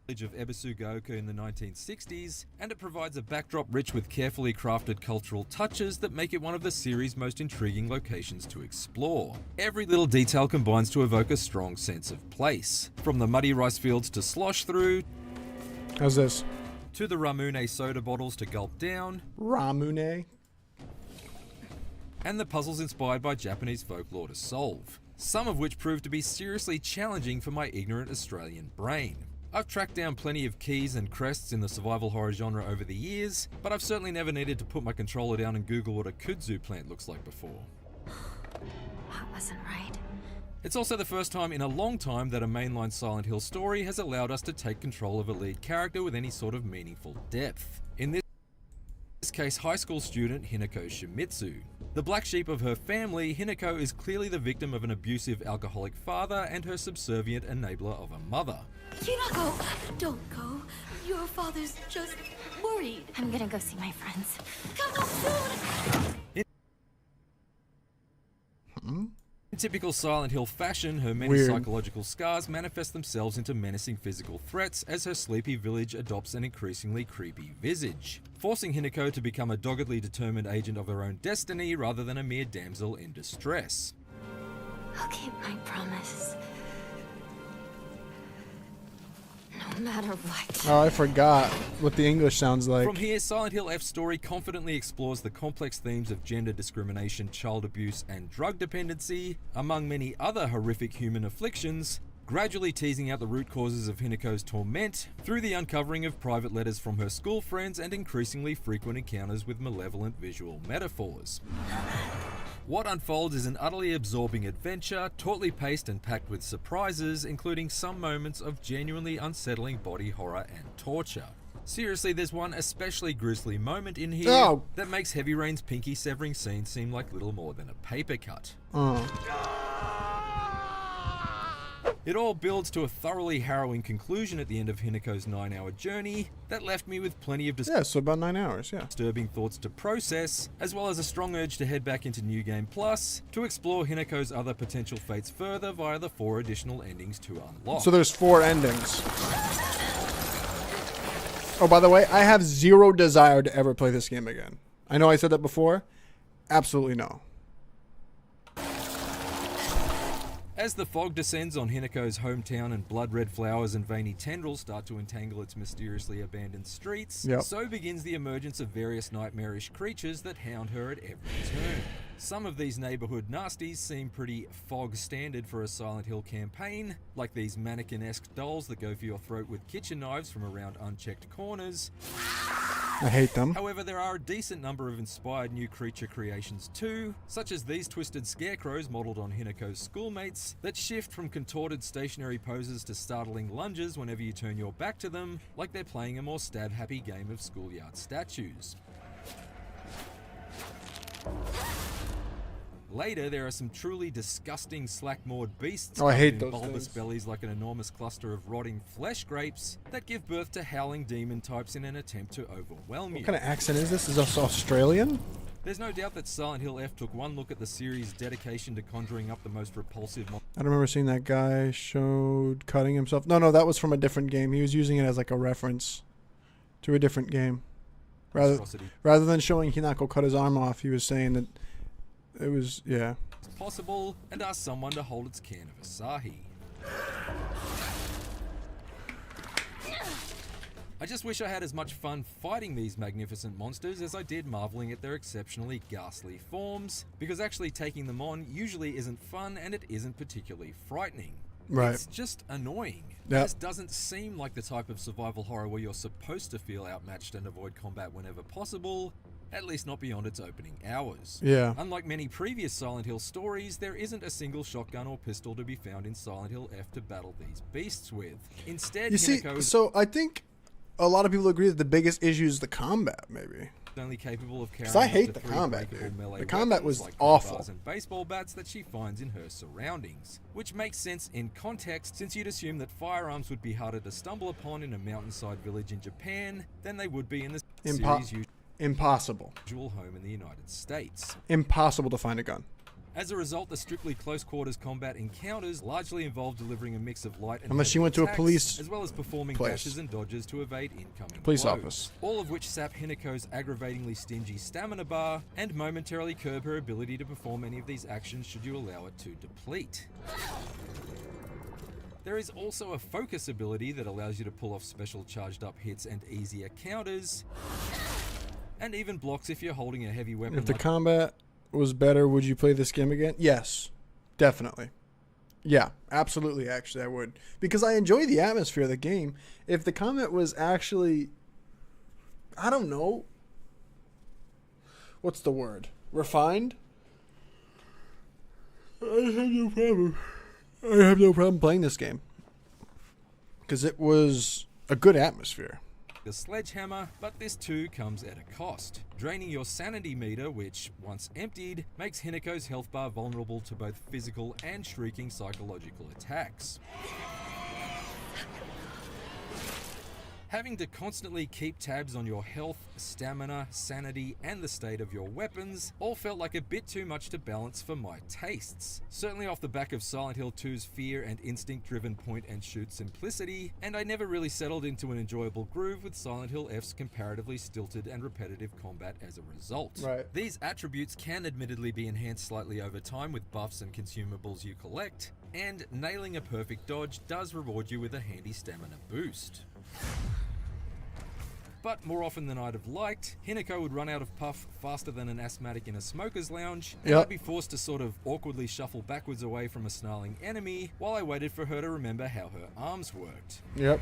Of Ebisugaoka in the 1960s, and it provides a backdrop rich with carefully crafted cultural touches that make it one of the series' most intriguing locations to explore. Every little detail combines to evoke a strong sense of place. From the muddy rice fields to slosh through... How's this? To the Ramune soda bottles to gulp down... Ramune? And the puzzles inspired by Japanese folklore to solve. Some of which proved to be seriously challenging for my ignorant Australian brain. I've tracked down plenty of keys and crests in the survival horror genre over the years, but I've certainly never needed to put my controller down and Google what a kudzu plant looks like before. That wasn't right. It's also the first time in a long time that a mainline Silent Hill story has allowed us to take control of a lead character with any sort of meaningful depth. In this case, high school student Hinako Shimizu. The black sheep of her family, Hinako is clearly the victim of an abusive alcoholic father and her subservient enabler of a mother. Hinako, don't go. Your father's just worried. I'm gonna go see my friends. Come on soon! In typical Silent Hill fashion, her many psychological scars manifest themselves into menacing physical threats as her sleepy village adopts an increasingly creepy visage, forcing Hinako to become a doggedly determined agent of her own destiny rather than a mere damsel in distress. I'll keep my promise. No matter what. Oh, I forgot what the English sounds like. From here, Silent Hill F's story confidently explores the complex themes of gender discrimination, child abuse, and drug dependency, among many other horrific human afflictions, gradually teasing out the root causes of Hinako's torment through the uncovering of private letters from her school friends and increasingly frequent encounters with malevolent visual metaphors. What unfolds is an utterly absorbing adventure, tautly paced and packed with surprises, including some moments of genuinely unsettling body horror and torture. Seriously, there's one especially grisly moment in here that makes Heavy Rain's pinky severing scene seem like little more than a paper cut. It all builds to a thoroughly harrowing conclusion at the end of Hinako's 9-hour journey that left me with plenty of so about 9 hours, disturbing thoughts to process, as well as a strong urge to head back into New Game Plus to explore Hinako's other potential fates further via the 4 additional endings to unlock. So there's 4 endings. Oh, by the way, I have zero desire to ever play this game again. I know I said that before. Absolutely no. As the fog descends on Hinako's hometown and blood-red flowers and veiny tendrils start to entangle its mysteriously abandoned streets, so begins the emergence of various nightmarish creatures that hound her at every turn. Some of these neighborhood nasties seem pretty fog standard for a Silent Hill campaign, like these mannequin-esque dolls that go for your throat with kitchen knives from around unchecked corners. I hate them. However, there are a decent number of inspired new creature creations too, such as these twisted scarecrows modelled on Hinako's schoolmates that shift from contorted stationary poses to startling lunges whenever you turn your back to them, like they're playing a more stab-happy game of schoolyard statues. Later, there are some truly disgusting slack-moored beasts I hate with those bulbous things. bellies like an enormous cluster of rotting flesh grapes that give birth to howling demon types in an attempt to overwhelm you. What kind of accent is this? Is this Australian? There's no doubt that Silent Hill F took one look at the series' dedication to conjuring up the most repulsive I don't remember seeing that guy showed cutting himself. No, that was from a different game. He was using it as like a reference to a different game. Rather than showing Hinako cut his arm off, he was saying that it was, possible and asked someone to hold its can of Asahi. I just wish I had as much fun fighting these magnificent monsters as I did marveling at their exceptionally ghastly forms, because actually taking them on usually isn't fun and it isn't particularly frightening. Right. It's just annoying. Yep. This doesn't seem like the type of survival horror where you're supposed to feel outmatched and avoid combat whenever possible, at least not beyond its opening hours. Yeah. Unlike many previous Silent Hill stories, there isn't a single shotgun or pistol to be found in Silent Hill F to battle these beasts with. Instead, You see, so I think a lot of people agree that the biggest issue is the combat, maybe. Only capable of carrying Because I up hate to the 3 combat, breakable dude. melee The combat weapons was like awful. crowbars and baseball bats that she finds in her surroundings, which makes sense in context since you'd assume that firearms would be harder to stumble upon in a mountainside village in Japan than they would be in the series' Impossible. usual home in the United States. Impossible to find a gun. As a result, the strictly close quarters combat encounters largely involve delivering a mix of light and Unless heavy she went to a attacks, police as well as performing place. dashes and dodges to evade incoming Police blows. office. All of which sap Hinako's aggravatingly stingy stamina bar and momentarily curb her ability to perform any of these actions should you allow it to deplete. There is also a focus ability that allows you to pull off special charged up hits and easier counters, and even blocks if you're holding a heavy weapon. If the like combat was better, would you play this game again? Yes, definitely. Yeah, absolutely, actually, I would. Because I enjoy the atmosphere of the game. If the combat was actually, I don't know, what's the word? Refined? I have no problem. I have no problem playing this game. Because it was a good atmosphere. the sledgehammer, but this too comes at a cost, draining your sanity meter, which, once emptied, makes Hinako's health bar vulnerable to both physical and shrieking psychological attacks. Having to constantly keep tabs on your health, stamina, sanity, and the state of your weapons all felt like a bit too much to balance for my tastes. Certainly off the back of Silent Hill 2's fear and instinct-driven point-and-shoot simplicity, and I never really settled into an enjoyable groove with Silent Hill F's comparatively stilted and repetitive combat as a result. Right. These attributes can admittedly be enhanced slightly over time with buffs and consumables you collect, and nailing a perfect dodge does reward you with a handy stamina boost. But more often than I'd have liked, Hinako would run out of puff faster than an asthmatic in a smoker's lounge, and I'd be forced to sort of awkwardly shuffle backwards away from a snarling enemy while I waited for her to remember how her arms worked. Yep.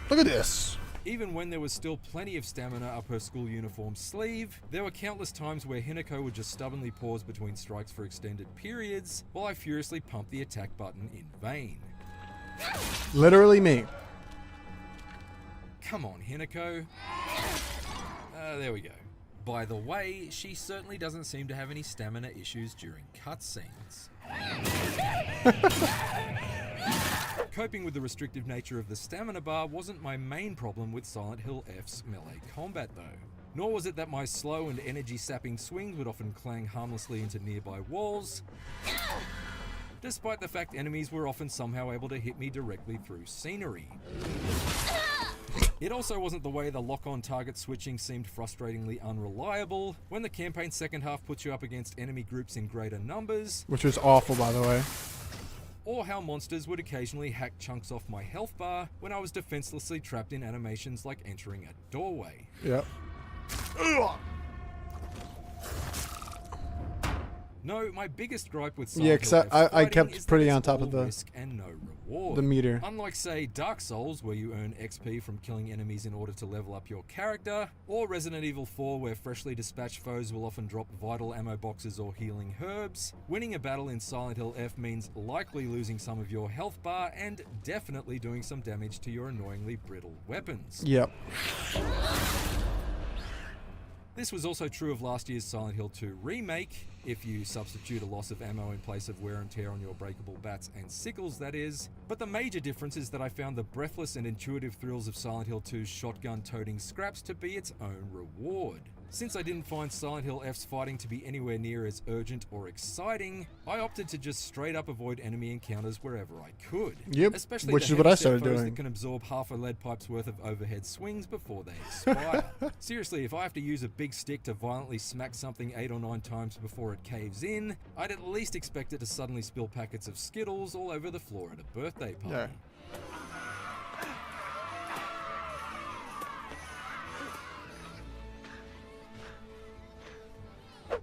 Look at this! Even when there was still plenty of stamina up her school uniform sleeve, there were countless times where Hinako would just stubbornly pause between strikes for extended periods, while I furiously pumped the attack button in vain. Literally me. Come on, Hinako. There we go. By the way, she certainly doesn't seem to have any stamina issues during cutscenes. Coping with the restrictive nature of the stamina bar wasn't my main problem with Silent Hill F's melee combat though. Nor was it that my slow and energy-sapping swings would often clang harmlessly into nearby walls, despite the fact enemies were often somehow able to hit me directly through scenery. It also wasn't the way the lock-on target switching seemed frustratingly unreliable when the campaign's second half puts you up against enemy groups in greater numbers, Which was awful, by the way. or how monsters would occasionally hack chunks off my health bar when I was defenselessly trapped in animations like entering a doorway. Yep. No, my biggest gripe with Yeah, Silent Hill 'cause F I fighting kept is pretty that on it's top all of the- risk and no reward. the meter. Unlike, say, Dark Souls, where you earn XP from killing enemies in order to level up your character, or Resident Evil 4, where freshly dispatched foes will often drop vital ammo boxes or healing herbs, winning a battle in Silent Hill F means likely losing some of your health bar and definitely doing some damage to your annoyingly brittle weapons. Yep. This was also true of last year's Silent Hill 2 remake, if you substitute a loss of ammo in place of wear and tear on your breakable bats and sickles, that is. But the major difference is that I found the breathless and intuitive thrills of Silent Hill 2's shotgun-toting scraps to be its own reward. Since I didn't find Silent Hill F's fighting to be anywhere near as urgent or exciting, I opted to just straight up avoid enemy encounters wherever I could. Yep, Especially which the is what I heavy-set started foes doing. that can absorb half a lead pipe's worth of overhead swings before they expire. Seriously, if I have to use a big stick to violently smack something 8 or 9 times before it caves in, I'd at least expect it to suddenly spill packets of Skittles all over the floor at a birthday party. Yeah.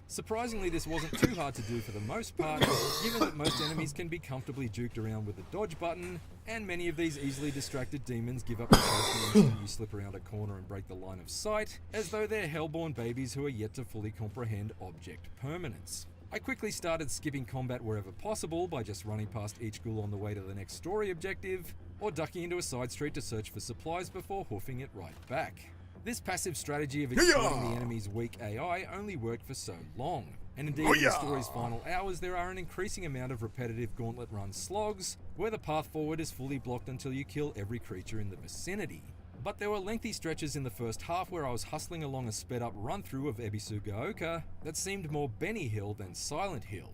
Surprisingly, this wasn't too hard to do for the most part, given that most enemies can be comfortably juked around with the dodge button, and many of these easily distracted demons give up the ghost the instant you slip around a corner and break the line of sight, as though they're hellborn babies who are yet to fully comprehend object permanence. I quickly started skipping combat wherever possible by just running past each ghoul on the way to the next story objective, or ducking into a side street to search for supplies before hoofing it right back. This passive strategy of exploiting the enemy's weak AI only worked for so long, and indeed in the story's final hours there are an increasing amount of repetitive gauntlet run slogs, where the path forward is fully blocked until you kill every creature in the vicinity. But there were lengthy stretches in the first half where I was hustling along a sped up run through of Ebisugaoka that seemed more Benny Hill than Silent Hill.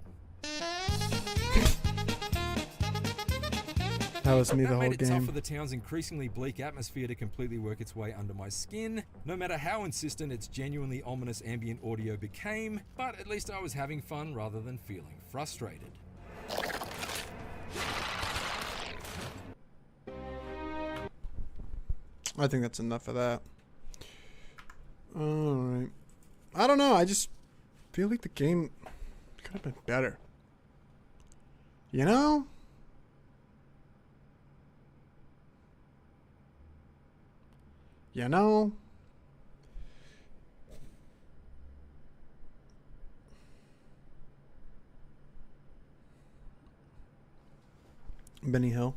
That was me the That whole made it tough game. for the town's increasingly bleak atmosphere to completely work its way under my skin, no matter how insistent its genuinely ominous ambient audio became, but at least I was having fun rather than feeling frustrated. I think that's enough of that. Alright. I don't know, I just feel like the game could have been better. You know? You know? Benny Hill.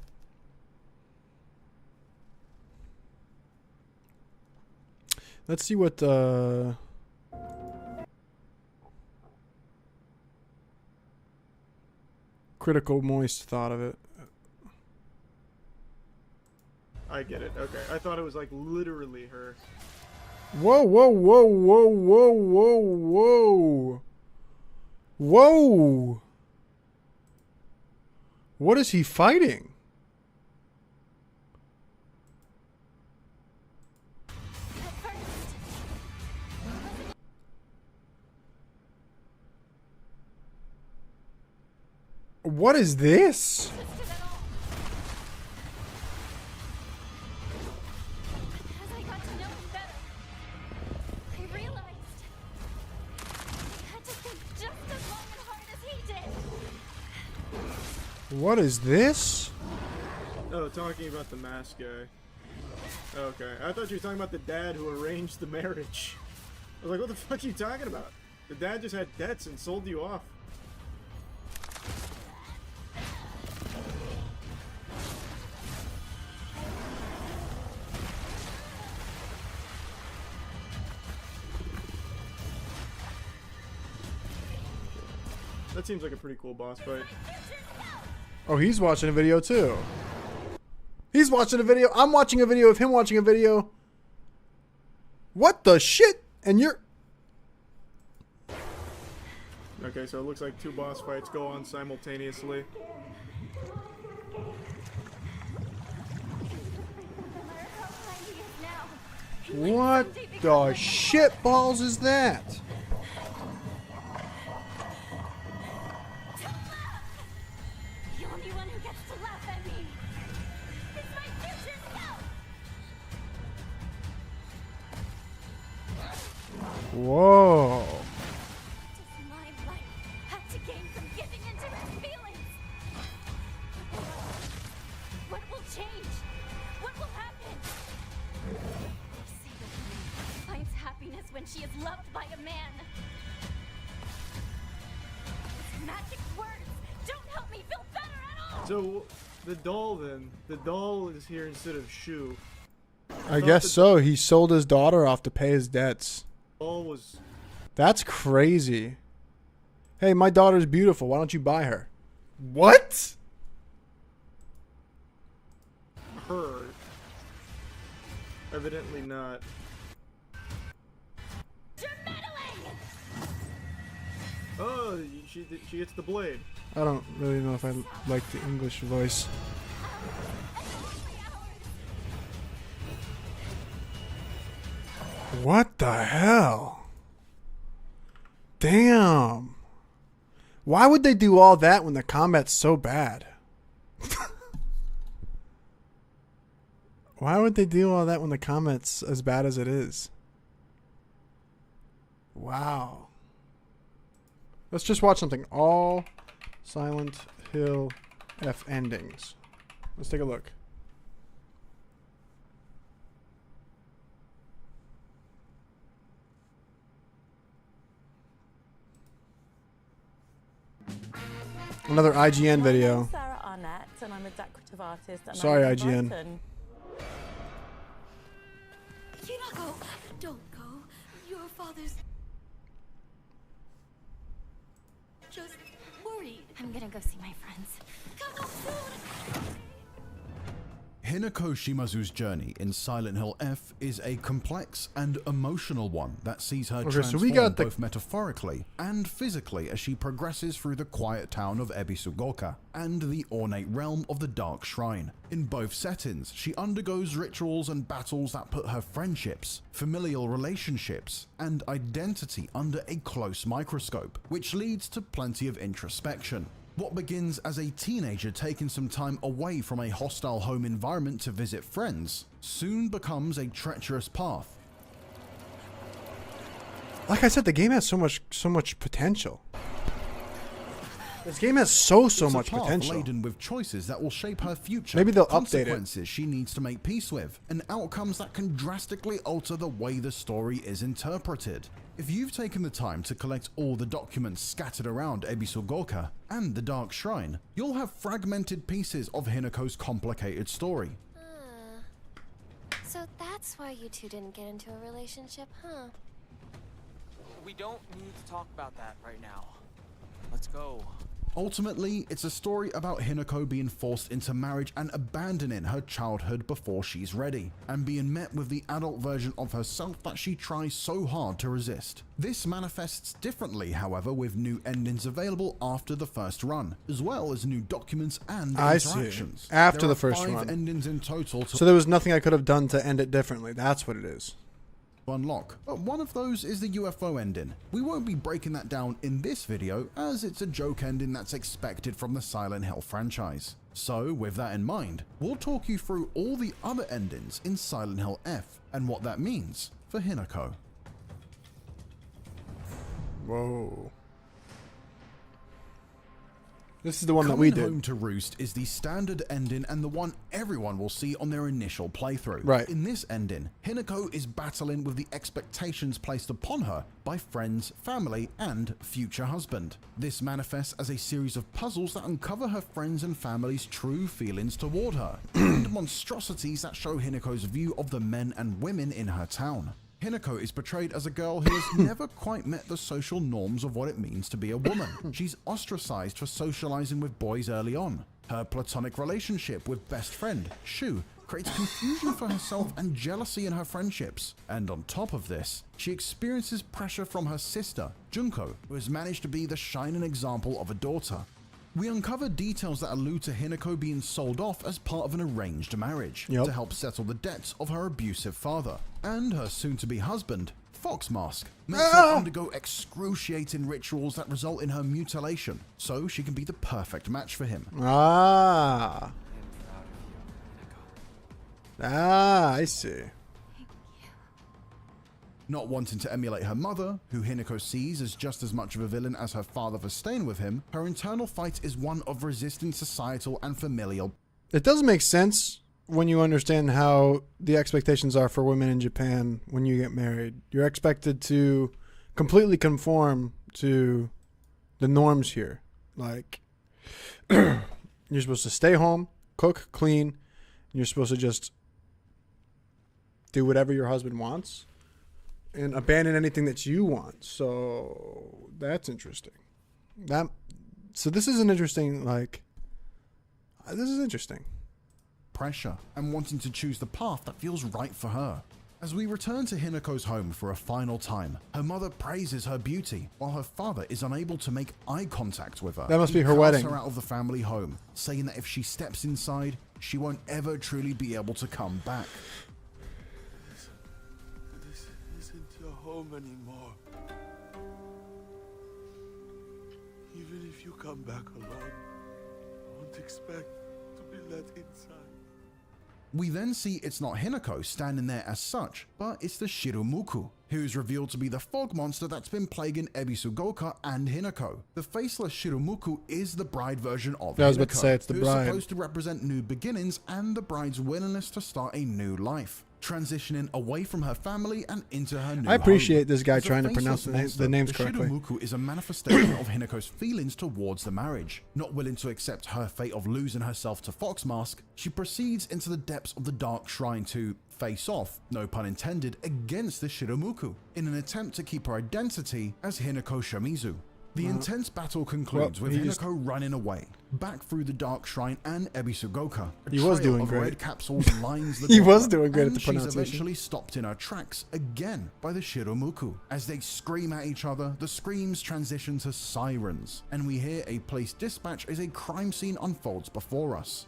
Let's see what Critical Moist thought of it. I get it. Okay. I thought it was like literally her. Whoa, whoa, whoa, whoa, whoa, whoa, whoa. Whoa. What is he fighting? What is this? As I got to know him better, I realized I had to think just as long and hard as he did. What is this? Oh, talking about the mask guy. Okay. I thought you were talking about the dad who arranged the marriage. I was like, what the fuck are you talking about? The dad just had debts and sold you off. That seems like a pretty cool boss fight. Oh, he's watching a video too. He's watching a video. I'm watching a video of him watching a video. What the shit? And you're... Okay, so it looks like two boss fights go on simultaneously. What the shit balls is that? The only one who gets to laugh at me is my future self. Whoa. Does my life have to gain from giving into his feelings? What will change? What will happen? They say that a woman finds happiness when she is loved by a man. These magic words don't help me feel better at all. So, the doll then. The doll is here instead of Shu. I guess so. He sold his daughter off to pay his debts. Doll was That's crazy. Hey, my daughter's beautiful. Why don't you buy her? What? her. Evidently not. Oh, she gets the blade. I don't really know if I like the English voice. What the hell? Damn. Why would they do all that when the combat's so bad? Why would they do all that when the combat's as bad as it is? Wow. Let's just watch something. All Silent Hill F endings. Let's take a look. Another IGN video. I'm Sarah Arnett, and I'm a decorative artist. And Sorry, I live in IGN. Brighton. Hinako, don't go. Your father's just worried. I'm gonna go see my friends. Come on, Hinako Shimazu's journey in Silent Hill F is a complex and emotional one that sees her Okay, so transform we got the- both metaphorically and physically as she progresses through the quiet town of Ebisugoka and the ornate realm of the Dark Shrine. In both settings, she undergoes rituals and battles that put her friendships, familial relationships, and identity under a close microscope, which leads to plenty of introspection. What begins as a teenager taking some time away from a hostile home environment to visit friends soon becomes a treacherous path. Like I said, the game has so much potential. This game has so It's a much path potential. laden with choices that will shape her future. Maybe they'll update it. Consequences she needs to make peace with, and outcomes that can drastically alter the way the story is interpreted. If you've taken the time to collect all the documents scattered around Ebisugoka and the Dark Shrine, you'll have fragmented pieces of Hinako's complicated story. So that's why you two didn't get into a relationship, huh? We don't need to talk about that right now. Let's go. Ultimately, it's a story about Hinako being forced into marriage and abandoning her childhood before she's ready, and being met with the adult version of herself that she tries so hard to resist. This manifests differently, however, with new endings available after the first run, as well as new documents and interactions. See. After there the are first 5 run. endings in total. So there was nothing I could have done to end it differently. That's what it is. Unlock, but one of those is the UFO ending. We won't be breaking that down in this video, as it's a joke ending that's expected from the Silent Hill franchise. So with that in mind, we'll talk you through all the other endings in Silent Hill F and what that means for Hinako. Whoa. This is the one that we did. Coming Home to Roost is the standard ending and the one everyone will see on their initial playthrough. Right. In this ending, Hinako is battling with the expectations placed upon her by friends, family, and future husband. This manifests as a series of puzzles that uncover her friends and family's true feelings toward her, and monstrosities that show Hinako's view of the men and women in her town. Hinako is portrayed as a girl who has never quite met the social norms of what it means to be a woman. She's ostracized for socializing with boys early on. Her platonic relationship with best friend, Shu, creates confusion for herself and jealousy in her friendships. And on top of this, she experiences pressure from her sister, Junko, who has managed to be the shining example of a daughter. We uncover details that allude to Hinako being sold off as part of an arranged marriage to help settle the debts of her abusive father, and her soon-to-be husband, Foxmask, makes her undergo excruciating rituals that result in her mutilation, so she can be the perfect match for him. Ah, I see. Not wanting to emulate her mother, who Hinako sees as just as much of a villain as her father for staying with him, her internal fight is one of resisting societal and familial. It does make sense when you understand how the expectations are for women in Japan when you get married. You're expected to completely conform to the norms here. Like, you're supposed to stay home, cook, clean, and you're supposed to just do whatever your husband wants and abandon anything that you want. So that's interesting. So this is an interesting, this is interesting. Pressure and wanting to choose the path that feels right for her. As we return to Hinako's home for a final time, her mother praises her beauty, while her father is unable to make eye contact with her. That must be her He casts wedding. her out of the family home, saying that if she steps inside, she won't ever truly be able to come back. This isn't your home anymore. Even if you come back alone, I won't expect to be let inside. We then see it's not Hinako standing there as such, but it's the Shirumuku, who's revealed to be the fog monster that's been plaguing Ebisugoka and Hinako. The faceless Shirumuku is the bride version of I was about to Hinako, say it's the who's bride. supposed to represent new beginnings and the bride's willingness to start a new life, transitioning away from her family and into her new I appreciate home. this guy As a trying to faceless pronounce the monster, names correctly. The Shirumuku is a manifestation of Hinako's feelings towards the marriage. Not willing to accept her fate of losing herself to Foxmask, she proceeds into the depths of the Dark Shrine to face off, no pun intended, against the Shirumuku in an attempt to keep her identity as Hinako Shimizu. The intense battle concludes with Hinako running away, back through the Dark Shrine and Ebisugoka. He was doing of great. red capsules lines the He was door, doing great at and the she's pronunciation. eventually stopped in her tracks again by the Shirumuku. As they scream at each other, the screams transition to sirens, and we hear a police dispatch as a crime scene unfolds before us.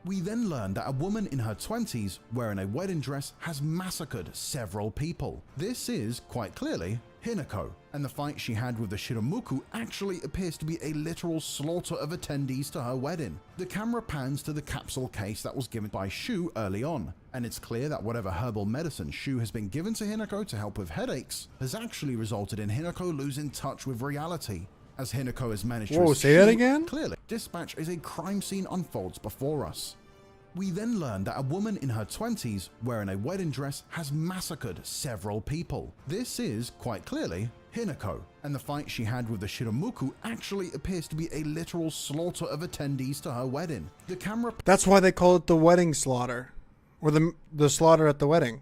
We then learn that a woman in her 20s wearing a wedding dress has massacred several people. This is, quite clearly, Hinako, and the fight she had with the Shirumuku actually appears to be a literal slaughter of attendees to her wedding. The camera pans to the capsule case that was given by Shu early on, and it's clear that whatever herbal medicine Shu has been given to Hinako to help with headaches has actually resulted in Hinako losing touch with reality. As Hinako has managed Whoa, to say that escape, again? Clearly, dispatch as a crime scene unfolds before us. We then learn that a woman in her 20s wearing a wedding dress has massacred several people. This is, quite clearly, Hinako, and the fight she had with the Shirumuku actually appears to be a literal slaughter of attendees to her wedding. The camera... That's why they call it the wedding slaughter, or the slaughter at the wedding.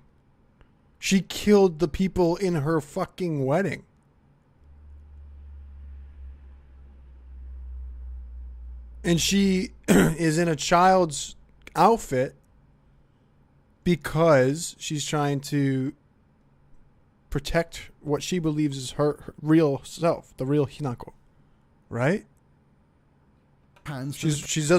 She killed the people in her fucking wedding. And she is in a child's outfit because she's trying to protect what she believes is her real self, the real Hinako, right? She's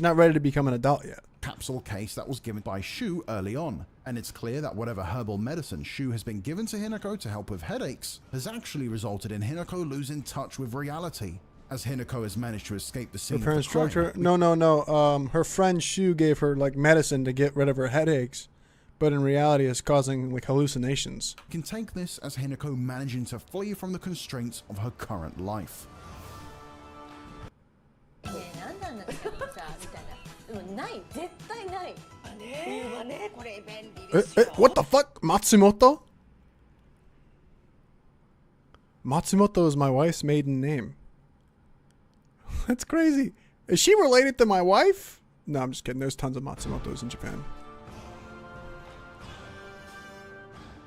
not ready to become an adult yet. Capsule case that was given by Shu early on, and it's clear that whatever herbal medicine Shu has been given to Hinako to help with headaches has actually resulted in Hinako losing touch with reality, as Hinako has managed to escape the scene. Her parents drugged her? No. Her friend Shu gave her like medicine to get rid of her headaches, but in reality it's causing like hallucinations. You can take this as Hinako managing to flee from the constraints of her current life. What the fuck? Matsumoto? Matsumoto is my wife's maiden name. That's crazy. Is she related to my wife? No, I'm just kidding. There's tons of Matsumotos in Japan.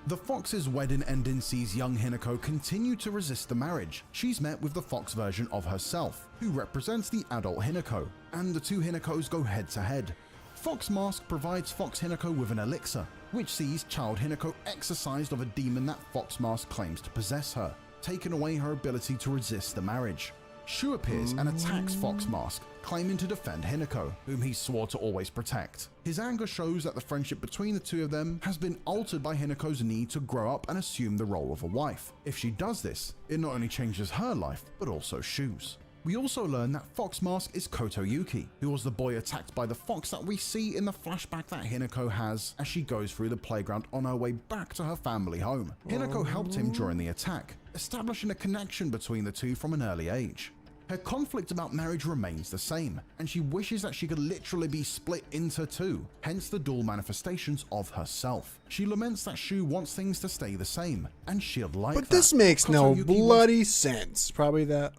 The Fox's wedding ending sees young Hinako continue to resist the marriage. She's met with the Fox version of herself, who represents the adult Hinako, and the two Hinakos go head to head. Fox Mask provides Fox Hinako with an elixir, which sees child Hinako exorcised of a demon that Fox Mask claims to possess her, taking away her ability to resist the marriage. Shu appears and attacks Fox Mask, claiming to defend Hinako, whom he swore to always protect. His anger shows that the friendship between the two of them has been altered by Hinako's need to grow up and assume the role of a wife. If she does this, it not only changes her life, but also Shu's. We also learn that Fox Mask is Kotoyuki, who was the boy attacked by the fox that we see in the flashback that Hinako has as she goes through the playground on her way back to her family home. Hinako helped him during the attack, establishing a connection between the two from an early age. Her conflict about marriage remains the same, and she wishes that she could literally be split into two, hence the dual manifestations of herself. She laments that Shu wants things to stay the same, and she'd like that. But this makes no bloody sense. Probably that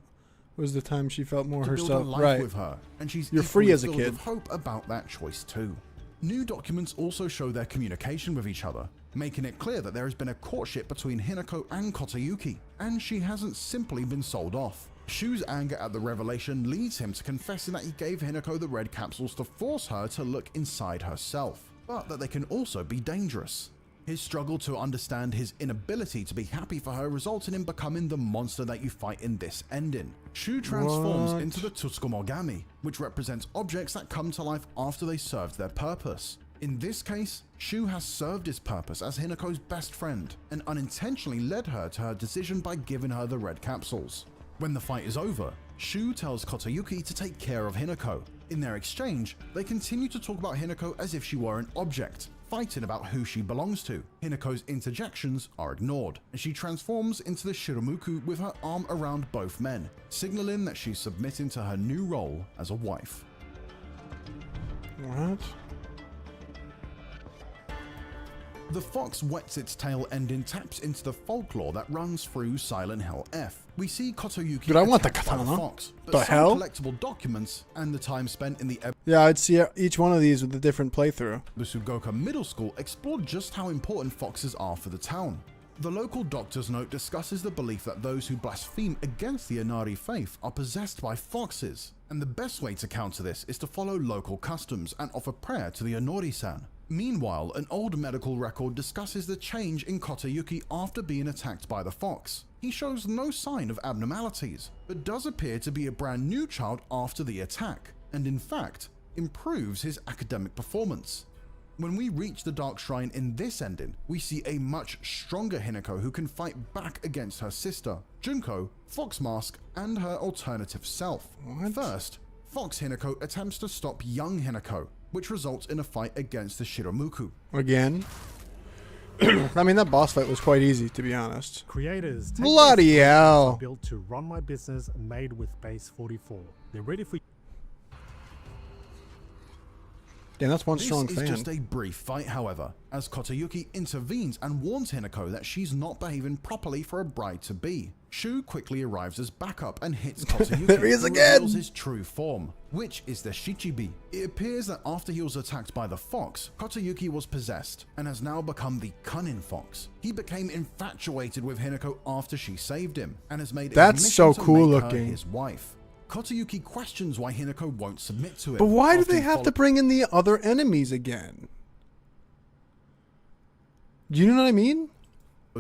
was the time she felt more to herself. build a life Right. with her, and she's You're free equally as a filled kid. with hope about that choice too. New documents also show their communication with each other, making it clear that there has been a courtship between Hinako and Kotoyuki, and she hasn't simply been sold off. Shu's anger at the revelation leads him to confessing that he gave Hinako the red capsules to force her to look inside herself, but that they can also be dangerous. His struggle to understand his inability to be happy for her results in him becoming the monster that you fight in this ending. Shu transforms What? into the Tsukumogami, which represents objects that come to life after they served their purpose. In this case, Shu has served his purpose as Hinako's best friend, and unintentionally led her to her decision by giving her the red capsules. When the fight is over, Shu tells Kotoyuki to take care of Hinako. In their exchange, they continue to talk about Hinako as if she were an object, fighting about who she belongs to. Hinako's interjections are ignored, and she transforms into the Shiramuku with her arm around both men, signaling that she's submitting to her new role as a wife. What? The Fox wets its tail ending taps into the folklore that runs through Silent Hill F. We see Kotoyuki Dude, I want the attacked by katana. Fox, but The some hell? collectible documents and the time spent in the Yeah, I'd see each one of these with a different playthrough. The Sugoka Middle School explored just how important foxes are for the town. The local doctor's note discusses the belief that those who blaspheme against the Inari faith are possessed by foxes, and the best way to counter this is to follow local customs and offer prayer to the Inori-san. Meanwhile, an old medical record discusses the change in Kotoyuki after being attacked by the fox. He shows no sign of abnormalities, but does appear to be a brand new child after the attack, and in fact, improves his academic performance. When we reach the Dark Shrine in this ending, we see a much stronger Hinako who can fight back against her sister, Junko, Fox Mask, and her alternative self. First, Fox Hinako attempts to stop young Hinako, which results in a fight against the Shiramuku. Again. I mean, that boss fight was quite easy, to be honest. Creators, take Bloody these hell. games built to run my business made with Base 44. They're ready for Damn, that's one This strong is fan. just a brief fight, however, as Kotoyuki intervenes and warns Hinako that she's not behaving properly for a bride-to-be. Shu quickly arrives as backup and hits Kotoyuki, There he is who again! reveals his true form, which is the Shichibi. It appears that after he was attacked by the fox, Kotoyuki was possessed and has now become the cunning fox. He became infatuated with Hinako after she saved him and has made a That's mission so to cool make her looking. his wife. Kotayuki questions why Hinako won't submit to it. But why do after they he have to bring in the other enemies again? Do you know what I mean?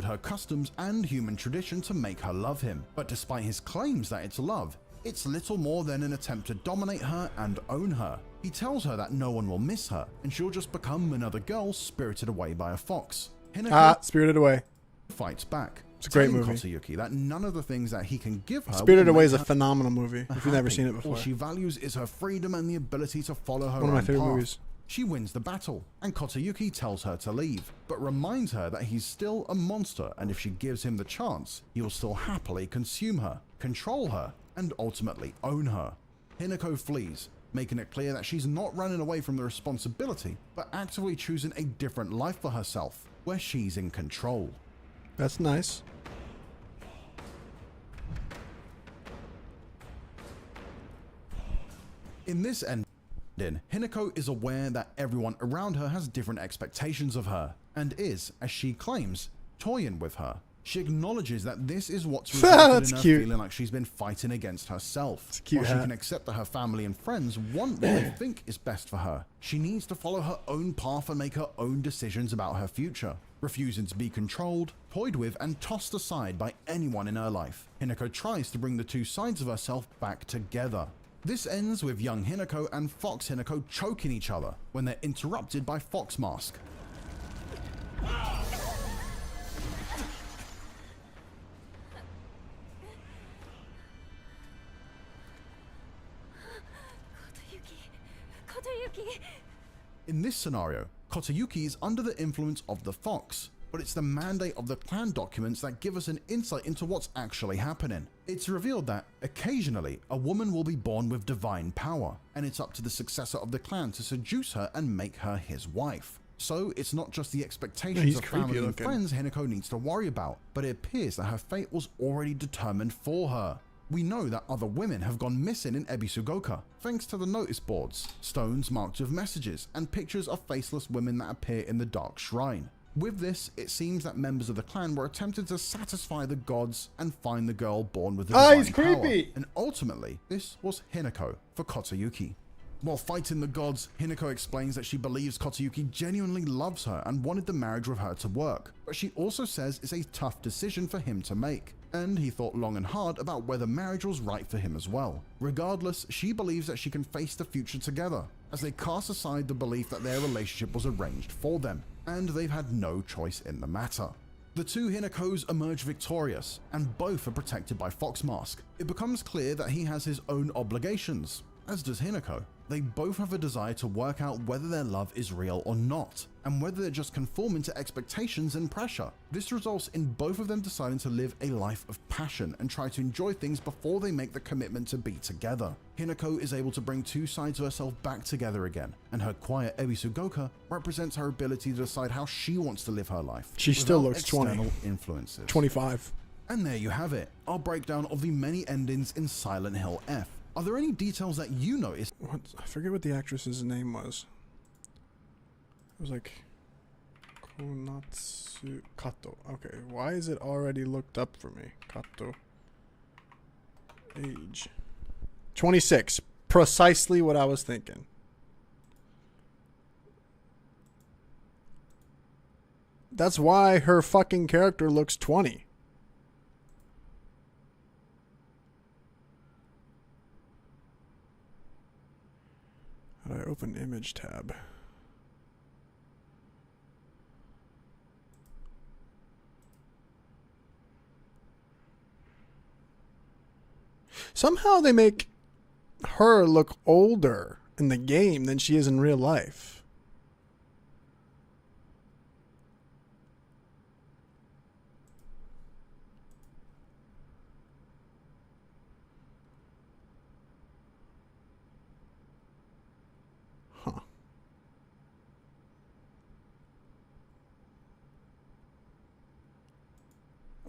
Her customs and human tradition to make her love him. But despite his claims that it's love, it's little more than an attempt to dominate her and own her. He tells her that no one will miss her, and she'll just become another girl spirited away by a fox. Hinako Spirited Away fights back. It's a great telling movie. Kotayuki that none of the things that he can give her. Spirited will Away make is a her phenomenal movie. If you've never happy. seen it before. All she values is her freedom and the ability to follow her One of my own favorite path. movies. She wins the battle, and Kotayuki tells her to leave, but reminds her that he's still a monster, and if she gives him the chance, he will still happily consume her, control her, and ultimately own her. Hinako flees, making it clear that she's not running away from the responsibility, but actively choosing a different life for herself, where she's in control. That's nice. In this ending, Hinako is aware that everyone around her has different expectations of her, and is, as she claims, toying with her. She acknowledges that this is what's resulted That's in her cute. feeling like she's been fighting against herself. It's a cute While she hat. can accept that her family and friends want what they think is best for her, she needs to follow her own path and make her own decisions about her future. Refusing to be controlled, toyed with, and tossed aside by anyone in her life, Hinako tries to bring the two sides of herself back together. This ends with young Hinako and Fox Hinako choking each other when they're interrupted by Fox Mask. Kotayuki! In this scenario, Kotayuki is under the influence of the Fox, but it's the mandate of the clan documents that give us an insight into what's actually happening. It's revealed that, occasionally, a woman will be born with divine power, and it's up to the successor of the clan to seduce her and make her his wife. So it's not just the expectations He's of creepy family and looking. friends Hinako needs to worry about, but it appears that her fate was already determined for her. We know that other women have gone missing in Ebisugoka, thanks to the notice boards, stones marked with messages, and pictures of faceless women that appear in the Dark Shrine. With this, it seems that members of the clan were attempting to satisfy the gods and find the girl born with the divine he's creepy! power. And ultimately, this was Hinako for Kotayuki. While fighting the gods, Hinako explains that she believes Kotayuki genuinely loves her and wanted the marriage with her to work, but she also says it's a tough decision for him to make, and he thought long and hard about whether marriage was right for him as well. Regardless, she believes that she can face the future together, as they cast aside the belief that their relationship was arranged for them, and they've had no choice in the matter. The two Hinakos emerge victorious, and both are protected by Fox Mask. It becomes clear that he has his own obligations, as does Hinako. They both have a desire to work out whether their love is real or not, and whether they're just conforming to expectations and pressure. This results in both of them deciding to live a life of passion and try to enjoy things before they make the commitment to be together. Hinako is able to bring two sides of herself back together again, and her quiet Ebisugoka represents her ability to decide how she wants to live her life. She still without looks 20. external influences. 25. And there you have it, our breakdown of the many endings in Silent Hill F. Are there any details that you noticed? I forget what the actress's name was. It was like Konatsu Kato. Okay, why is it already looked up for me? Kato. Age. 26. Precisely what I was thinking. That's why her fucking character looks 20. How do I open image tab? Somehow they make her look older in the game than she is in real life. Huh.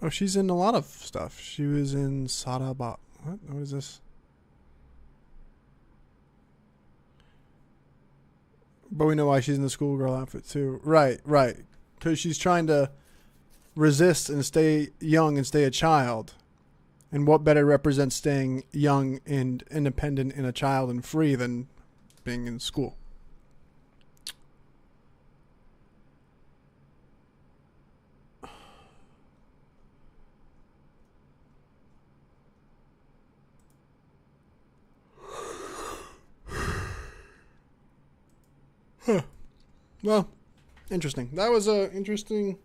Oh, she's in a lot of stuff. She was in Saraba. What is this? But we know why she's in the schoolgirl outfit too. Right, right. Because she's trying to resist and stay young and stay a child. And what better represents staying young and independent and a child and free than being in school? Huh. Well, interesting. That was a interesting.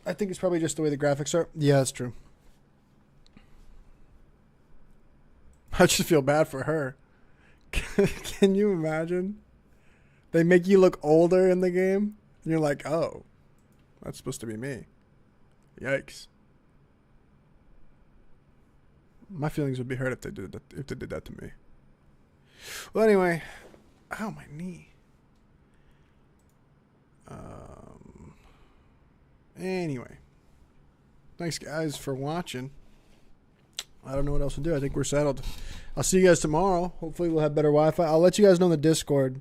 I think it's probably just the way the graphics are. Yeah, that's true. I just feel bad for her. Can you imagine? They make you look older in the game, and you're like, oh, that's supposed to be me. Yikes. My feelings would be hurt if they did that, to me. Well, anyway, ow, my knee. Anyway, thanks guys for watching. I don't know what else to do. I think we're settled. I'll see you guys tomorrow. Hopefully we'll have better Wi-Fi. I'll let you guys know in the Discord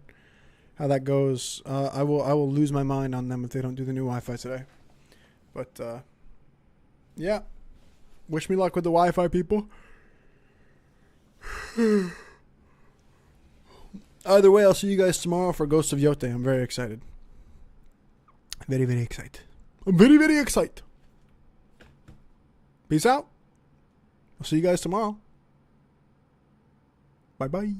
how that goes. I will lose my mind on them if they don't do the new Wi-Fi today. But yeah. Wish me luck with the Wi-Fi, people. Either way, I'll see you guys tomorrow for Ghost of Yote. I'm very excited. Very, very excited. I'm very, very excited. Peace out. I'll see you guys tomorrow. Bye-bye.